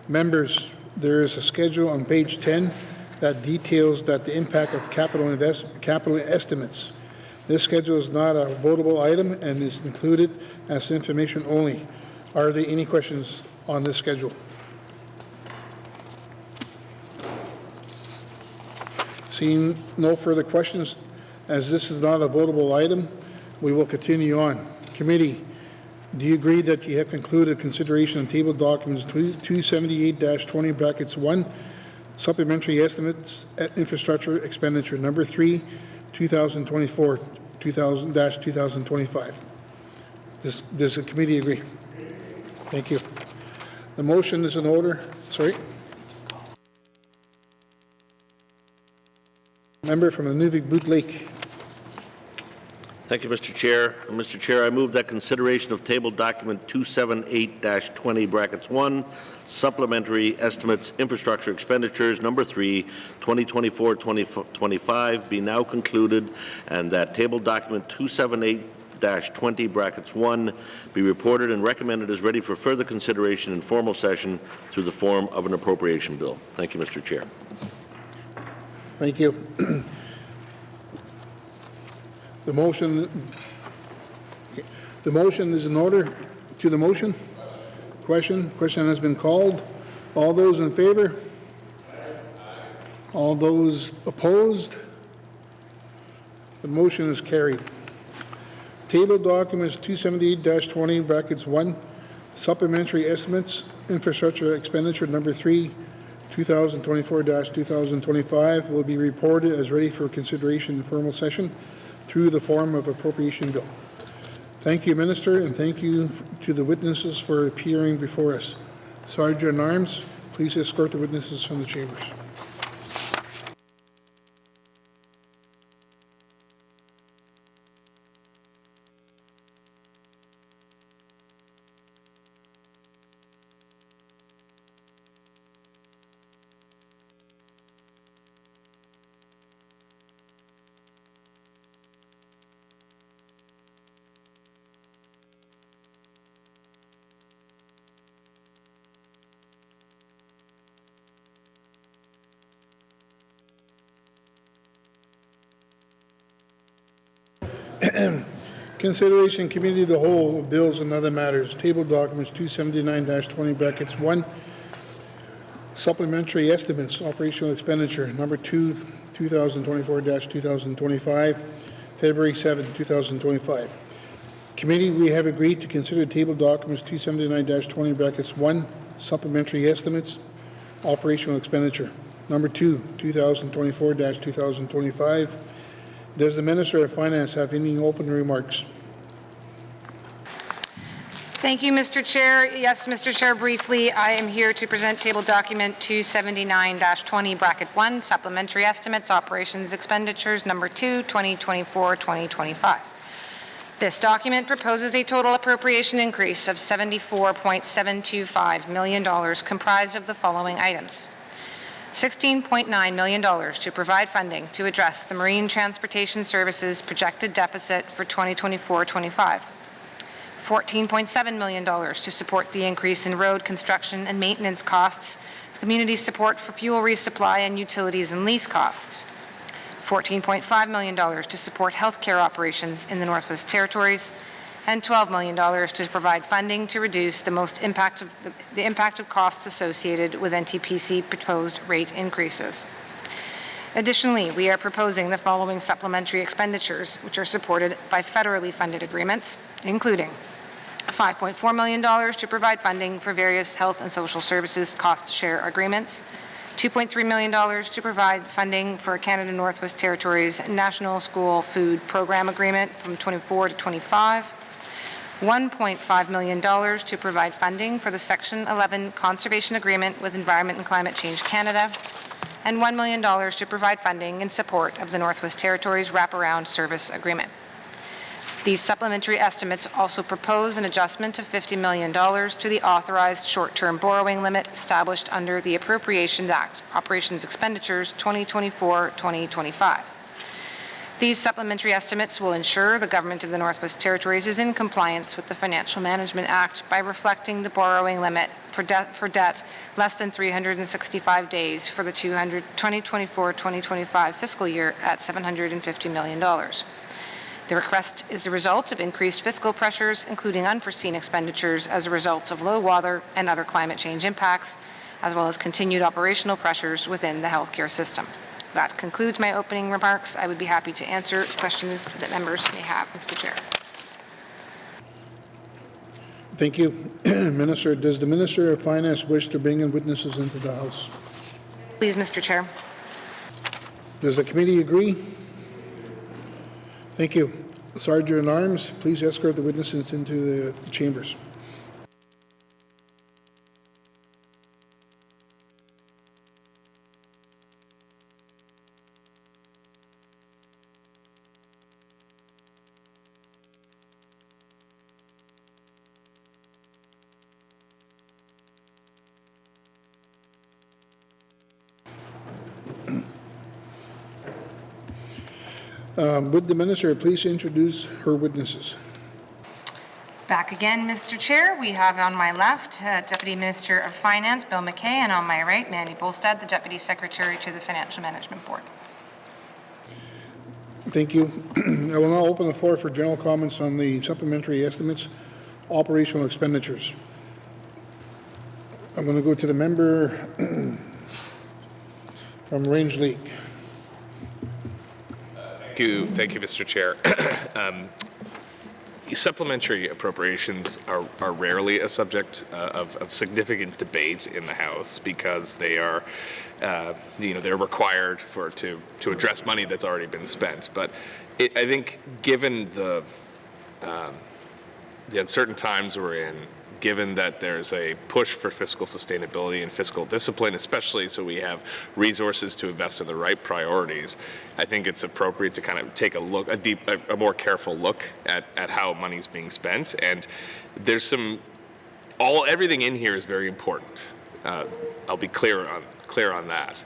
Members, there is a schedule on page 10 that details that the impact of capital estimates. This schedule is not a votable item and is included as information only. Are there any questions on this schedule? Seeing no further questions, as this is not a votable item, We will continue on. Committee, do you agree that you have concluded consideration of table documents 278-20 brackets 1, supplementary estimates at infrastructure expenditure number 3, 2024-2025? Does the committee agree? Thank you. The motion is in order. Sorry. Member from Nunavik-Boot Lake. Thank you, Mr. Chair. Mr. Chair, I move that consideration of table document 278-20 brackets 1, supplementary estimates infrastructure expenditures number 3, 2024-2025 be now concluded, and that table document 278-20 brackets 1 be reported and recommended as ready for further consideration in formal session through the form of an appropriation bill. Thank you, Mr. Chair. Thank you. The motion is in order. To the motion? Question has been called. All those in favor? All those opposed? The motion is carried. Table documents 278-20 brackets 1, supplementary estimates, infrastructure expenditure number 3, 2024-2025 will be reported as ready for consideration in formal session through the form of appropriation bill. Thank you, Minister, and thank you to the witnesses for appearing before us. Sergeant at Arms, please escort the witnesses from the chambers. Consideration Committee of the Whole of Bills and Other Matters. Table documents 279-20 brackets 1. Supplementary estimates, operational expenditure number 2, 2024-2025, February 7, 2025. Committee, we have agreed to consider table documents 279-20 brackets 1, supplementary estimates, operational expenditure number 2, 2024-2025. Does the Minister of Finance have any open remarks? Thank you, Mr. Chair. Yes, Mr. Chair, briefly, I am here to present table document 279-20 bracket 1, supplementary estimates, operations expenditures number 2, 2024-2025. This document proposes a total appropriation increase of $74.725 million comprised of the following items. $16.9 million to provide funding to address the Marine Transportation Services projected deficit for 2024-25. $14.7 million to support the increase in road construction and maintenance costs, community support for fuel resupply and utilities and lease costs. $14.5 million to support healthcare operations in the Northwest Territories, and $12 million to provide funding to reduce the impact of costs associated with NTPC proposed rate increases. Additionally, we are proposing the following supplementary expenditures, which are supported by federally funded agreements, including $5.4 million to provide funding for various health and social services cost share agreements, $2.3 million to provide funding for Canada Northwest Territories National School Food Program Agreement from 24 to 25, $1.5 million to provide funding for the Section 11 Conservation Agreement with Environment and Climate Change Canada, and $1 million to provide funding in support of the Northwest Territories Wraparound Service Agreement. These supplementary estimates also propose an adjustment of $50 million to the authorized short-term borrowing limit established under the Appropriations Act, Operations Expenditures 2024-2025. These supplementary estimates will ensure the Government of the Northwest Territories is in compliance with the Financial Management Act by reflecting the borrowing limit for debt less than 365 days for the 2024-2025 fiscal year at $750 million. The request is the result of increased fiscal pressures, including unforeseen expenditures as a result of low water and other climate change impacts, as well as continued operational pressures within the healthcare system. That concludes my opening remarks. I would be happy to answer questions that members may have, Mr. Chair. Thank you. Minister, does the Minister of Finance wish to bring in witnesses into the House? Please, Mr. Chair. Does the committee agree? Thank you. Sergeant at Arms, please escort the witnesses into the chambers. Would the Minister please introduce her witnesses? Back again, Mr. Chair. We have on my left Deputy Minister of Finance, Bill McKay, and on my right, Mandy Bolstad, the Deputy Secretary to the Financial Management Board. Thank you. I will now open the floor for general comments on the supplementary estimates, operational expenditures. I'm going to go to the member from Range Lake. Thank you, Mr. Chair. Supplementary appropriations are rarely a subject of significant debate in the House because they are, they're required to address money that's already been spent. But I think, given the uncertain times we're in, given that there's a push for fiscal sustainability and fiscal discipline, especially so we have resources to invest in the right priorities, I think it's appropriate to kind of take a more careful look at how money's being spent. And there's everything in here is very important. I'll be clear on that.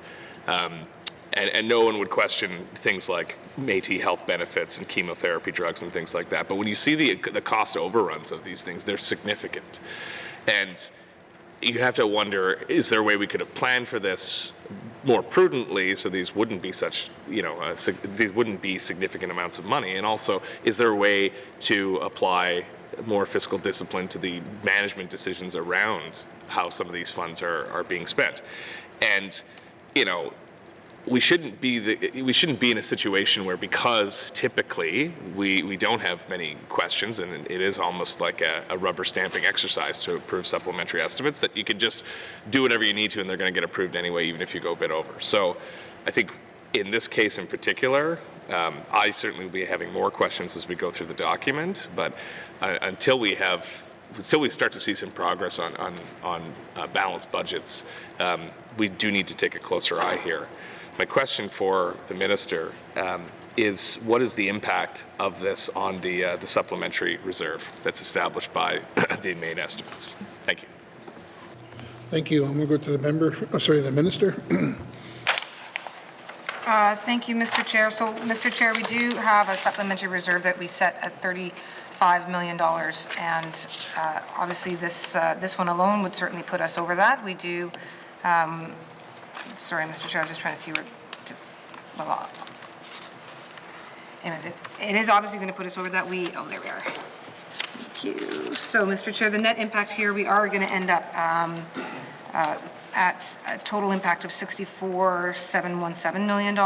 And no one would question things like Métis health benefits and chemotherapy drugs and things like that. But when you see the cost overruns of these things, they're significant. And you have to wonder, is there a way we could have planned for this more prudently so these wouldn't be these wouldn't be significant amounts of money? And also, is there a way to apply more fiscal discipline to the management decisions around how some of these funds are being spent? And, we shouldn't be in a situation where, because typically we don't have many questions and it is almost like a rubber stamping exercise to approve supplementary estimates, that you can just do whatever you need to and they're going to get approved anyway, even if you go a bit over. So I think in this case in particular, I certainly will be having more questions as we go through the document, but until we start to see some progress on balanced budgets, we do need to take a closer eye here. My question for the Minister is, what is the impact of this on the supplementary reserve that's established by the main estimates? Thank you. Thank you. I'm going to go to the Minister. Thank you, Mr. Chair. So, Mr. Chair, we do have a supplementary reserve that we set at $35 million, and obviously this one alone would certainly put us over that. We do. Sorry, Mr. Chair, I was just trying to see anyways, it is obviously going to put us over that. Oh, there we are. Thank you. So, Mr. Chair, the net impact here, we are going to end up at a total impact of $64,717 million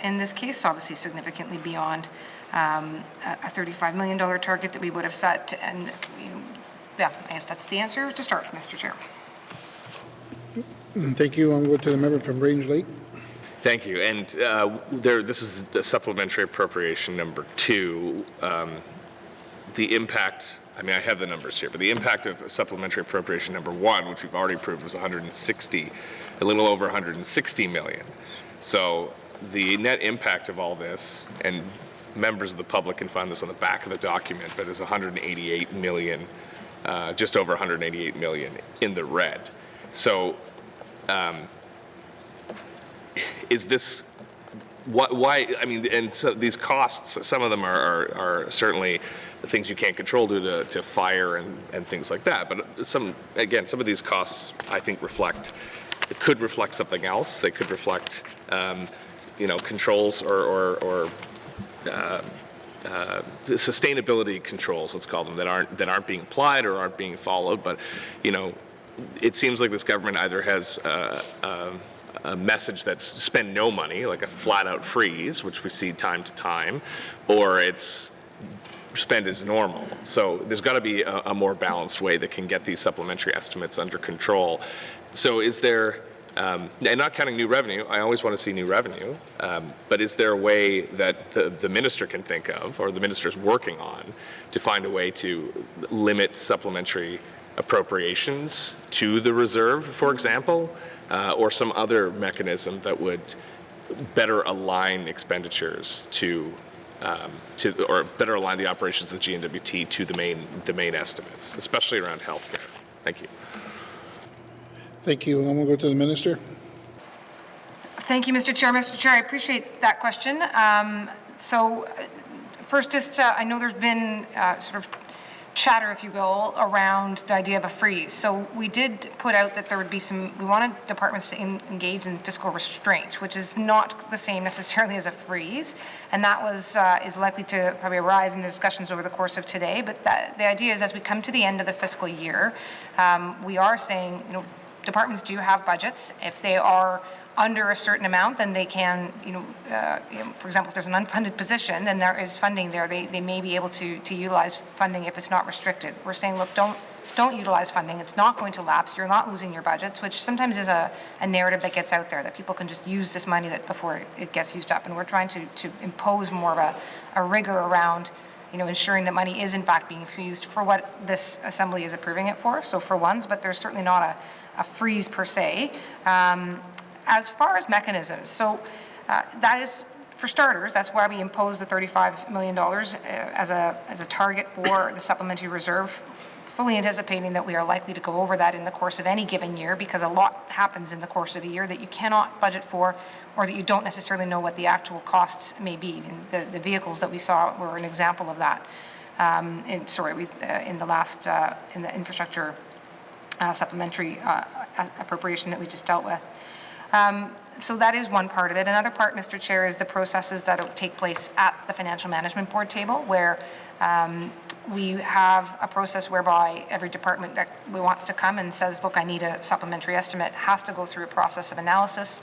in this case, obviously significantly beyond a $35 million target that we would have set. And, I guess that's the answer to start, Mr. Chair. Thank you. I'll go to the member from Range Lake. Thank you. And this is the supplementary appropriation number 2. The impact, I have the numbers here, but the impact of supplementary appropriation number 1, which we've already approved, was a little over 160 million. So the net impact of all this, and members of the public can find this on the back of the document, but is 188 million, just over 188 million in the red. So is this why? And so these costs, some of them are certainly the things you can't control due to fire and things like that. But some of these costs, I think, could reflect something else. They could reflect, controls or the sustainability controls, let's call them, that aren't being applied or aren't being followed. But it seems like this government either has a message that's spend no money, like a flat-out freeze, which we see time to time, or it's spend as normal. So there's got to be a more balanced way that can get these supplementary estimates under control. So is there, and not counting new revenue, I always want to see new revenue, but is there a way that the minister can think of, or the minister's working on, to find a way to limit supplementary appropriations to the reserve, for example, or some other mechanism that would better align expenditures or better align the operations of the GNWT to the main estimates, especially around healthcare? Thank you. Thank you. And then we'll go to the minister. Thank you, Mr. Chair. Mr. Chair, I appreciate that question. First, just I know there's been sort of chatter, if you will, around the idea of a freeze. So we did put out that there would be we wanted departments to engage in fiscal restraint, which is not the same necessarily as a freeze. And that is likely to probably arise in the discussions over the course of today. But the idea is, as we come to the end of the fiscal year, we are saying, departments do have budgets. If they are under a certain amount, then they can, for example, if there's an unfunded position, then there is funding there. They may be able to utilize funding if it's not restricted. We're saying, look, don't utilize funding. It's not going to lapse. You're not losing your budgets, which sometimes is a narrative that gets out there, that people can just use this money before it gets used up. And we're trying to impose more of a rigor around ensuring that money is in fact being used for what this assembly is approving it for, so for ones, but there's certainly not a freeze per se. As far as mechanisms, so that is, for starters, that's why we imposed the $35 million as a target for the supplementary reserve, fully anticipating that we are likely to go over that in the course of any given year, because a lot happens in the course of a year that you cannot budget for, or that you don't necessarily know what the actual costs may be. And the vehicles that we saw were an example of that. In the infrastructure supplementary appropriation that we just dealt with. So that is one part of it. Another part, Mr. Chair, is the processes that take place at the Financial Management Board table, where we have a process whereby every department that wants to come and says, look, I need a supplementary estimate, has to go through a process of analysis.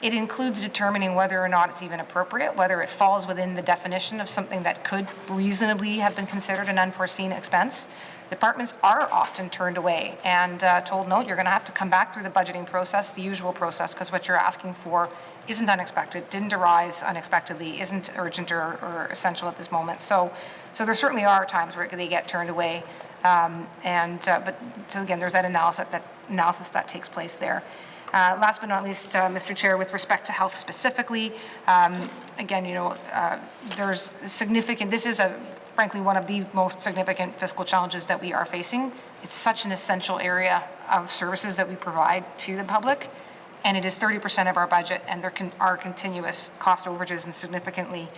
It includes determining whether or not it's even appropriate, whether it falls within the definition of something that could reasonably have been considered an unforeseen expense. Departments are often turned away and told, no, you're going to have to come back through the budgeting process, the usual process, because what you're asking for isn't unexpected, didn't arise unexpectedly, isn't urgent or essential at this moment. So there certainly are times where they get turned away. But again, there's that analysis that takes place there. Last but not least, Mr. Chair, with respect to health specifically, again, there's significant, this is frankly one of the most significant fiscal challenges that we are facing. It's such an essential area of services that we provide to the public, and it is 30% of our budget, and there are continuous cost overages and significantly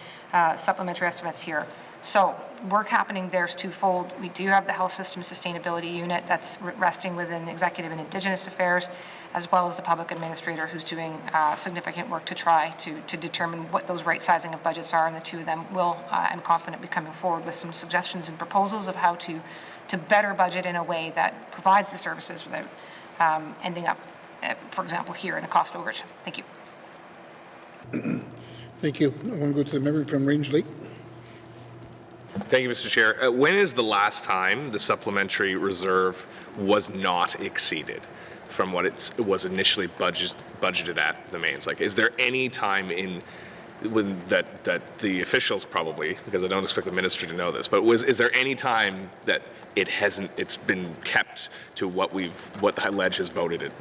supplementary estimates here. So work happening there is twofold. We do have the Health System Sustainability Unit that's resting within Executive and Indigenous Affairs, as well as the Public Administrator, who's doing significant work to try to determine what those right sizing of budgets are, and the two of them will, I'm confident, be coming forward with some suggestions and proposals of how to better budget in a way that provides the services without ending up, for example, here in a cost overage. Thank you. Thank you. I want to go to the member from Range Lake. Thank you, Mr. Chair. When is the last time the supplementary reserve was not exceeded from what it was initially budgeted at the mains? Like, is there any time when that the officials probably, because I don't expect the minister to know this, but is there any time that it's been kept to what the Ledge has voted it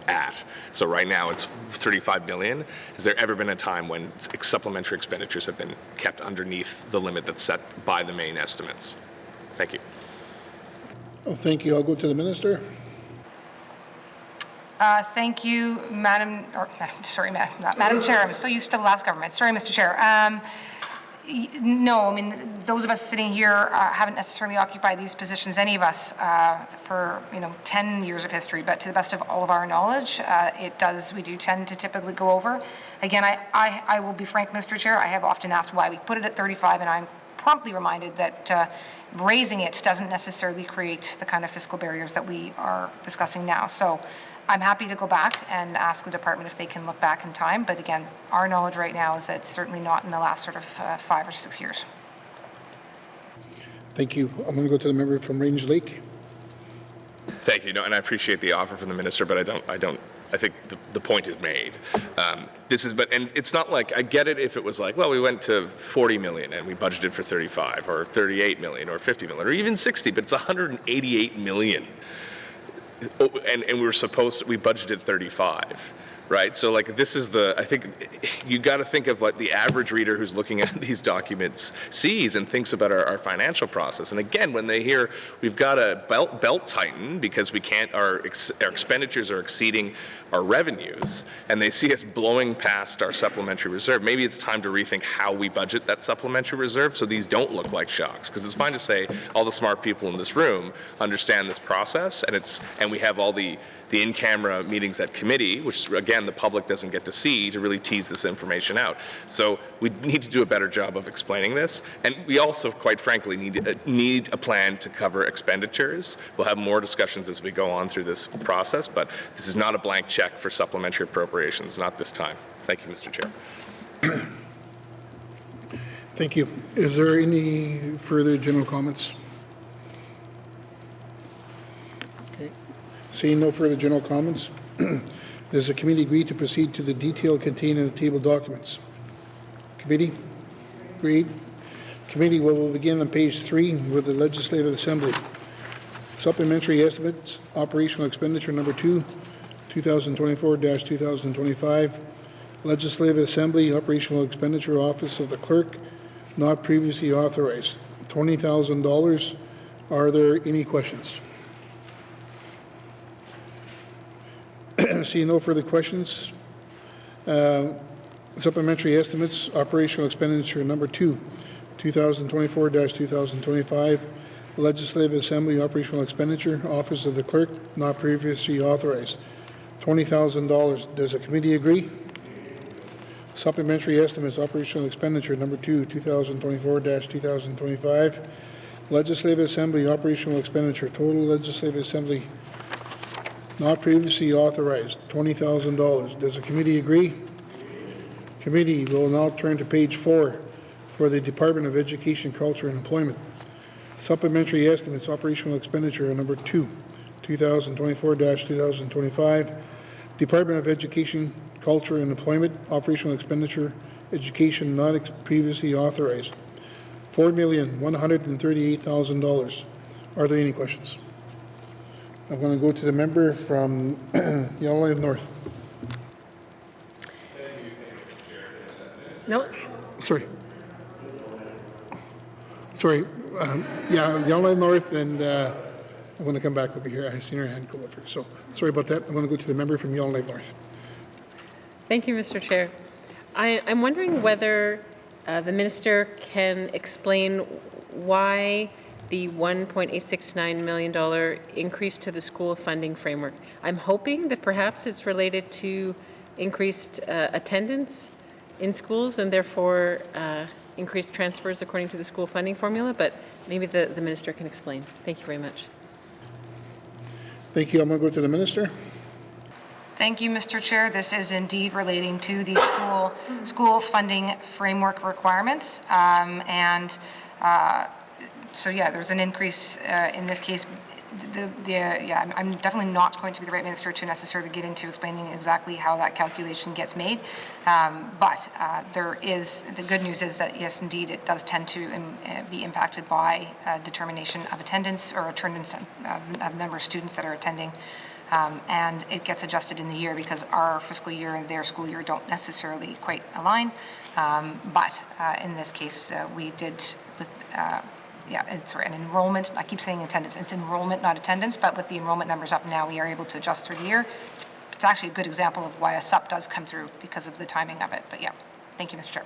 at? So right now it's 35 billion. Has there ever been a time when supplementary expenditures have been kept underneath the limit that's set by the main estimates? Thank you. Well, thank you. I'll go to the minister. Thank you, Madam Chair. I'm so used to the last government. Sorry, Mr. Chair. No, I mean, those of us sitting here haven't necessarily occupied these positions, any of us, for 10 years of history, but to the best of all of our knowledge, we do tend to typically go over. Again, I will be frank, Mr. Chair, I have often asked why we put it at 35, and I'm promptly reminded that raising it doesn't necessarily create the kind of fiscal barriers that we are discussing now. So I'm happy to go back and ask the department if they can look back in time, but again, our knowledge right now is that it's certainly not in the last sort of 5 or 6 years. Thank you. I'm going to go to the member from Range Lake. Thank you. No, and I appreciate the offer from the minister, but I think the point is made. And it's not like, I get it if it was like, well, we went to 40 million and we budgeted for 35 or 38 million or 50 million or even 60, but it's 188 million. And we budgeted 35. Right? So like this is I think you got to think of what the average reader who's looking at these documents sees and thinks about our financial process. And again, when they hear we've got a belt tighten because we can't, our expenditures are exceeding our revenues, and they see us blowing past our supplementary reserve, maybe it's time to rethink how we budget that supplementary reserve so these don't look like shocks. Because it's fine to say all the smart people in this room understand this process, and we have all the in-camera meetings at committee, which again the public doesn't get to see, to really tease this information out. So we need to do a better job of explaining this, and we also, quite frankly, need a plan to cover expenditures. We'll have more discussions as we go on through this process, but this is not a blank check for supplementary appropriations, not this time. Thank you, Mr. Chair. Thank you. Is there any further general comments? Okay. Seeing no further general comments, does the committee agree to proceed to the detail contained in the table documents? Committee? Agreed. Committee will begin on page 3 with the Legislative Assembly. Supplementary estimates, operational expenditure number 2, 2024-2025. Legislative Assembly, operational expenditure Office of the Clerk, not previously authorized, $20,000. Are there any questions? Seeing no further questions, supplementary estimates, operational expenditure number 2, 2024-2025, Legislative Assembly operational expenditure, Office of the Clerk, not previously authorized, $20,000. Does the committee agree? Supplementary estimates, operational expenditure number 2, 2024-2025, Legislative Assembly operational expenditure, total Legislative Assembly not previously authorized, $20,000. Does the committee agree? Committee will now turn to page 4 for the Department of Education, Culture and Employment. Supplementary estimates, operational expenditure number 2, 2024-2025, Department of Education, Culture and Employment, operational expenditure, education not previously authorized, $4,138,000. Are there any questions? I'm going to go to the member from Yellowknife North. No. Sorry. Yellowknife North, and I'm going to come back over here. I seen her hand go over. So sorry about that. I'm going to go to the member from Yellowknife North. Thank you, Mr. Chair. I'm wondering whether the minister can explain why the $1.869 million increase to the school funding framework. I'm hoping that perhaps it's related to increased attendance in schools and therefore increased transfers according to the school funding formula, but maybe the minister can explain. Thank you very much. Thank you. I'm going to go to the minister. Thank you, Mr. Chair. This is indeed relating to the school funding framework requirements. So yeah, there's an increase in this case. I'm definitely not going to be the right minister to necessarily get into explaining exactly how that calculation gets made. But the good news is that yes, indeed, it does tend to be impacted by determination of attendance or attendance of number of students that are attending. And it gets adjusted in the year because our fiscal year and their school year don't necessarily quite align. But in this case, we did with an enrollment. I keep saying attendance. It's enrollment, not attendance. But with the enrollment numbers up now, we are able to adjust through the year. It's actually a good example of why a SUP does come through because of the timing of it. But yeah, thank you, Mr. Chair.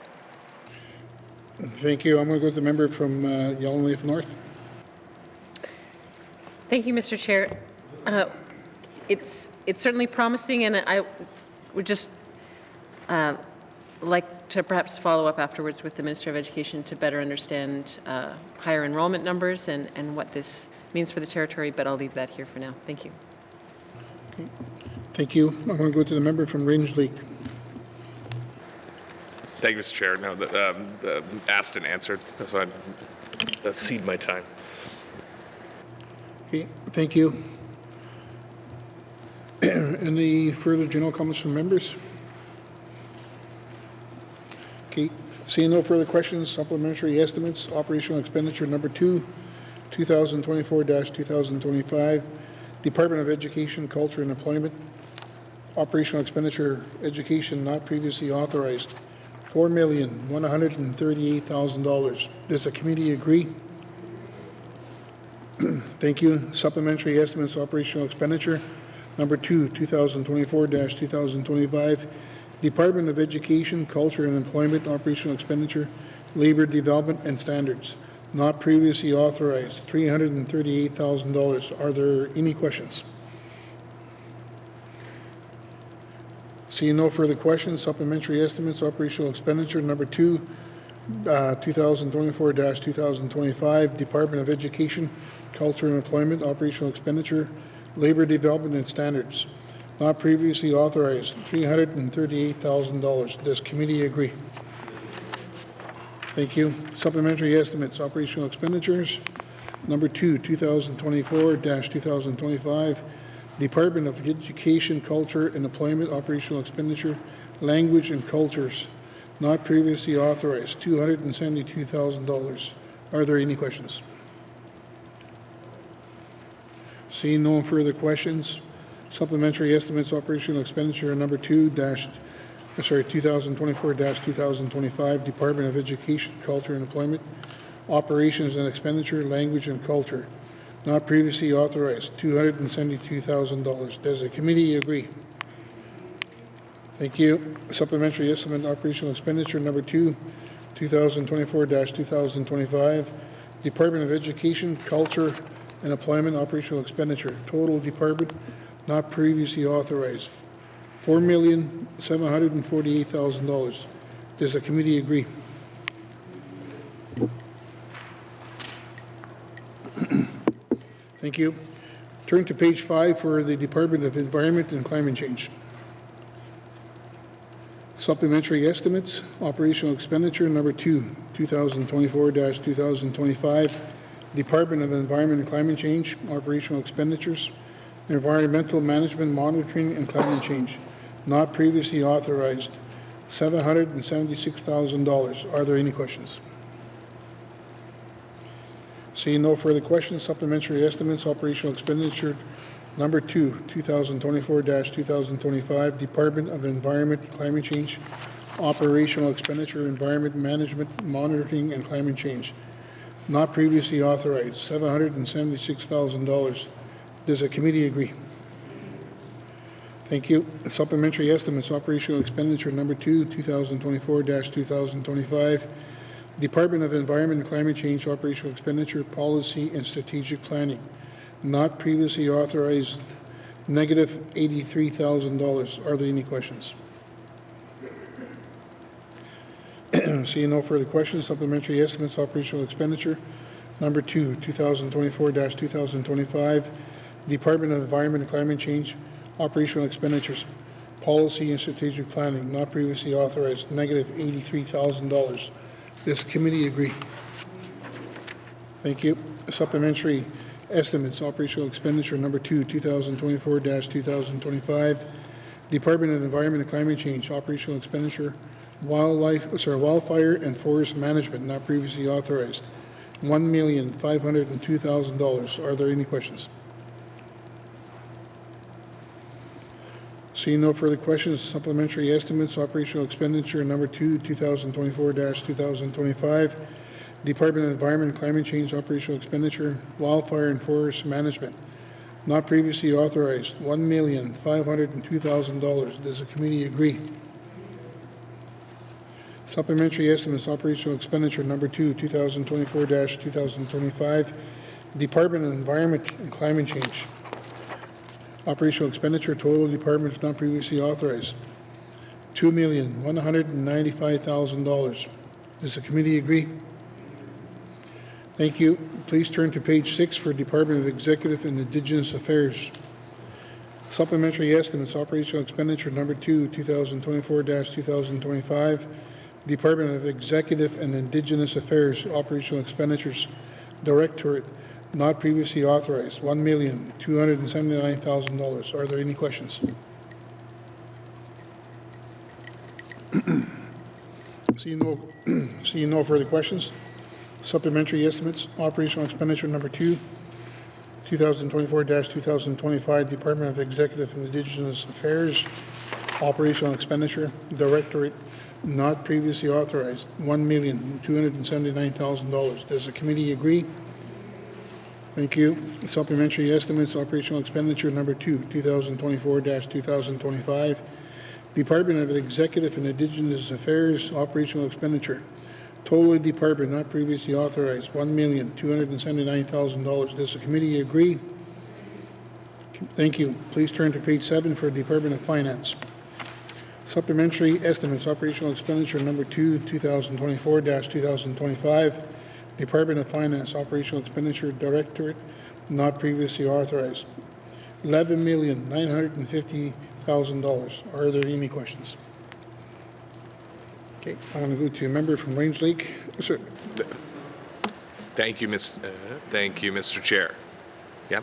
Thank you. I'm going to go to the member from Yellowknife North. Thank you, Mr. Chair. It's certainly promising, and I would just like to perhaps follow up afterwards with the Minister of Education to better understand higher enrollment numbers and what this means for the territory, but I'll leave that here for now. Thank you. Okay. Thank you. I'm going to go to the member from Rangeley. Thank you, Mr. Chair. No, asked and answered. So I cede my time. Okay, thank you. Any further general comments from members? Okay, seeing no further questions, supplementary estimates, operational expenditure number 2, 2024-2025, Department of Education, Culture and Employment, operational expenditure, education not previously authorized, $4,138,000. Does the committee agree? Thank you. Supplementary estimates, operational expenditure number 2, 2024-2025, Department of Education, Culture and Employment, operational expenditure, labor development and standards, not previously authorized, $338,000. Are there any questions? Seeing no further questions, supplementary estimates, operational expenditure number 2, 2024-2025, Department of Education, Culture and Employment, operational expenditure, labor development and standards, not previously authorized, $338,000. Does committee agree? Thank you. Supplementary estimates, operational expenditures number 2, 2024-2025, Department of Education, Culture and Employment, operational expenditure, language and cultures, not previously authorized, $272,000. Are there any questions? Seeing no further questions, supplementary estimates, operational expenditure number 2024-2025, Department of Education, Culture and Employment, operations and expenditure, language and culture, not previously authorized, $272,000. Does the committee agree? Thank you. Supplementary estimate, operational expenditure number 2, 2024-2025, Department of Education, Culture and Employment, operational expenditure, total department not previously authorized, $4,748,000. Does the committee agree? Thank you. Turn to page 5 for the Department of Environment and Climate Change. Supplementary estimates, operational expenditure number 2, 2024-2025, Department of Environment and Climate Change, operational expenditures, environmental management, monitoring and climate change, not previously authorized, $776,000. Are there any questions? Seeing no further questions, supplementary estimates, operational expenditure number 2, 2024-2025, Department of Environment and Climate Change, operational expenditure, environment management, monitoring and climate change, not previously authorized, $776,000. Does the committee agree? Thank you. Supplementary estimates, operational expenditure number 2, 2024-2025, Department of Environment and Climate Change, operational expenditure, policy and strategic planning, not previously authorized, negative $83,000. Are there any questions? Seeing no further questions, supplementary estimates, operational expenditure number 2, 2024-2025, Department of Environment and Climate Change, operational expenditures, policy and strategic planning, not previously authorized, negative $83,000. Does the committee agree? Thank you. Supplementary estimates, operational expenditure number 2, 2024-2025, Department of Environment and Climate Change, operational expenditure, wildfire and forest management, not previously authorized, $1,502,000. Are there any questions? Seeing no further questions, supplementary estimates, operational expenditure number 2, 2024-2025, Department of Environment and Climate Change, operational expenditure, wildfire and forest management, not previously authorized, $1,502,000. Does the committee agree? Supplementary estimates, operational expenditure number 2, 2024-2025, Department of Environment and Climate Change, operational expenditure, total departments not previously authorized, $2,195,000. Does the committee agree? Thank you. Please turn to page 6 for Department of Executive and Indigenous Affairs. Supplementary estimates, operational expenditure number 2, 2024-2025, Department of Executive and Indigenous Affairs, operational expenditures, Directorate, not previously authorized, $1,279,000. Are there any questions? Seeing no further questions. Supplementary estimates, operational expenditure number 2, 2024-2025, Department of Executive and Indigenous Affairs, operational expenditure, Directorate, not previously authorized, $1,279,000. Does the committee agree? Thank you. Supplementary estimates, operational expenditure number 2, 2024-2025, Department of Executive and Indigenous Affairs, operational expenditure, total department not previously authorized, $1,279,000. Does the committee agree? Thank you. Please turn to page 7 for Department of Finance. Supplementary estimates, operational expenditure number 2, 2024-2025, Department of Finance, operational expenditure, Directorate, not previously authorized, $11,950,000. Are there any questions? Okay, I'm going to go to a member from Range Lake. Sir. Thank you, Mr. Chair. Yeah.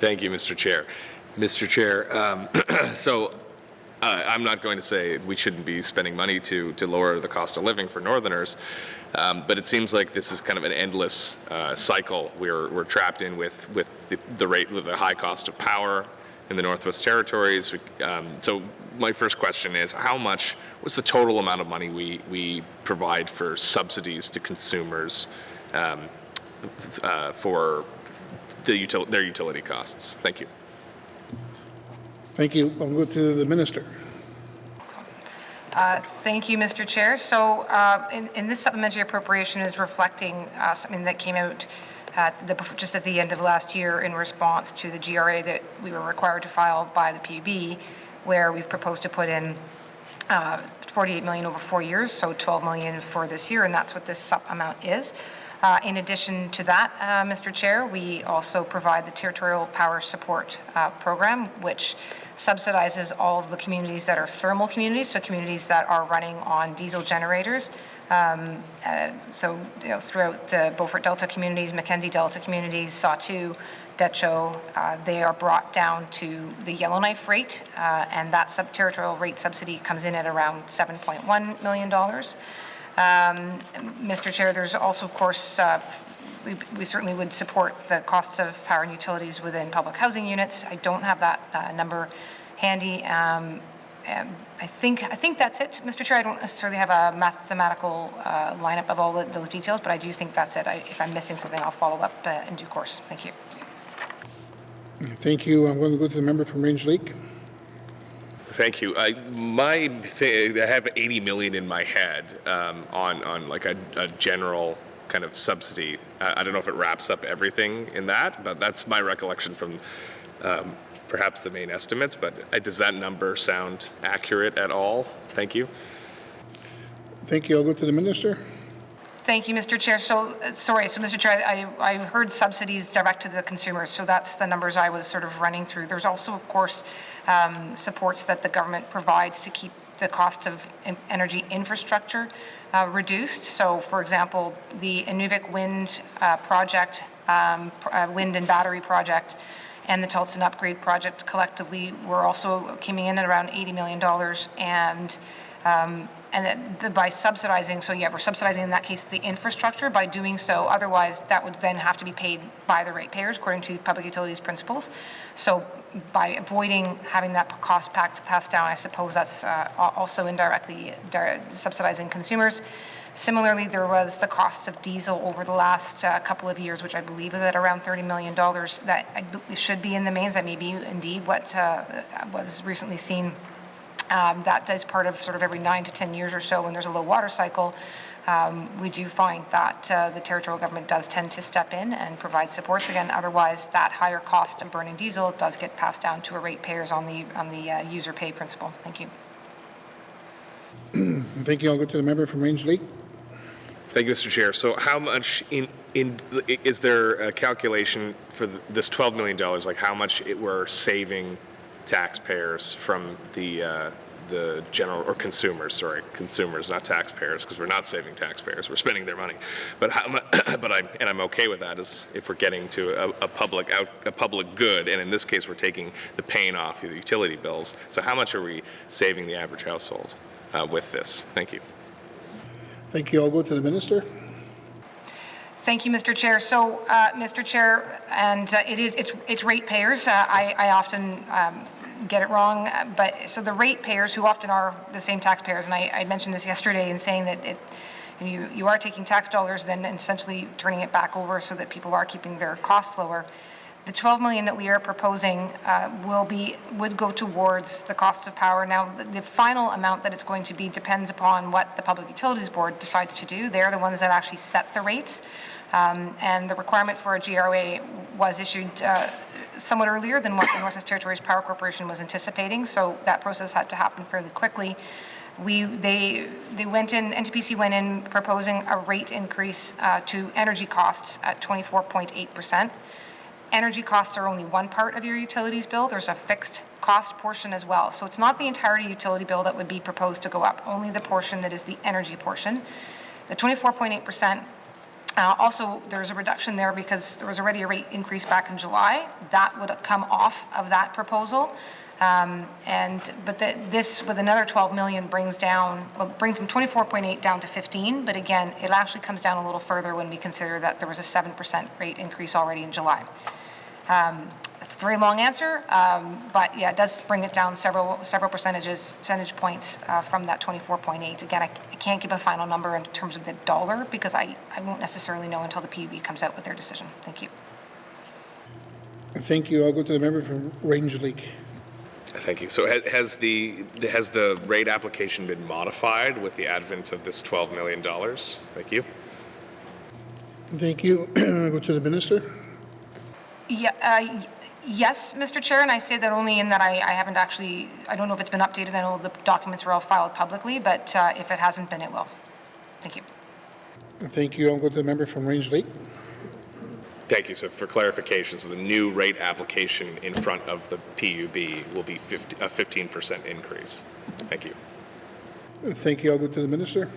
Thank you, Mr. Chair. Mr. Chair, I'm not going to say we shouldn't be spending money to lower the cost of living for Northerners, but it seems like this is kind of an endless cycle we're trapped in with the high cost of power in the Northwest Territories. So my first question is, what's the total amount of money we provide for subsidies to consumers for their utility costs? Thank you. Thank you. I'll go to the Minister. Thank you, Mr. Chair. So in this supplementary appropriation is reflecting something that came out just at the end of last year in response to the GRA that we were required to file by the PUB, where we've proposed to put in $48 million over 4 years, so $12 million for this year, and that's what this sub amount is. In addition to that, Mr. Chair, we also provide the Territorial Power Support Program, which subsidizes all of the communities that are thermal communities, so communities that are running on diesel generators. Throughout the Beaufort Delta communities, Mackenzie Delta communities, Sawtoo, Decho, they are brought down to the Yellowknife rate, and that territorial rate subsidy comes in at around $7.1 million. Mr. Chair, there's also, of course, we certainly would support the costs of power and utilities within public housing units. I don't have that number handy. I think that's it, Mr. Chair. I don't necessarily have a mathematical lineup of all those details, but I do think that's it. If I'm missing something, I'll follow up in due course. Thank you. Thank you. I'm going to go to the member from Range Lake. Thank you. I have $80 million in my head on like a general kind of subsidy. I don't know if it wraps up everything in that, but that's my recollection from perhaps the main estimates. But does that number sound accurate at all? Thank you. Thank you. I'll go to the Minister. Thank you, Mr. Chair. So, Mr. Chair, I heard subsidies direct to the consumers, so that's the numbers I was sort of running through. There's also, of course, supports that the government provides to keep the cost of energy infrastructure reduced. So, for example, the Inuvik wind project, wind and battery project, and the Tulsan upgrade project collectively were also coming in at around $80 million, and by subsidizing, so yeah, we're subsidizing in that case the infrastructure by doing so. Otherwise, that would then have to be paid by the ratepayers according to public utilities principles. So by avoiding having that cost passed down, I suppose that's also indirectly subsidizing consumers. Similarly, there was the cost of diesel over the last couple of years, which I believe is at around $30 million. That should be in the mains. That may be indeed what was recently seen. That is part of sort of every 9 to 10 years or so when there's a low water cycle. We do find that the territorial government does tend to step in and provide supports again. Otherwise, that higher cost of burning diesel does get passed down to ratepayers on the user pay principle. Thank you. Thank you. I'll go to the member from Range Lake. Thank you, Mr. Chair. So how much is there a calculation for this $12 million, like how much we're saving taxpayers from the general, or consumers, not taxpayers, because we're not saving taxpayers, we're spending their money. But how much, I'm okay with that, is if we're getting to a public good, and in this case we're taking the pain off the utility bills. So how much are we saving the average household with this? Thank you. Thank you. I'll go to the Minister. Thank you, Mr. Chair. So, Mr. Chair, and it's ratepayers. I often get it wrong, but so the ratepayers, who often are the same taxpayers, and I mentioned this yesterday in saying that you are taking tax dollars, then essentially turning it back over so that people are keeping their costs lower. The $12 million that we are proposing would go towards the costs of power. Now, the final amount that it's going to be depends upon what the Public Utilities Board decides to do. They're the ones that actually set the rates, and the requirement for a GRA was issued somewhat earlier than what the Northwest Territories Power Corporation was anticipating. So that process had to happen fairly quickly. NTPC went in proposing a rate increase to energy costs at 24.8%. Energy costs are only one part of your utilities bill. There's a fixed cost portion as well. So it's not the entirety utility bill that would be proposed to go up, only the portion that is the energy portion. The 24.8%, also there's a reduction there because there was already a rate increase back in July. That would come off of that proposal. This with another 12 million bring from 24.8 down to 15, but again, it actually comes down a little further when we consider that there was a 7% rate increase already in July. That's a very long answer, but yeah, it does bring it down several percentage points from that 24.8. Again, I can't give a final number in terms of the dollar because I won't necessarily know until the PUB comes out with their decision. Thank you. Thank you. I'll go to the member from Rangeley. Thank you. So has the rate application been modified with the advent of this $12 million? Thank you. Thank you. I'll go to the Minister. Yeah, yes, Mr. Chair, and I say that only in that I haven't actually, I don't know if it's been updated. I know the documents are all filed publicly, but if it hasn't been, it will. Thank you. Thank you. I'll go to the member from Rangeley. Thank you. So for clarification, so the new rate application in front of the PUB will be a 15% increase. Thank you. Thank you. I'll go to the Minister.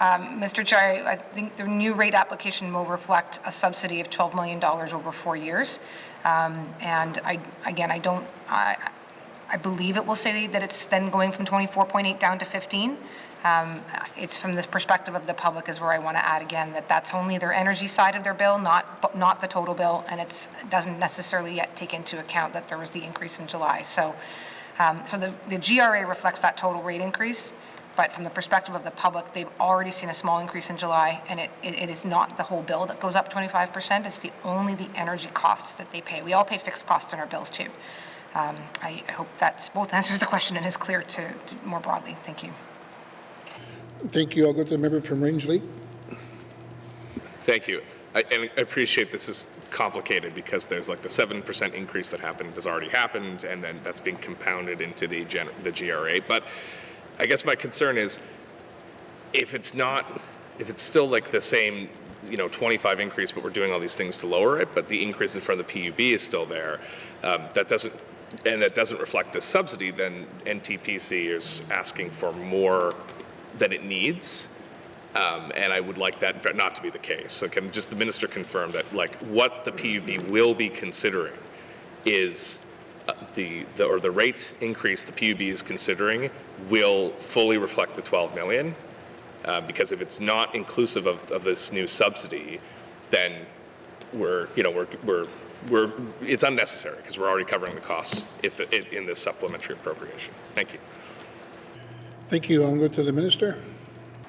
Mr. Chair, I think the new rate application will reflect a subsidy of $12 million over 4 years. And I believe it will say that it's then going from 24.8 down to 15. It's from this perspective of the public is where I want to add again that that's only their energy side of their bill, not the total bill, and it doesn't necessarily yet take into account that there was the increase in July. So the GRA reflects that total rate increase, but from the perspective of the public, they've already seen a small increase in July, and it is not the whole bill that goes up 25%. It's only the energy costs that they pay. We all pay fixed costs on our bills too. I hope that both answers the question and is clear to more broadly. Thank you. Thank you. I'll go to the member from Rangeley. Thank you. And I appreciate this is complicated because there's like the 7% increase that has already happened, and then that's being compounded into the GRA. But I guess my concern is if it's still like the same, 25 increase, but we're doing all these things to lower it, but the increase in front of the PUB is still there, that doesn't reflect the subsidy, then NTPC is asking for more than it needs, and I would like that not to be the case. So can just the Minister confirm that, like, what the PUB will be considering is the rate increase the PUB is considering will fully reflect the 12 million, because if it's not inclusive of this new subsidy, then it's unnecessary because we're already covering the costs in this supplementary appropriation. Thank you. Thank you. I'll go to the Minister.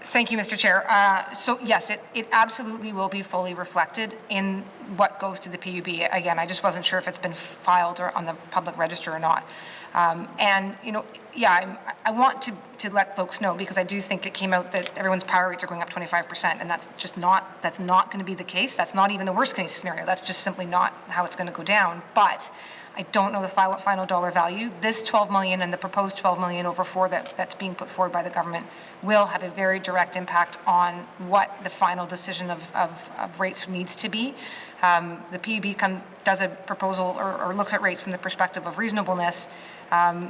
Thank you, Mr. Chair. So yes, it absolutely will be fully reflected in what goes to the PUB. Again, I just wasn't sure if it's been filed or on the public register or not. And, you know, yeah, I want to let folks know, because I do think it came out that everyone's power rates are going up 25%, and that's not going to be the case. That's not even the worst case scenario. That's just simply not how it's going to go down. But I don't know the final dollar value. This 12 million and the proposed 12 million over 4 that's being put forward by the government will have a very direct impact on what the final decision of rates needs to be. The PUB does a proposal or looks at rates from the perspective of reasonableness.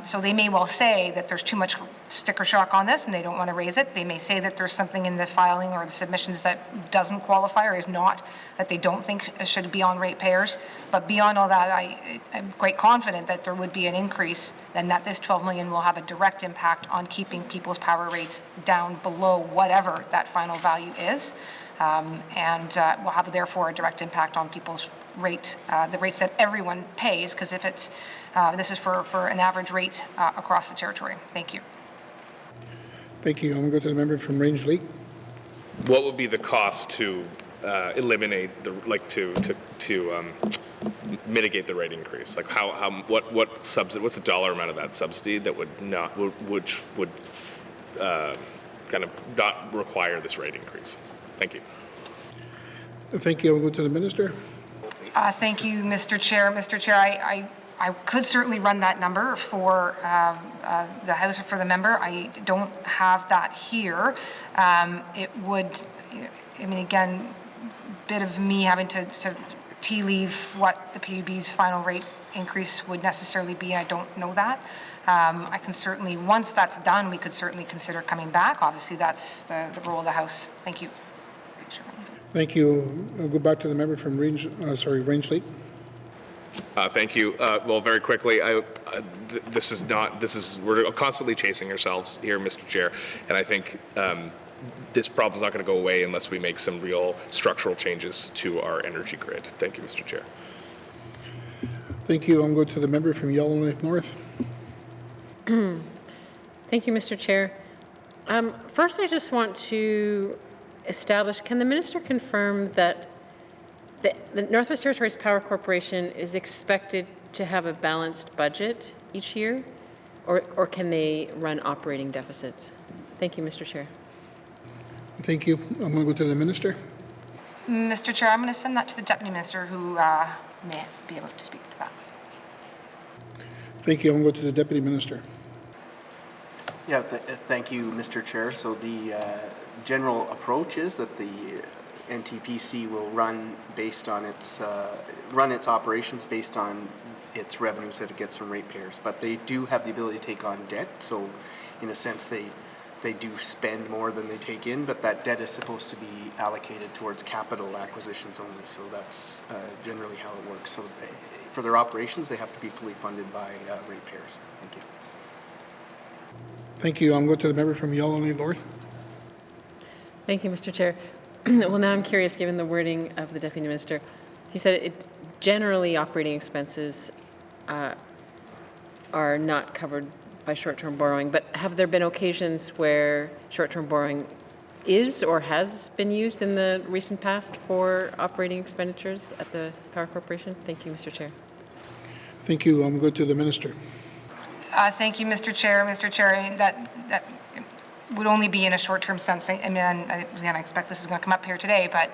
So they may well say that there's too much sticker shock on this and they don't want to raise it. They may say that there's something in the filing or the submissions that doesn't qualify or is not, that they don't think should be on ratepayers. But beyond all that, I'm quite confident that there would be an increase and that this 12 million will have a direct impact on keeping people's power rates down below whatever that final value is. And will have therefore a direct impact on people's rate, the rates that everyone pays, because if it's, this is for an average rate across the territory. Thank you. Thank you. I'm going to go to the member from Range Lake. What would be the cost to eliminate the, like, to mitigate the rate increase? Like what's the dollar amount of that subsidy that would not, which would kind of not require this rate increase? Thank you. Thank you. I'll go to the minister. Thank you, Mr. Chair. Mr. Chair, I could certainly run that number for the House or for the member. I don't have that here. It would, I mean, again, bit of me having to sort of tea leave what the PUB's final rate increase would necessarily be. I don't know that. I can certainly, once that's done, we could certainly consider coming back. Obviously, that's the role of the House. Thank you. Thank you. I'll go back to the member from Range Lake. Thank you. Well, very quickly, we're constantly chasing ourselves here, Mr. Chair, and I think this problem is not going to go away unless we make some real structural changes to our energy grid. Thank you, Mr. Chair. Thank you. I'm going to the member from Yellowknife North. Thank you, Mr. Chair. First, I just want to establish, can the minister confirm that the Northwest Territories Power Corporation is expected to have a balanced budget each year, or can they run operating deficits? Thank you, Mr. Chair. Thank you. I'm going to go to the minister. Mr. Chair, I'm going to send that to the Deputy Minister, who may be able to speak to that. Thank you. I'm going to go to the Deputy Minister. Yeah, thank you, Mr. Chair. So the general approach is that the NTPC will run based on its operations based on its revenues that it gets from ratepayers. But they do have the ability to take on debt. So, in a sense, they do spend more than they take in. But that debt is supposed to be allocated towards capital acquisitions only. So that's generally how it works. So for their operations, they have to be fully funded by ratepayers. Thank you. Thank you. I'm going to the member from Yellowknife North. Thank you, Mr. Chair. Well, now I'm curious, given the wording of the Deputy Minister. He said generally operating expenses are not covered by short-term borrowing, but have there been occasions where short-term borrowing is or has been used in the recent past for operating expenditures at the Power Corporation? Thank you, Mr. Chair. Thank you. I'm going to the minister. Thank you, Mr. Chair. Mr. Chair, I mean, that would only be in a short-term sense. I mean, again, I expect this is going to come up here today, but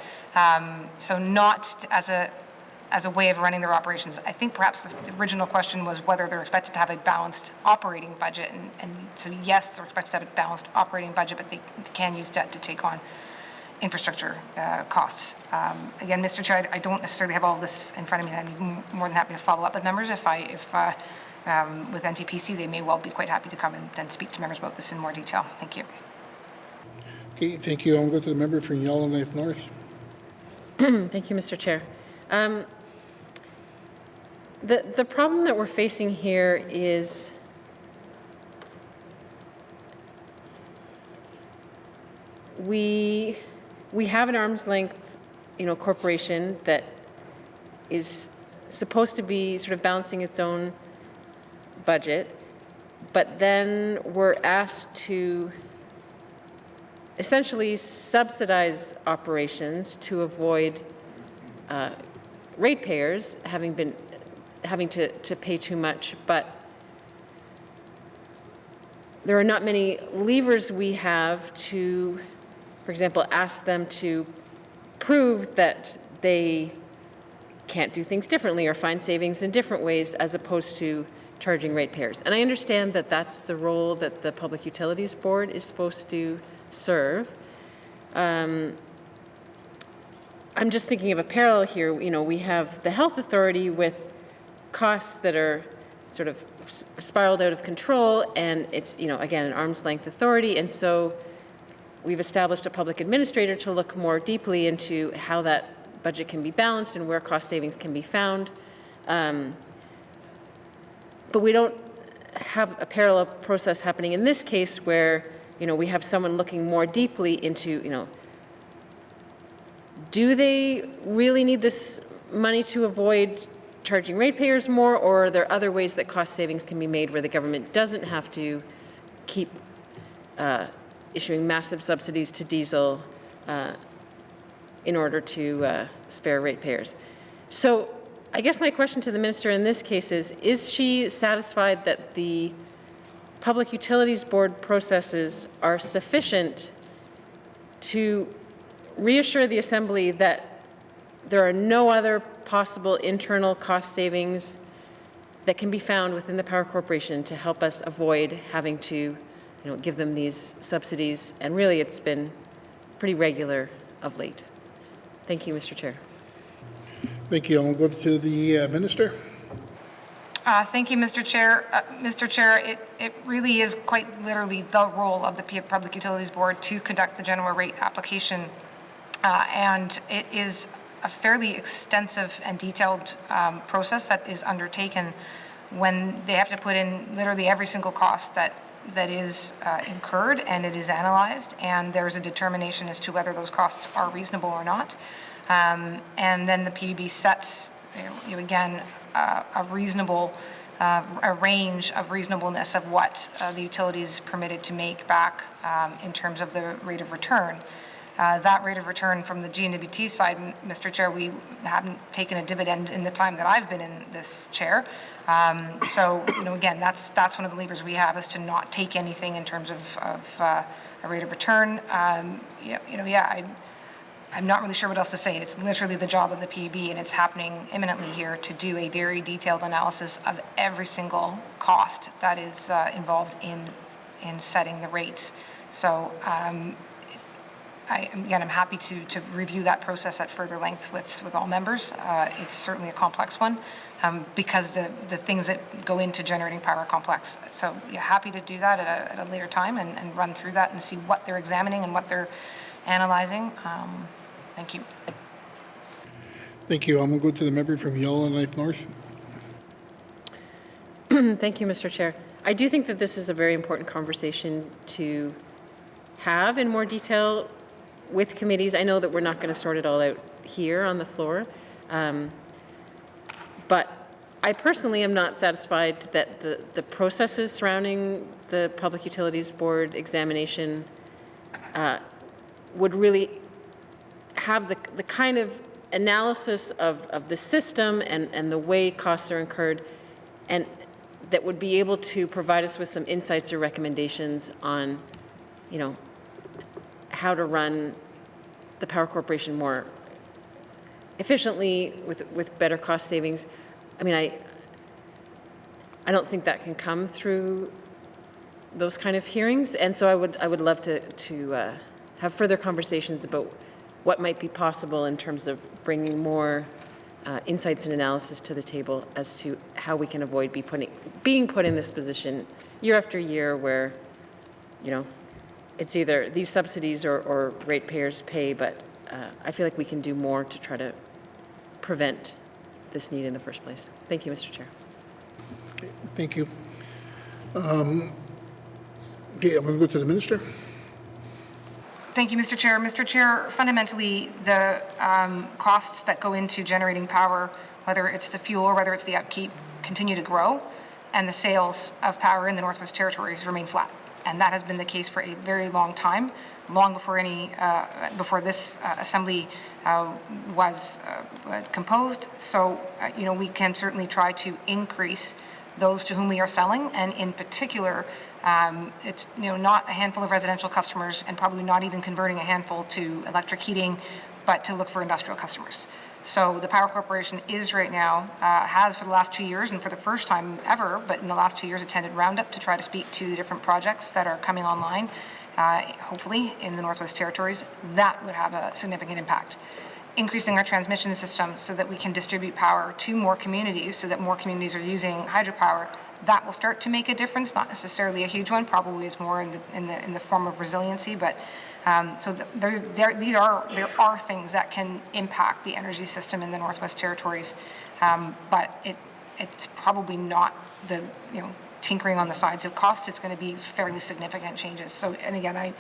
so not as a way of running their operations. I think perhaps the original question was whether they're expected to have a balanced operating budget, and so yes, they're expected to have a balanced operating budget, but they can use debt to take on infrastructure costs. Again, Mr. Chair, I don't necessarily have all of this in front of me, and I'm more than happy to follow up with members if with NTPC, they may well be quite happy to come and then speak to members about this in more detail. Thank you. Okay, thank you. I'll go to the member from Yellowknife North. Thank you, Mr. Chair. The problem that we're facing here is we have an arm's length, corporation that is supposed to be sort of balancing its own budget, but then we're asked to essentially subsidize operations to avoid ratepayers having to pay too much. But there are not many levers we have to, for example, ask them to prove that they can't do things differently or find savings in different ways as opposed to charging ratepayers. And I understand that that's the role that the Public Utilities Board is supposed to serve. I'm just thinking of a parallel here. You know, we have the health authority with costs that are sort of spiraled out of control, and it's, you know, again, an arm's length authority. And so we've established a public administrator to look more deeply into how that budget can be balanced and where cost savings can be found. But we don't have a parallel process happening in this case where, you know, we have someone looking more deeply into, you know, do they really need this money to avoid charging ratepayers more, or are there other ways that cost savings can be made where the government doesn't have to keep issuing massive subsidies to diesel in order to spare ratepayers? So I guess my question to the minister in this case is she satisfied that the Public Utilities Board processes are sufficient to reassure the Assembly that there are no other possible internal cost savings that can be found within the Power Corporation to help us avoid having to, you know, give them these subsidies? And really, it's been pretty regular of late. Thank you, Mr. Chair. Thank you. I'll go to the Minister. Thank you, Mr. Chair. Mr. Chair, it really is quite literally the role of the Public Utilities Board to conduct the general rate application, and it is a fairly extensive and detailed process that is undertaken when they have to put in literally every single cost that is incurred, and it is analyzed, and there's a determination as to whether those costs are reasonable or not. And then the PUB sets, you know, again, a reasonable, a range of reasonableness of what the utility is permitted to make back in terms of the rate of return. That rate of return from the GNWT side, Mr. Chair, we haven't taken a dividend in the time that I've been in this chair. So, you know, again, that's one of the levers we have, is to not take anything in terms of a rate of return. I'm not really sure what else to say. It's literally the job of the PUB, and it's happening imminently here to do a very detailed analysis of every single cost that is involved in setting the rates. So I'm happy to review that process at further length with all members. It's certainly a complex one because the things that go into generating power are complex. So yeah, happy to do that at a later time and run through that and see what they're examining and what they're analyzing. Thank you. Thank you. I'm going to go to the member from Yellowknife North. Thank you, Mr. Chair. I do think that this is a very important conversation to have in more detail with committees. I know that we're not going to sort it all out here on the floor, but I personally am not satisfied that the processes surrounding the Public Utilities Board examination would really have the kind of analysis of the system and the way costs are incurred, and that would be able to provide us with some insights or recommendations on, you know, how to run the Power Corporation more efficiently with better cost savings. I mean, I don't think that can come through those kind of hearings, and so I would love to have further conversations about what might be possible in terms of bringing more insights and analysis to the table as to how we can avoid being put in this position year after year where, you know, it's either these subsidies or ratepayers pay, but I feel like we can do more to try to prevent this need in the first place. Thank you, Mr. Chair. Okay, thank you. Okay, I'm going to go to the Minister. Thank you, Mr. Chair. Mr. Chair, fundamentally, the costs that go into generating power, whether it's the fuel or whether it's the upkeep, continue to grow, and the sales of power in the Northwest Territories remain flat. And that has been the case for a very long time, long before before this Assembly was composed. So, we can certainly try to increase those to whom we are selling, and in particular, It's not a handful of residential customers, and probably not even converting a handful to electric heating, but to look for industrial customers. So the Power Corporation is right now, has for the last 2 years, and for the first time ever, but in the last 2 years, attended Roundup to try to speak to the different projects that are coming online, hopefully in the Northwest Territories. That would have a significant impact. Increasing our transmission system so that we can distribute power to more communities, so that more communities are using hydropower. That will start to make a difference, not necessarily a huge one, probably is more in the form of resiliency, but there are things that can impact the energy system in the Northwest Territories, but it's probably not the tinkering on the sides of costs. It's going to be fairly significant changes. So, and again,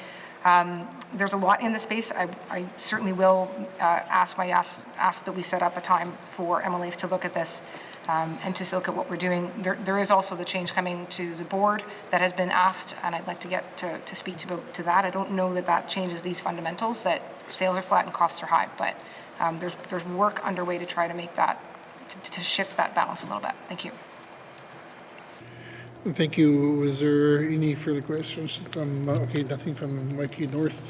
there's a lot in the space. I certainly will ask that we set up a time for MLAs to look at this. And to look at what we're doing. There is also the change coming to the board that has been asked, and I'd like to get to speak to that. I don't know that changes these fundamentals, that sales are flat and costs are high, but there's work underway to try to make that, to shift that balance a little bit. Thank you. Thank you. Was there any further questions from, okay, nothing from Waikiki North.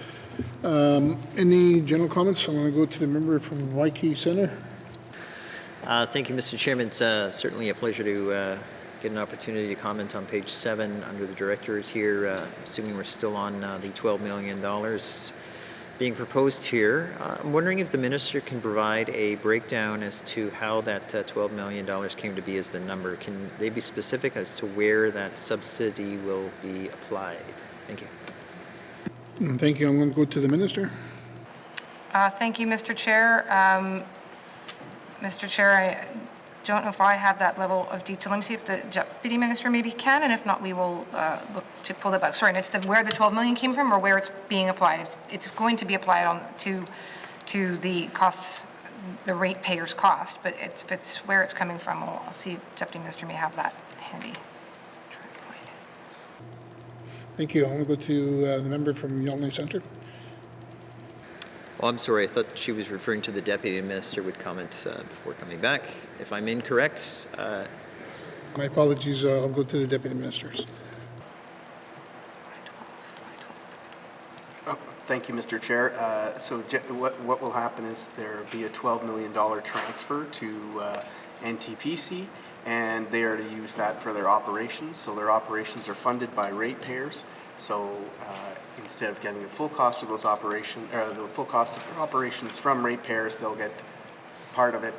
Any general comments? I want to go to the member from Waikiki Centre. Thank you, Mr. Chairman. It's certainly a pleasure to get an opportunity to comment on page 7 under the directorate here, assuming we're still on the $12 million being proposed here. I'm wondering if the minister can provide a breakdown as to how that $12 million came to be as the number. Can they be specific as to where that subsidy will be applied? Thank you. Thank you. I'm going to go to the minister. Thank you, Mr. Chair. Mr. Chair, I don't know if I have that level of detail. Let me see if the Deputy Minister maybe can, and if not, we will look to pull that back. Sorry, and it's where the 12 million came from or where it's being applied. It's going to be applied to the costs, the ratepayers' cost, but if it's where it's coming from, I'll see if Deputy Minister may have that handy. Thank you. I want to go to the member from Yonge Centre. Oh, I'm sorry. I thought she was referring to the Deputy Minister would comment before coming back. If I'm incorrect. My apologies. I'll go to the Deputy Ministers. Thank you, Mr. Chair. So what will happen is there will be a $12 million transfer to NTPC, and they are to use that for their operations. So their operations are funded by ratepayers. So instead of getting the full cost of those operations, or the full cost of their operations from ratepayers, they'll get part of it,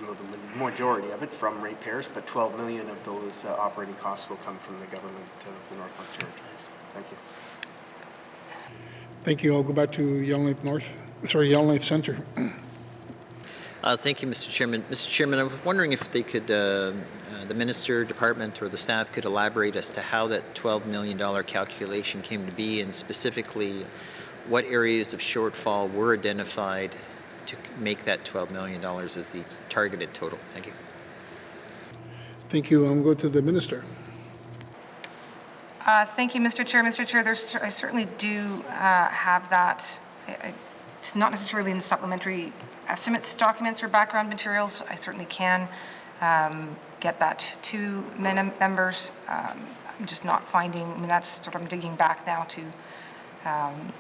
the majority of it from ratepayers, but 12 million of those operating costs will come from the government of the Northwest Territories. Thank you. Thank you. I'll go back to Yonge Centre. Thank you, Mr. Chairman. Mr. Chairman, I was wondering if they could, the Minister, Department, or the staff could elaborate as to how that $12 million calculation came to be, and specifically what areas of shortfall were identified to make that $12 million as the targeted total. Thank you. Thank you. I'll go to the Minister. Thank you, Mr. Chair. Mr. Chair, I certainly do have that. It's not necessarily in the supplementary estimates documents or background materials. I certainly can get that to members. I'm just not finding, I mean, that's sort of, I'm digging back now to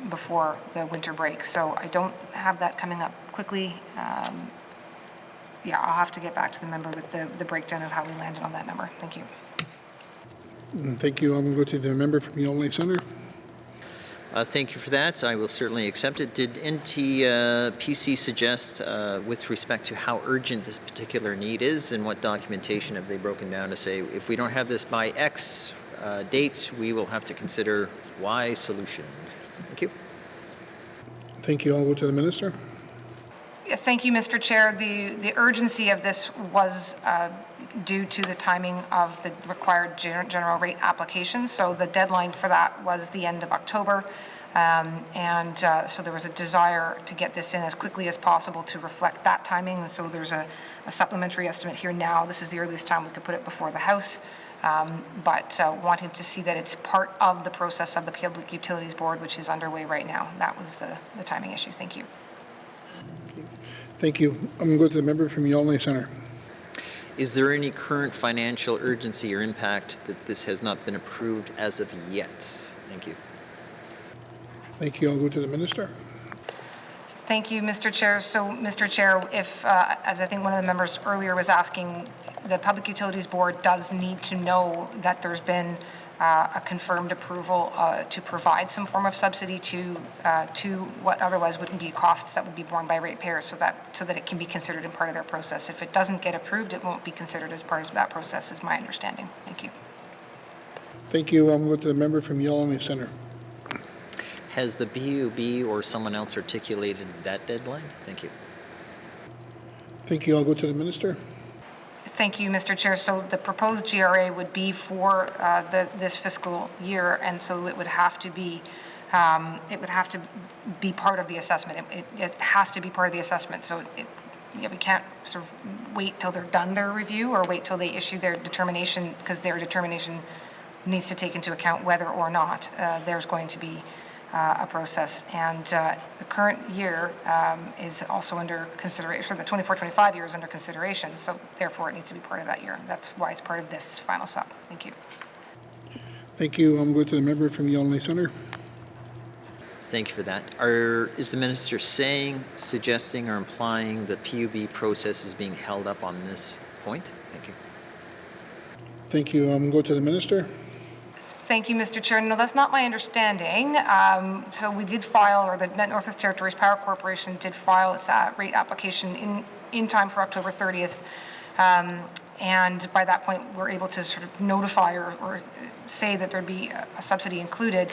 before the winter break. So I don't have that coming up quickly. Yeah, I'll have to get back to the member with the breakdown of how we landed on that number. Thank you. Thank you. I'm going to go to the member from Yonge Centre. Thank you for that. I will certainly accept it. Did NTPC suggest, with respect to how urgent this particular need is, and what documentation have they broken down to say, if we don't have this by X date, we will have to consider Y solution? Thank you. Thank you. I'll go to the Minister. Yeah, thank you, Mr. Chair. The urgency of this was due to the timing of the required general rate application. So the deadline for that was the end of October. So there was a desire to get this in as quickly as possible to reflect that timing. And so there's a supplementary estimate here now. This is the earliest time we could put it before the House. But wanting to see that it's part of the process of the Public Utilities Board, which is underway right now. That was the timing issue. Thank you. Thank you. I'm going to go to the member from Yonge Centre. Is there any current financial urgency or impact that this has not been approved as of yet? Thank you. Thank you. I'll go to the Minister. Thank you, Mr. Chair. So, Mr. Chair, if, as I think one of the members earlier was asking, the Public Utilities Board does need to know that there's been a confirmed approval to provide some form of subsidy to what otherwise wouldn't be costs that would be borne by ratepayers, so that it can be considered in part of their process. If it doesn't get approved, it won't be considered as part of that process, is my understanding. Thank you. Thank you. I'll go to the member from Yellowknife Centre. Has the BUB or someone else articulated that deadline? Thank you. Thank you. I'll go to the Minister. Thank you, Mr. Chair. So the proposed GRA would be for this fiscal year, and so it would have to be part of the assessment. It has to be part of the assessment. So we can't sort of wait till they're done their review or wait till they issue their determination, because their determination needs to take into account whether or not there's going to be a process. And the current year is also under consideration, the 24-25 year is under consideration, so therefore it needs to be part of that year. That's why it's part of this final sub. Thank you. Thank you. I'm going to the member from Yellowknife Centre. Thank you for that. Is the Minister suggesting or implying the PUB process is being held up on this point? Thank you. Thank you. I'm going to the Minister. Thank you, Mr. Chair. No, that's not my understanding. So we did file, or the Northwest Territories Power Corporation did file its rate application in time for October 30th. And by that point, we're able to sort of notify or say that there'd be a subsidy included.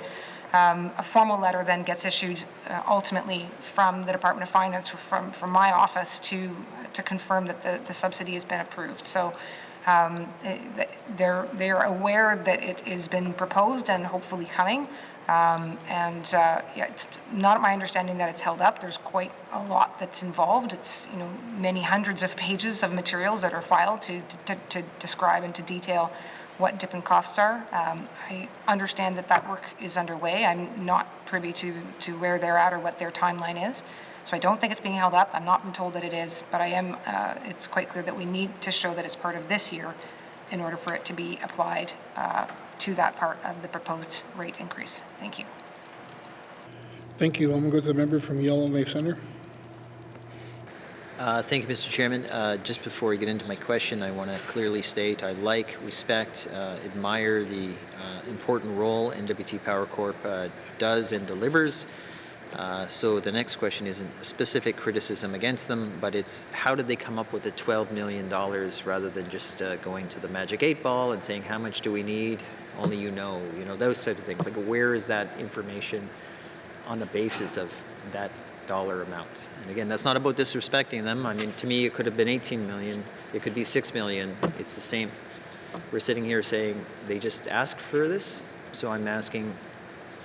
A formal letter then gets issued ultimately from the Department of Finance or from my office to confirm that the subsidy has been approved. So they're aware that it has been proposed and hopefully coming. Yeah, it's not my understanding that it's held up. There's quite a lot that's involved. It's many hundreds of pages of materials that are filed to describe and to detail what different costs are. I understand that work is underway. I'm not privy to where they're at or what their timeline is. So I don't think it's being held up. I'm not been told that it is, but I am. It's quite clear that we need to show that it's part of this year in order for it to be applied to that part of the proposed rate increase. Thank you. Thank you. I'm going to go to the member from Yellowknife Centre. Thank you, Mr. Chairman. Just before I get into my question, I want to clearly state I respect, admire the important role NWT Power Corp does and delivers. So the next question isn't a specific criticism against them, but it's how did they come up with the $12 million rather than just going to the magic 8 ball and saying how much do we need? Only you know, those types of things. Like, where is that information on the basis of that dollar amount? And again, that's not about disrespecting them. I mean, to me, it could have been 18 million. It could be 6 million. It's the same. We're sitting here saying they just asked for this. So I'm asking,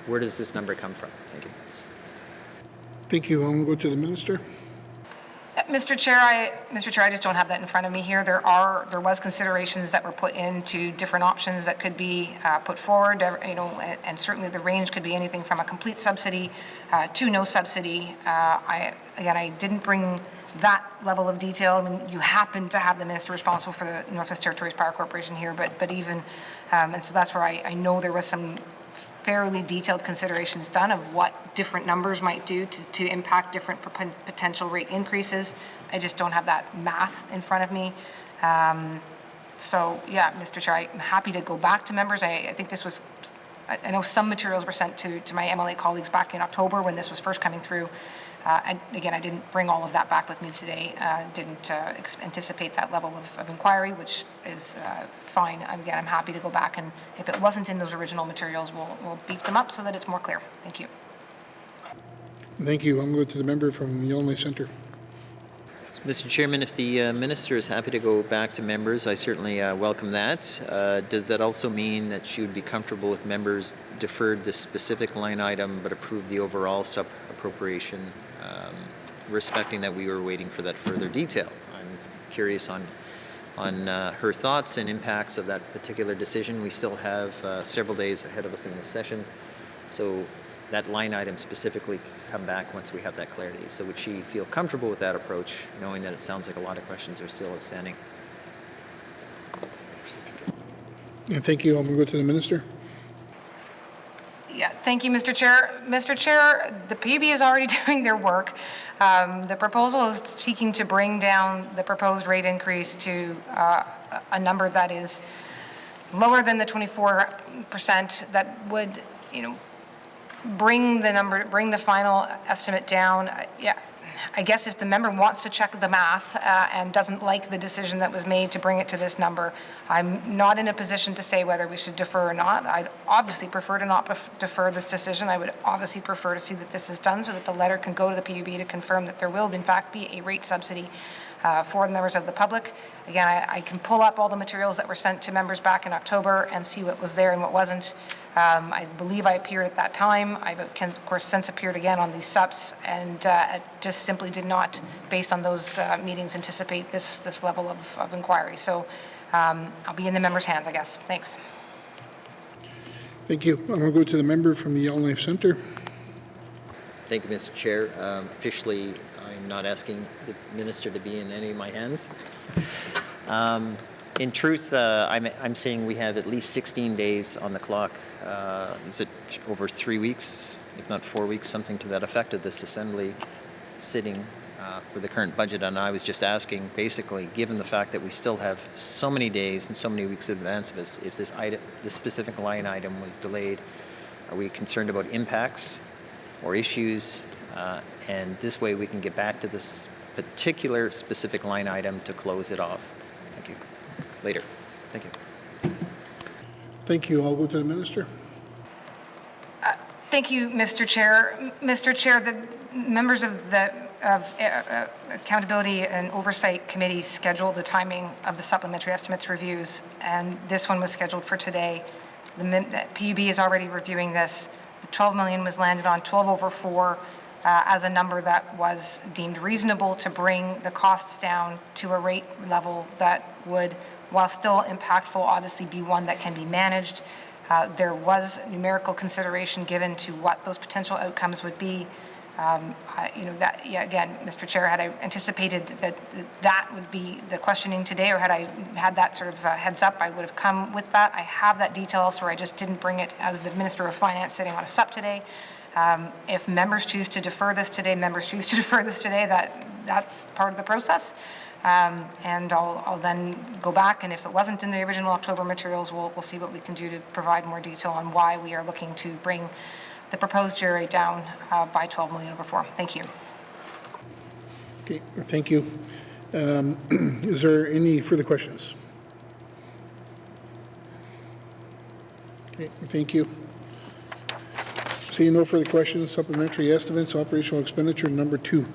where does this number come from? Thank you. Thank you. I'm going to go to the Minister. Mr. Chair, I just don't have that in front of me here. There was considerations that were put into different options that could be put forward, and certainly the range could be anything from a complete subsidy to no subsidy. I didn't bring that level of detail. I mean, you happen to have the minister responsible for the Northwest Territories Power Corporation here, but even, and so that's where I know there was some fairly detailed considerations done of what different numbers might do to impact different potential rate increases. I just don't have that math in front of me. So yeah, Mr. Chair, I'm happy to go back to members. I think this was, I know some materials were sent to my MLA colleagues back in October when this was first coming through. And again, I didn't bring all of that back with me today. Didn't anticipate that level of inquiry, which is fine. Again, I'm happy to go back, and if it wasn't in those original materials, we'll beef them up so that it's more clear. Thank you. Thank you. I'm going to the member from Yellowknife Centre. Mr. Chairman, if the Minister is happy to go back to members, I certainly welcome that. Does that also mean that she would be comfortable if members deferred this specific line item but approved the overall sub-appropriation, respecting that we were waiting for that further detail? I'm curious on her thoughts and impacts of that particular decision. We still have several days ahead of us in this session, so that line item specifically come back once we have that clarity. So would she feel comfortable with that approach, knowing that it sounds like a lot of questions are still outstanding? Yeah, thank you. I'm going to go to the minister. Yeah, thank you, Mr. Chair. Mr. Chair, the PUB is already doing their work. The proposal is seeking to bring down the proposed rate increase to a number that is lower than the 24% that would, bring the final estimate down. Yeah, I guess if the member wants to check the math and doesn't like the decision that was made to bring it to this number, I'm not in a position to say whether we should defer or not. I'd obviously prefer to not defer this decision. I would obviously prefer to see that this is done so that the letter can go to the PUB to confirm that there will in fact be a rate subsidy for the members of the public. Again, I can pull up all the materials that were sent to members back in October and see what was there and what wasn't. I believe I appeared at that time. I've, of course, since appeared again on these SUPs, and it just simply did not, based on those meetings, anticipate this level of inquiry. So I'll be in the members' hands, I guess. Thanks. Thank you. I'm going to go to the member from the Yellowknife Centre. Thank you, Mr. Chair. Officially, I'm not asking the minister to be in any of my hands. In truth, I'm saying we have at least 16 days on the clock. Is it over 3 weeks, if not 4 weeks, something to that effect of this assembly sitting for the current budget? And I was just asking, basically, given the fact that we still have so many days and so many weeks in advance of us, if this specific line item was delayed, are we concerned about impacts or issues? And this way we can get back to this particular specific line item to close it off. Thank you. Later. Thank you. Thank you. I'll go to the minister. Thank you, Mr. Chair. Mr. Chair, the members of the Accountability and Oversight Committee scheduled the timing of the supplementary estimates reviews, and this one was scheduled for today. The PUB is already reviewing this. The 12 million was landed on 12 over 4 as a number that was deemed reasonable to bring the costs down to a rate level that would, while still impactful, obviously be one that can be managed. There was numerical consideration given to what those potential outcomes would be. Again, Mr. Chair, had I anticipated that would be the questioning today, or had I had that sort of heads up, I would have come with that. I have that detail elsewhere. I just didn't bring it as the Minister of Finance sitting on a SUP today. If members choose to defer this today, that's part of the process. And I'll then go back, and if it wasn't in the original October materials, we'll see what we can do to provide more detail on why we are looking to bring the proposed GRA rate down by 12 million over 4. Thank you. Okay, thank you. Is there any further questions? Okay, thank you. Seeing no further questions, supplementary estimates, operational expenditure number 2,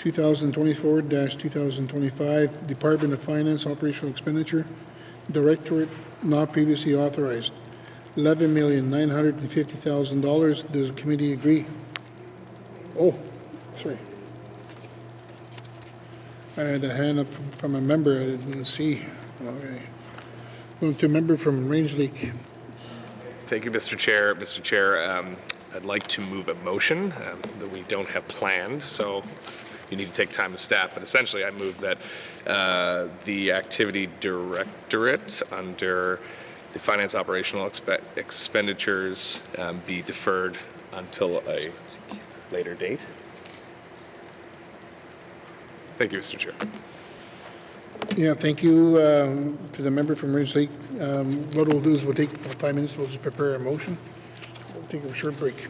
2024-2025, Department of Finance operational expenditure, Directorate not previously authorized, $11,950,000. Does the committee agree? Oh, sorry. I had a hand up from a member I didn't see. Okay. Going to a member from Range Lake. Thank you, Mr. Chair. Mr. Chair, I'd like to move a motion that we don't have planned, so you need to take time to staff, but essentially I move that the Activity Directorate under the Finance Operational Expenditures be deferred until a later date. Thank you, Mr. Chair. Yeah, thank you to the member from Range Lake. What we'll do is we'll take 5 minutes, we'll just prepare a motion. We'll take a short break.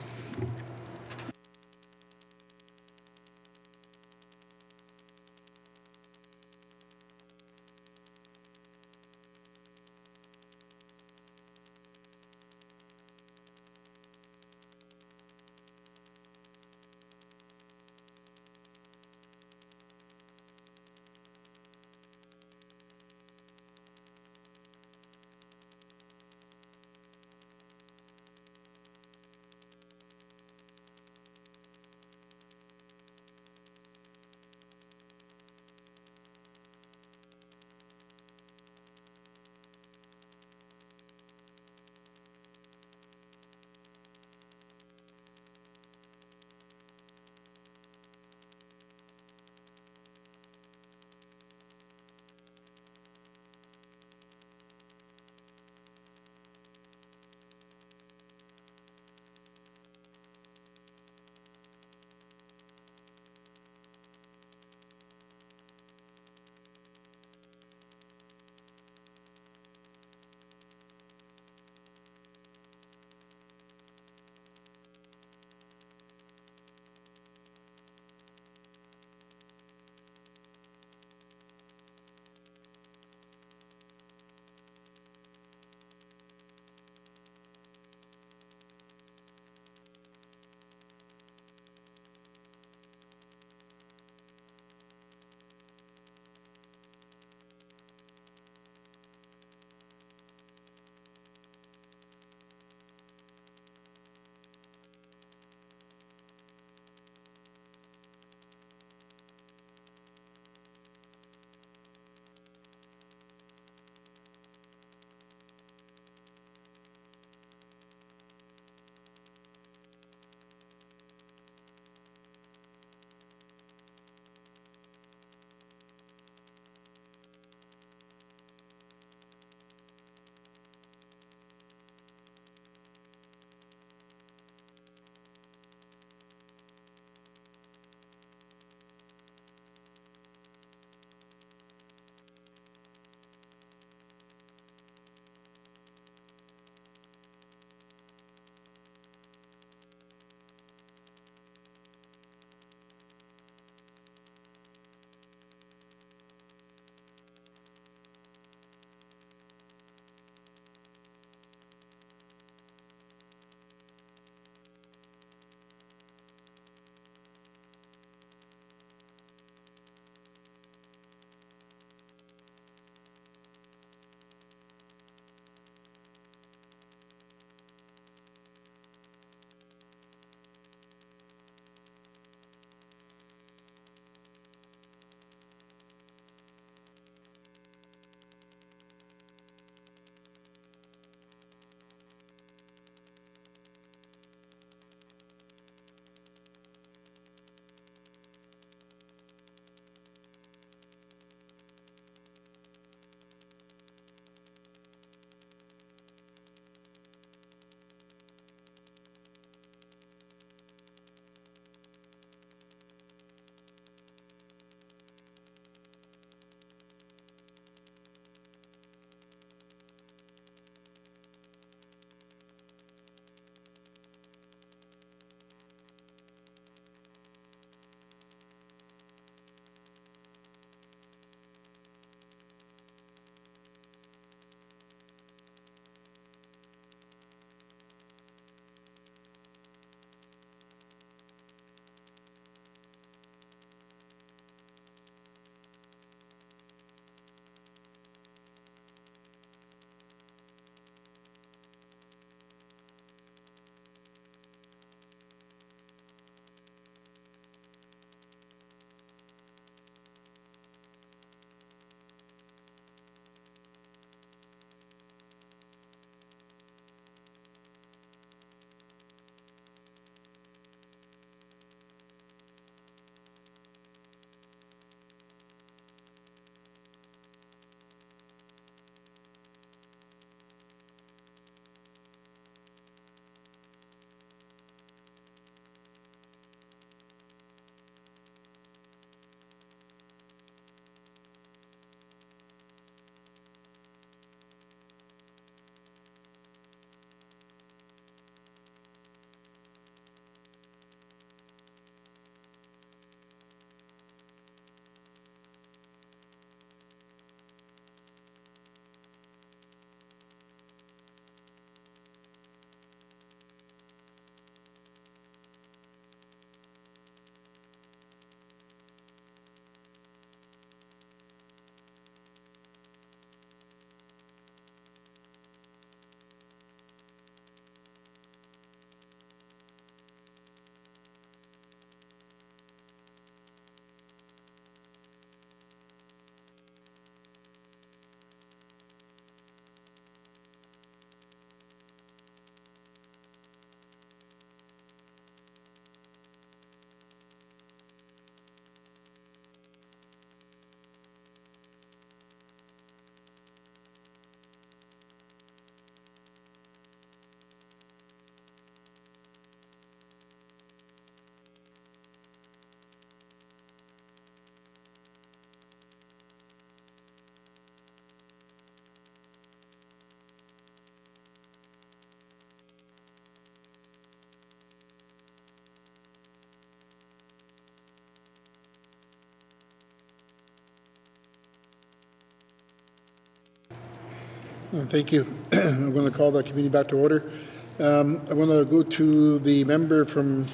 Thank you. I'm going to call the committee back to order. I want to go to the member from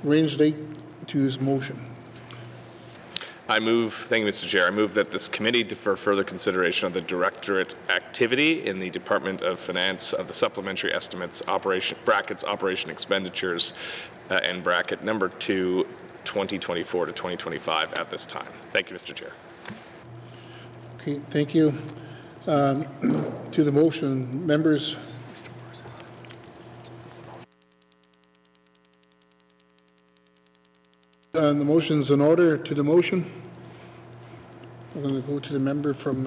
Range Lake to his motion. Thank you, Mr. Chair. I move that this committee defer further consideration of the directorate activity in the Department of Finance of the supplementary estimates, operation expenditures, and bracket number 2, 2024 to 2025 at this time. Thank you, Mr. Chair. Okay, thank you. To the motion, members. The motion's in order. To the motion, we're going to go to the member from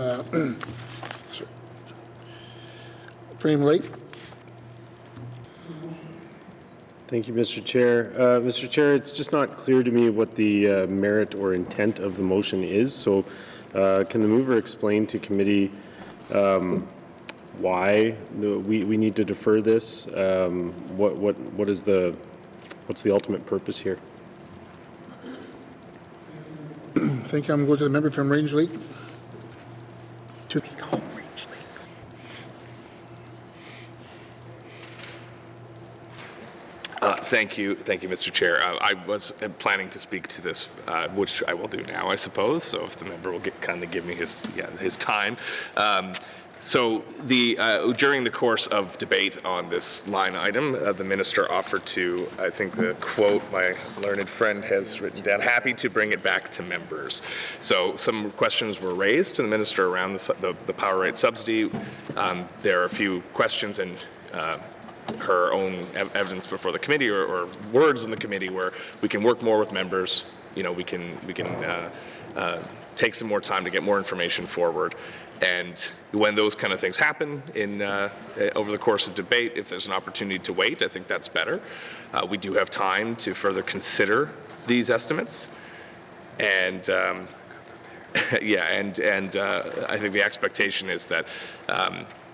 Frame Lake. Thank you, Mr. Chair. Mr. Chair, it's just not clear to me what the merit or intent of the motion is. So, can the mover explain to committee why we need to defer this? What's the ultimate purpose here? I think I'm going to go to the member from Range Lake. Thank you, Mr. Chair. I was planning to speak to this, which I will do now, I suppose. So if the member will kind of give me his time. So during the course of debate on this line item, the minister offered to, I think the quote my learned friend has written down, happy to bring it back to members. So some questions were raised to the minister around the power rate subsidy. There are a few questions and her own evidence before the committee or words in the committee where we can work more with members. You know, we can take some more time to get more information forward. And when those kind of things happen over the course of debate, if there's an opportunity to wait, I think that's better. We do have time to further consider these estimates. And I think the expectation is that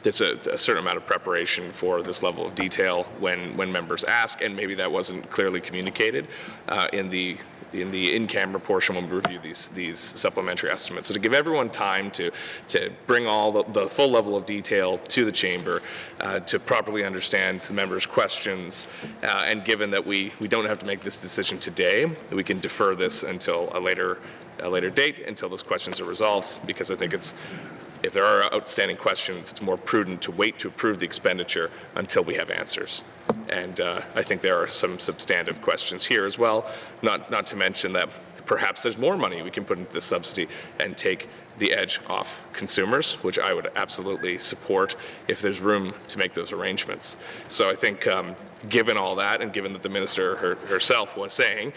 there's a certain amount of preparation for this level of detail when members ask, and maybe that wasn't clearly communicated in the in-camera portion when we review these supplementary estimates. So to give everyone time to bring all the full level of detail to the chamber, to properly understand the members' questions, and given that we don't have to make this decision today, that we can defer this until a later date, until those questions are resolved, because I think if there are outstanding questions, it's more prudent to wait to approve the expenditure until we have answers. And I think there are some substantive questions here as well, not to mention that perhaps there's more money we can put into this subsidy and take the edge off consumers, which I would absolutely support if there's room to make those arrangements. So I think given all that, and given that the minister herself was saying,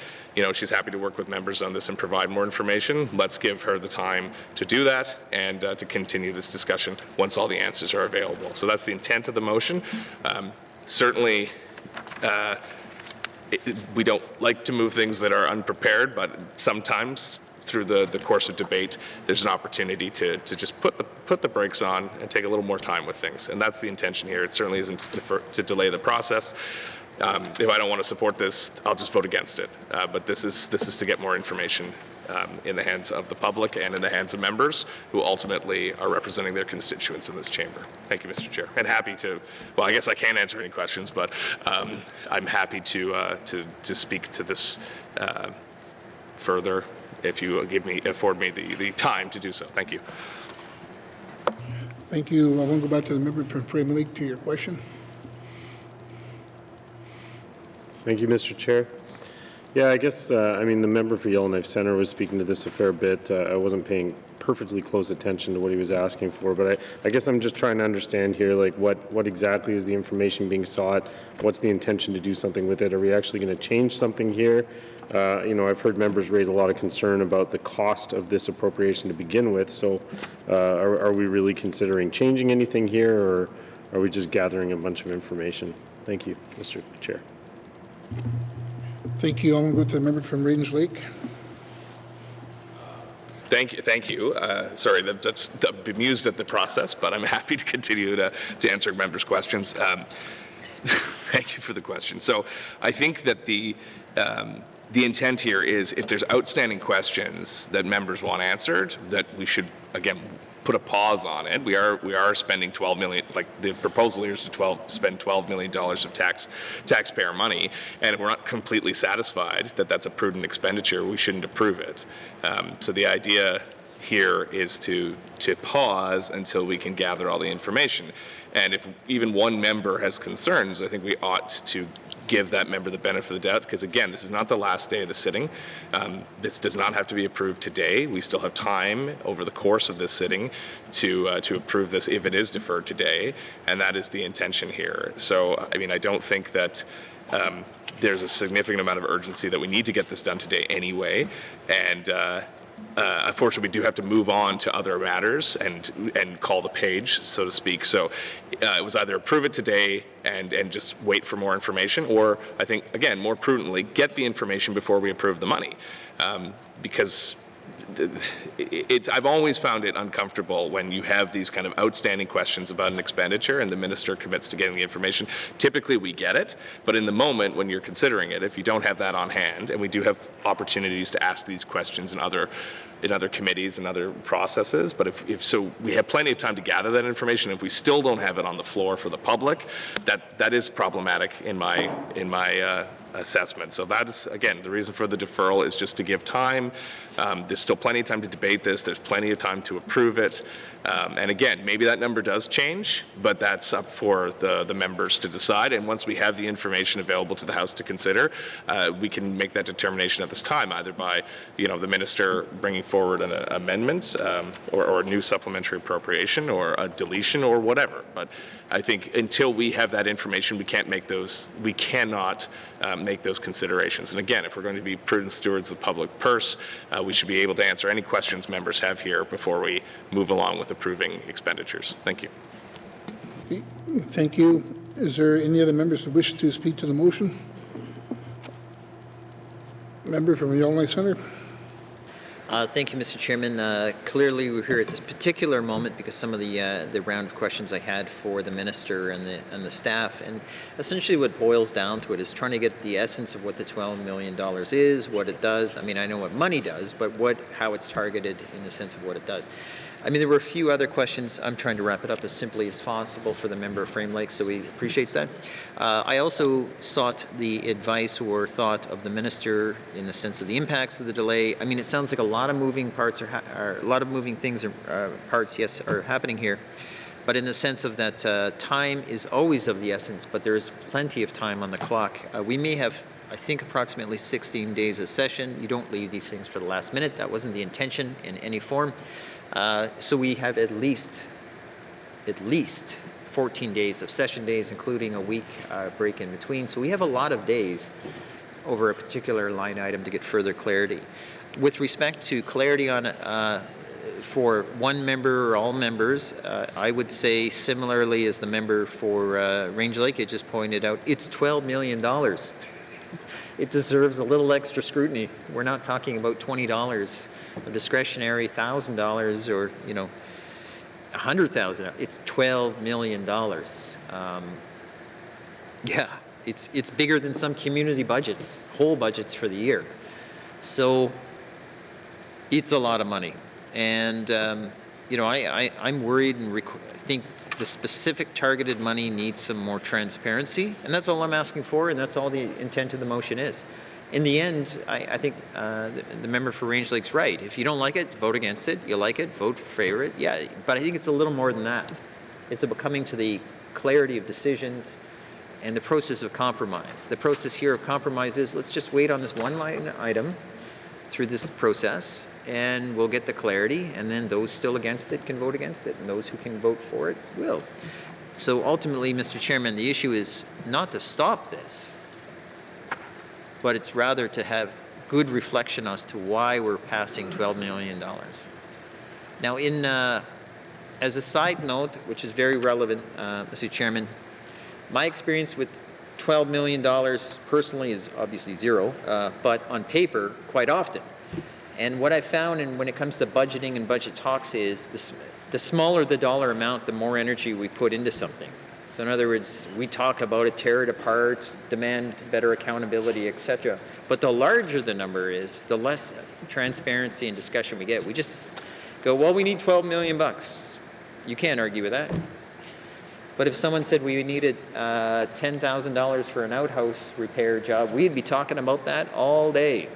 she's happy to work with members on this and provide more information, let's give her the time to do that and to continue this discussion once all the answers are available. So that's the intent of the motion. Certainly, we don't like to move things that are unprepared, but sometimes through the course of debate, there's an opportunity to just put the brakes on and take a little more time with things. And that's the intention here. It certainly isn't to delay the process. If I don't want to support this, I'll just vote against it. But this is to get more information in the hands of the public and in the hands of members who ultimately are representing their constituents in this chamber. Thank you, Mr. Chair. And happy to, well, I guess I can't answer any questions, but I'm happy to speak to this further if you afford me the time to do so. Thank you. Thank you. I want to go back to the member from Frame Lake to your question. Thank you, Mr. Chair. Yeah, I guess, the member for Yellowknife Center was speaking to this a fair bit. I wasn't paying perfectly close attention to what he was asking for, but I guess I'm just trying to understand here, like, what exactly is the information being sought? What's the intention to do something with it? Are we actually going to change something here? I've heard members raise a lot of concern about the cost of this appropriation to begin with, so are we really considering changing anything here, or are we just gathering a bunch of information? Thank you, Mr. Chair. Thank you. I'm going to go to the member from Range Lake. Thank you. Sorry, that's bemused at the process, but I'm happy to continue to answer members' questions. Thank you for the question. So I think that the intent here is if there's outstanding questions that members want answered, that we should, again, put a pause on it. We are spending $12 million, like the proposal here is to spend $12 million of taxpayer money, and if we're not completely satisfied that that's a prudent expenditure, we shouldn't approve it. So the idea here is to pause until we can gather all the information. And if even one member has concerns, I think we ought to give that member the benefit of the doubt, because again, this is not the last day of the sitting. This does not have to be approved today. We still have time over the course of this sitting to approve this if it is deferred today, and that is the intention here. So, I mean, I don't think that there's a significant amount of urgency that we need to get this done today anyway, and unfortunately, we do have to move on to other matters and call the page, so to speak. So it was either approve it today and just wait for more information, or I think, again, more prudently, get the information before we approve the money. Because I've always found it uncomfortable when you have these kind of outstanding questions about an expenditure and the minister commits to getting the information. Typically we get it, but in the moment when you're considering it, if you don't have that on hand, and we do have opportunities to ask these questions in other committees and other processes, but if so, we have plenty of time to gather that information. If we still don't have it on the floor for the public, that is problematic in my assessment. So that is, again, the reason for the deferral is just to give time. There's still plenty of time to debate this. There's plenty of time to approve it. And again, maybe that number does change, but that's up for the members to decide. And once we have the information available to the House to consider, we can make that determination at this time, either by, the minister bringing forward an amendment or a new supplementary appropriation or a deletion or whatever. But I think until we have that information, we cannot make those considerations. And again, if we're going to be prudent stewards of the public purse, we should be able to answer any questions members have here before we move along with approving expenditures. Thank you. Okay, thank you. Is there any other members who wish to speak to the motion? Member from the Yellowknife Centre. Thank you, Mr. Chairman. Clearly, we're here at this particular moment because some of the round of questions I had for the minister and the staff, and essentially what boils down to it is trying to get the essence of what the $12 million is, what it does. I mean, I know what money does, but how it's targeted in the sense of what it does. I mean, there were a few other questions. I'm trying to wrap it up as simply as possible for the member of Frame Lake, so he appreciates that. I also sought the advice or thought of the minister in the sense of the impacts of the delay. I mean, it sounds like a lot of moving parts a lot of moving things are happening here. But in the sense of that time is always of the essence, but there is plenty of time on the clock. We may have, I think, approximately 16 days of session. You don't leave these things for the last minute. That wasn't the intention in any form. So we have at least 14 days of session days, including a week break in between. So we have a lot of days over a particular line item to get further clarity. With respect to clarity on for one member or all members, I would say similarly as the member for Range Lake had just pointed out, it's $12 million. It deserves a little extra scrutiny. We're not talking about $20, a discretionary $1,000 or, $100,000. It's $12 million. Yeah, it's bigger than some community budgets, whole budgets for the year. So it's a lot of money. And, I'm worried and think the specific targeted money needs some more transparency, and that's all I'm asking for, and that's all the intent of the motion is. In the end, I think the member for Range Lake's right. If you don't like it, vote against it. You like it, vote for it. Yeah, but I think it's a little more than that. It's about coming to the clarity of decisions and the process of compromise. The process here of compromise is let's just wait on this one line item through this process, and we'll get the clarity, and then those still against it can vote against it, and those who can vote for it will. So ultimately, Mr. Chairman, the issue is not to stop this, but it's rather to have good reflection as to why we're passing $12 million. Now, as a side note, which is very relevant, Mr. Chairman, my experience with $12 million personally is obviously zero, but on paper, quite often. And what I found, and when it comes to budgeting and budget talks, is the smaller the dollar amount, the more energy we put into something. So in other words, we talk about it, tear it apart, demand better accountability, etc. But the larger the number is, the less transparency and discussion we get. We just go, well, we need $12 million. You can't argue with that. But if someone said we needed $10,000 for an outhouse repair job, we'd be talking about that all day.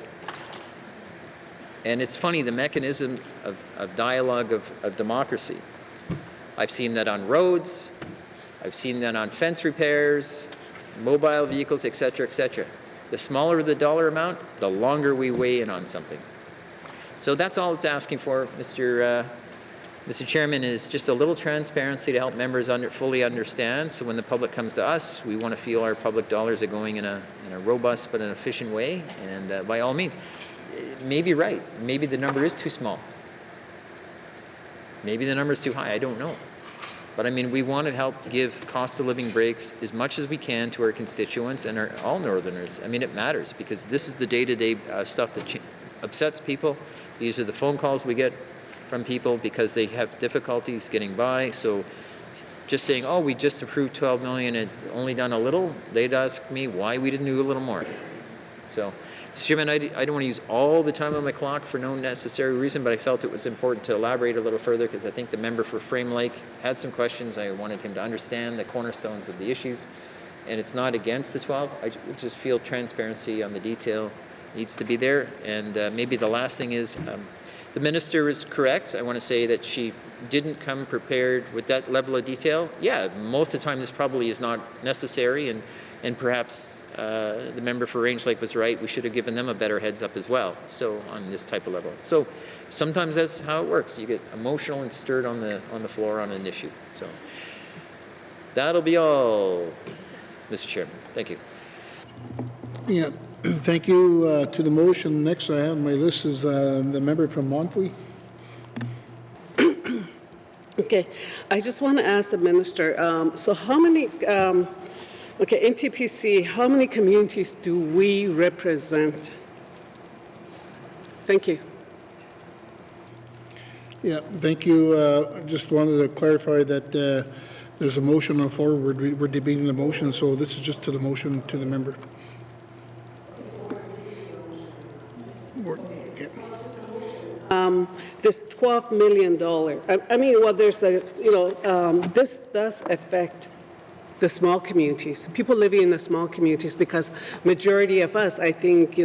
And it's funny, the mechanism of dialogue of democracy. I've seen that on roads, I've seen that on fence repairs, mobile vehicles, etc., etc. The smaller the dollar amount, the longer we weigh in on something. So that's all it's asking for, Mr. Chairman, is just a little transparency to help members fully understand. So when the public comes to us, we want to feel our public dollars are going in a robust but an efficient way. And by all means, maybe right. Maybe the number is too small. Maybe the number is too high. I don't know. But I mean, we want to help give cost of living breaks as much as we can to our constituents and all Northerners. I mean, it matters because this is the day-to-day stuff that upsets people. These are the phone calls we get from people because they have difficulties getting by. So just saying, oh, we just approved $12 million and only done a little, they'd ask me why we didn't do a little more. So, Mr. Chairman, I don't want to use all the time on my clock for no necessary reason, but I felt it was important to elaborate a little further because I think the member for Frame Lake had some questions. I wanted him to understand the cornerstones of the issues. And it's not against the 12. I just feel transparency on the detail needs to be there. And maybe the last thing is, the minister is correct. I want to say that she didn't come prepared with that level of detail. Yeah, most of the time this probably is not necessary, and perhaps the member for Range Lake was right. We should have given them a better heads up as well. So on this type of level. So sometimes that's how it works. You get emotional and stirred on the floor on an issue. So that'll be all, Mr. Chairman. Thank you. Yeah. Thank you to the motion. Next I have on my list is the member from Montfrey. Okay, I just want to ask the minister, so how many, NTPC, how many communities do we represent? Thank you. Yeah, thank you. I just wanted to clarify that there's a motion on the floor. We're debating the motion, so this is just to the motion to the member. This $12 million, I mean, well, there's the, this does affect the small communities, people living in the small communities, because majority of us, I think,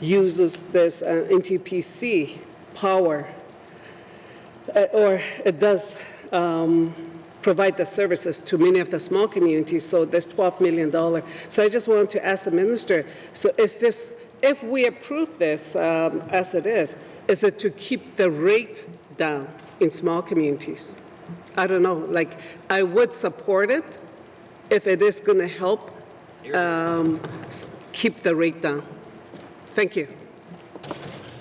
uses this NTPC power, or it does provide the services to many of the small communities, so there's $12 million. So I just wanted to ask the minister, so is this, if we approve this as it is it to keep the rate down in small communities? I don't know, like, I would support it if it is going to help keep the rate down. Thank you.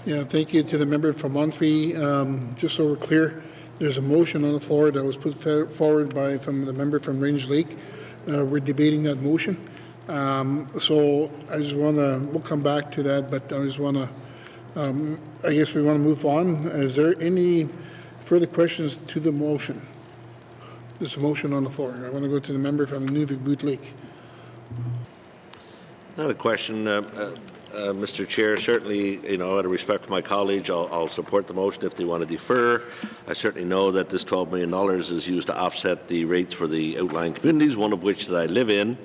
Yeah, thank you to the member from Montfrey. Just so we're clear, there's a motion on the floor that was put forward from the member from Range Lake. We're debating that motion. So I just want to, we'll come back to that, but I just want to, I guess we want to move on. Is there any further questions to the motion? There's a motion on the floor. I want to go to the member from Nunavut Lake. Not a question, Mr. Chair. Certainly, out of respect to my colleagues, I'll support the motion if they want to defer. I certainly know that this $12 million is used to offset the rates for the outlying communities, one of which that I live in.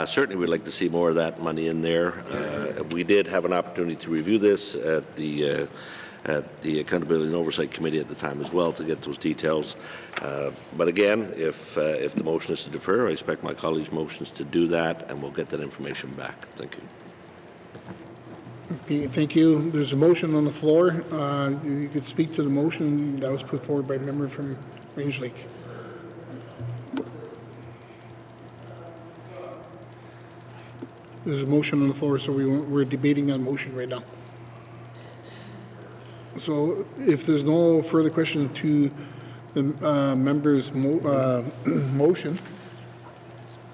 Certainly, we'd like to see more of that money in there. We did have an opportunity to review this at the Accountability and Oversight Committee at the time as well to get those details. But again, if the motion is to defer, I expect my colleagues' motions to do that, and we'll get that information back. Thank you. Okay, thank you. There's a motion on the floor. You could speak to the motion that was put forward by the member from Range Lake. There's a motion on the floor, so we're debating that motion right now. So if there's no further question to the member's motion,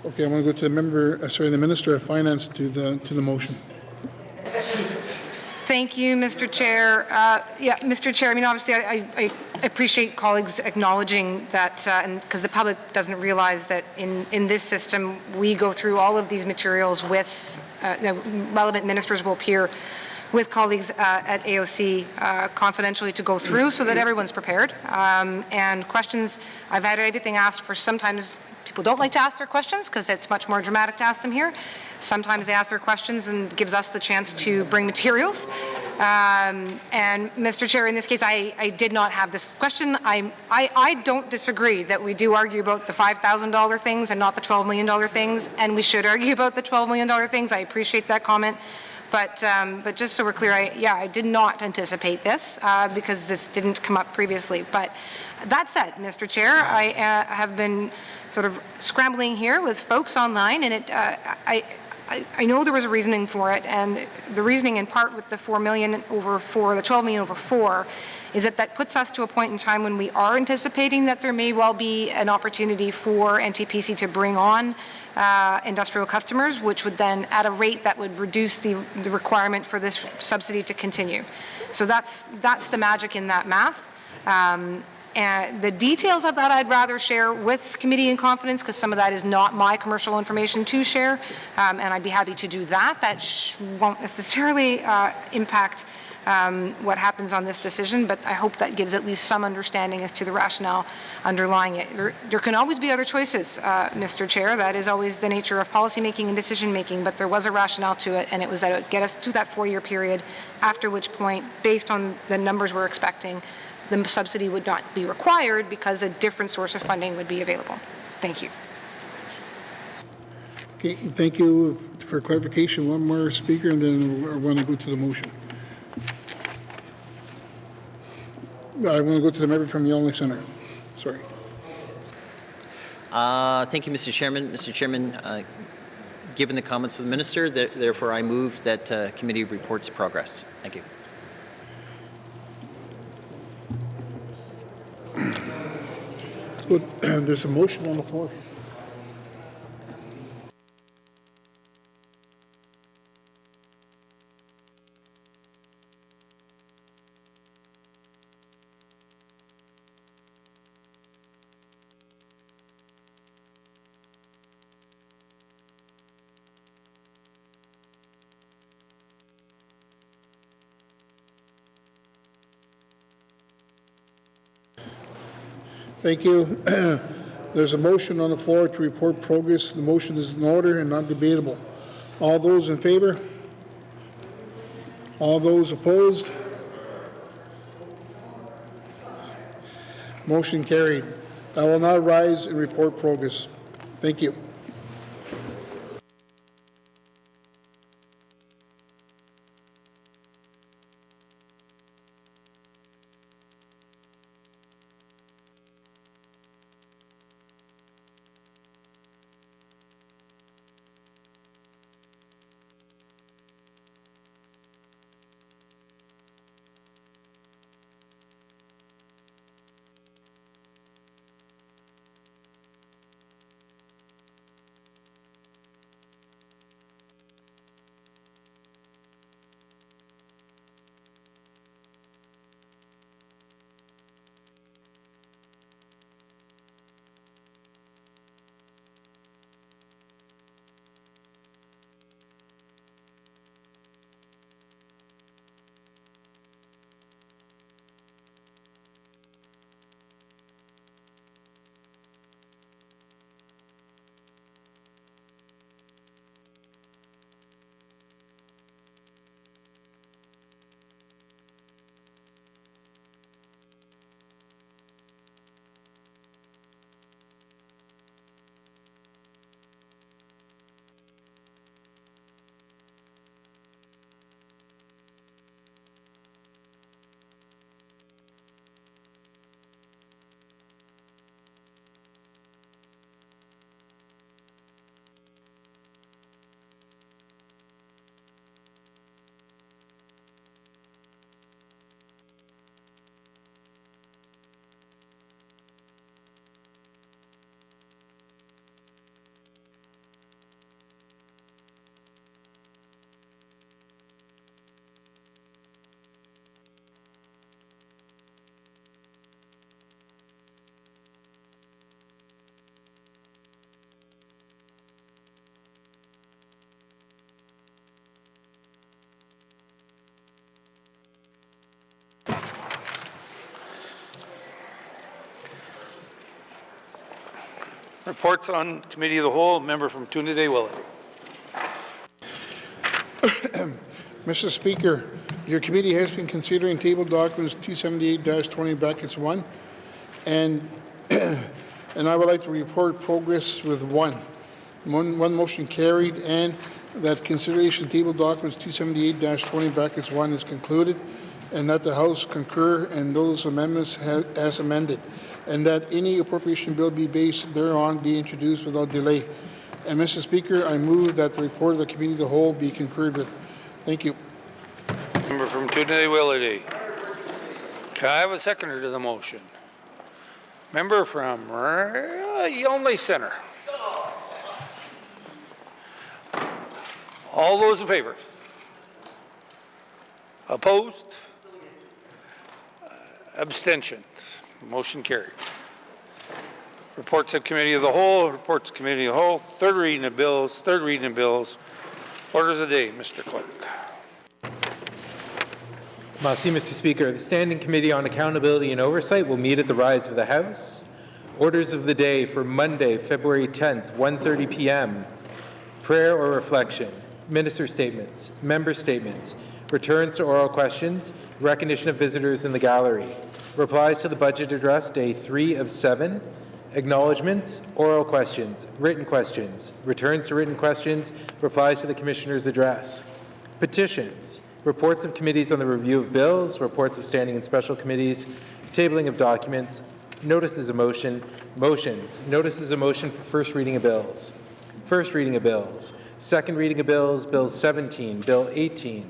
okay, I want to go to the member, the Minister of Finance to the motion. Thank you, Mr. Chair. Yeah, Mr. Chair, I mean, obviously, I appreciate colleagues acknowledging that, and because the public doesn't realize that in this system, we go through all of these materials with, relevant ministers will appear with colleagues at AOC confidentially to go through so that everyone's prepared. And questions, I've had everything asked for. Sometimes people don't like to ask their questions because it's much more dramatic to ask them here. Sometimes they ask their questions and gives us the chance to bring materials. And Mr. Chair, in this case, I did not have this question. I don't disagree that we do argue about the $5,000 things and not the $12 million things, and we should argue about the $12 million things. I appreciate that comment. But just so we're clear, I did not anticipate this because this didn't come up previously. But that said, Mr. Chair, I have been sort of scrambling here with folks online, and I know there was a reasoning for it, and the reasoning in part with the $4 million over 4, the $12 million over 4, is that puts us to a point in time when we are anticipating that there may well be an opportunity for NTPC to bring on industrial customers, which would then, at a rate that would reduce the requirement for this subsidy to continue. So that's the magic in that math. And the details of that I'd rather share with committee in confidence because some of that is not my commercial information to share, and I'd be happy to do that. That won't necessarily impact what happens on this decision, but I hope that gives at least some understanding as to the rationale underlying it. There can always be other choices, Mr. Chair. That is always the nature of policymaking and decision-making, but there was a rationale to it, and it was that it would get us to that 4-year period, after which point, based on the numbers we're expecting, the subsidy would not be required because a different source of funding would be available. Thank you. Okay, thank you for clarification. One more speaker, and then I want to go to the motion. I want to go to the member from Yonge Centre. Sorry. Thank you, Mr. Chairman. Mr. Chairman, given the comments of the minister, therefore I move that committee reports progress. Thank you. So, there's a motion on the floor. Thank you. There's a motion on the floor to report progress. The motion is in order and not debatable. All those in favor? All those opposed? Motion carried. I will now rise and report progress. Thank you. Reports on Committee of the Whole, member from Trinidad Willoughby. Mr. Speaker, your committee has been considering table documents 278-20(1), and and I would like to report progress with one motion carried, and that consideration table documents 278-20(1) is concluded, and that the House concur in those amendments as amended, and that any appropriation bill be based thereon be introduced without delay. And Mr. Speaker, I move that the report of the Committee of the Whole be concurred with. Thank you. Member from Trinidad Willoughby. Can I have a seconder to the motion? Member from Yonley Centre. All those in favor? Opposed? Abstentions? Motion carried. Reports of Committee of the Whole, reports of Committee of the Whole, third reading of bills, Orders of the day, Mr. Clerk. Merci, Mr. Speaker. The Standing Committee on Accountability and Oversight will meet at the rise of the House. Orders of the day for Monday, February 10th, 1:30 p.m. Prayer or reflection, minister statements, member statements, returns to oral questions, recognition of visitors in the gallery, replies to the budget address, day 3 of 7, acknowledgements, oral questions, returns to written questions, replies to the Commissioner's address, petitions, reports of committees on the review of bills, reports of standing and special committees, tabling of documents, notices of motion, motions, notices of motion for first reading of bills, second reading of bills, Bill 17, Bill 18,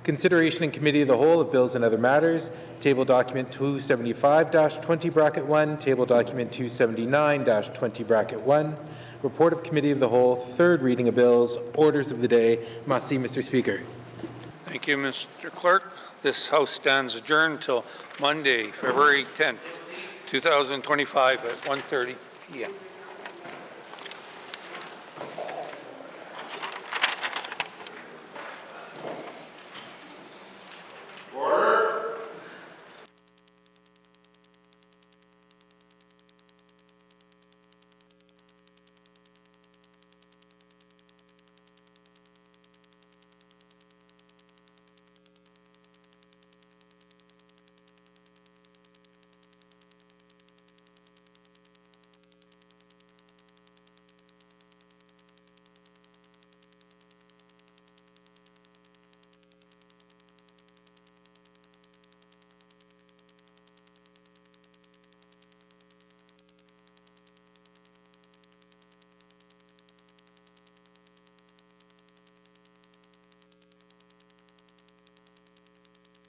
consideration in Committee of the Whole of bills and other matters, table document 275-20(1), table document 279-20(1), report of Committee of the Whole, third reading of bills, orders of the day. Merci, Mr. Speaker. Thank you, Mr. Clerk. This House stands adjourned till Monday, February 10th, 2025 at 1:30 p.m.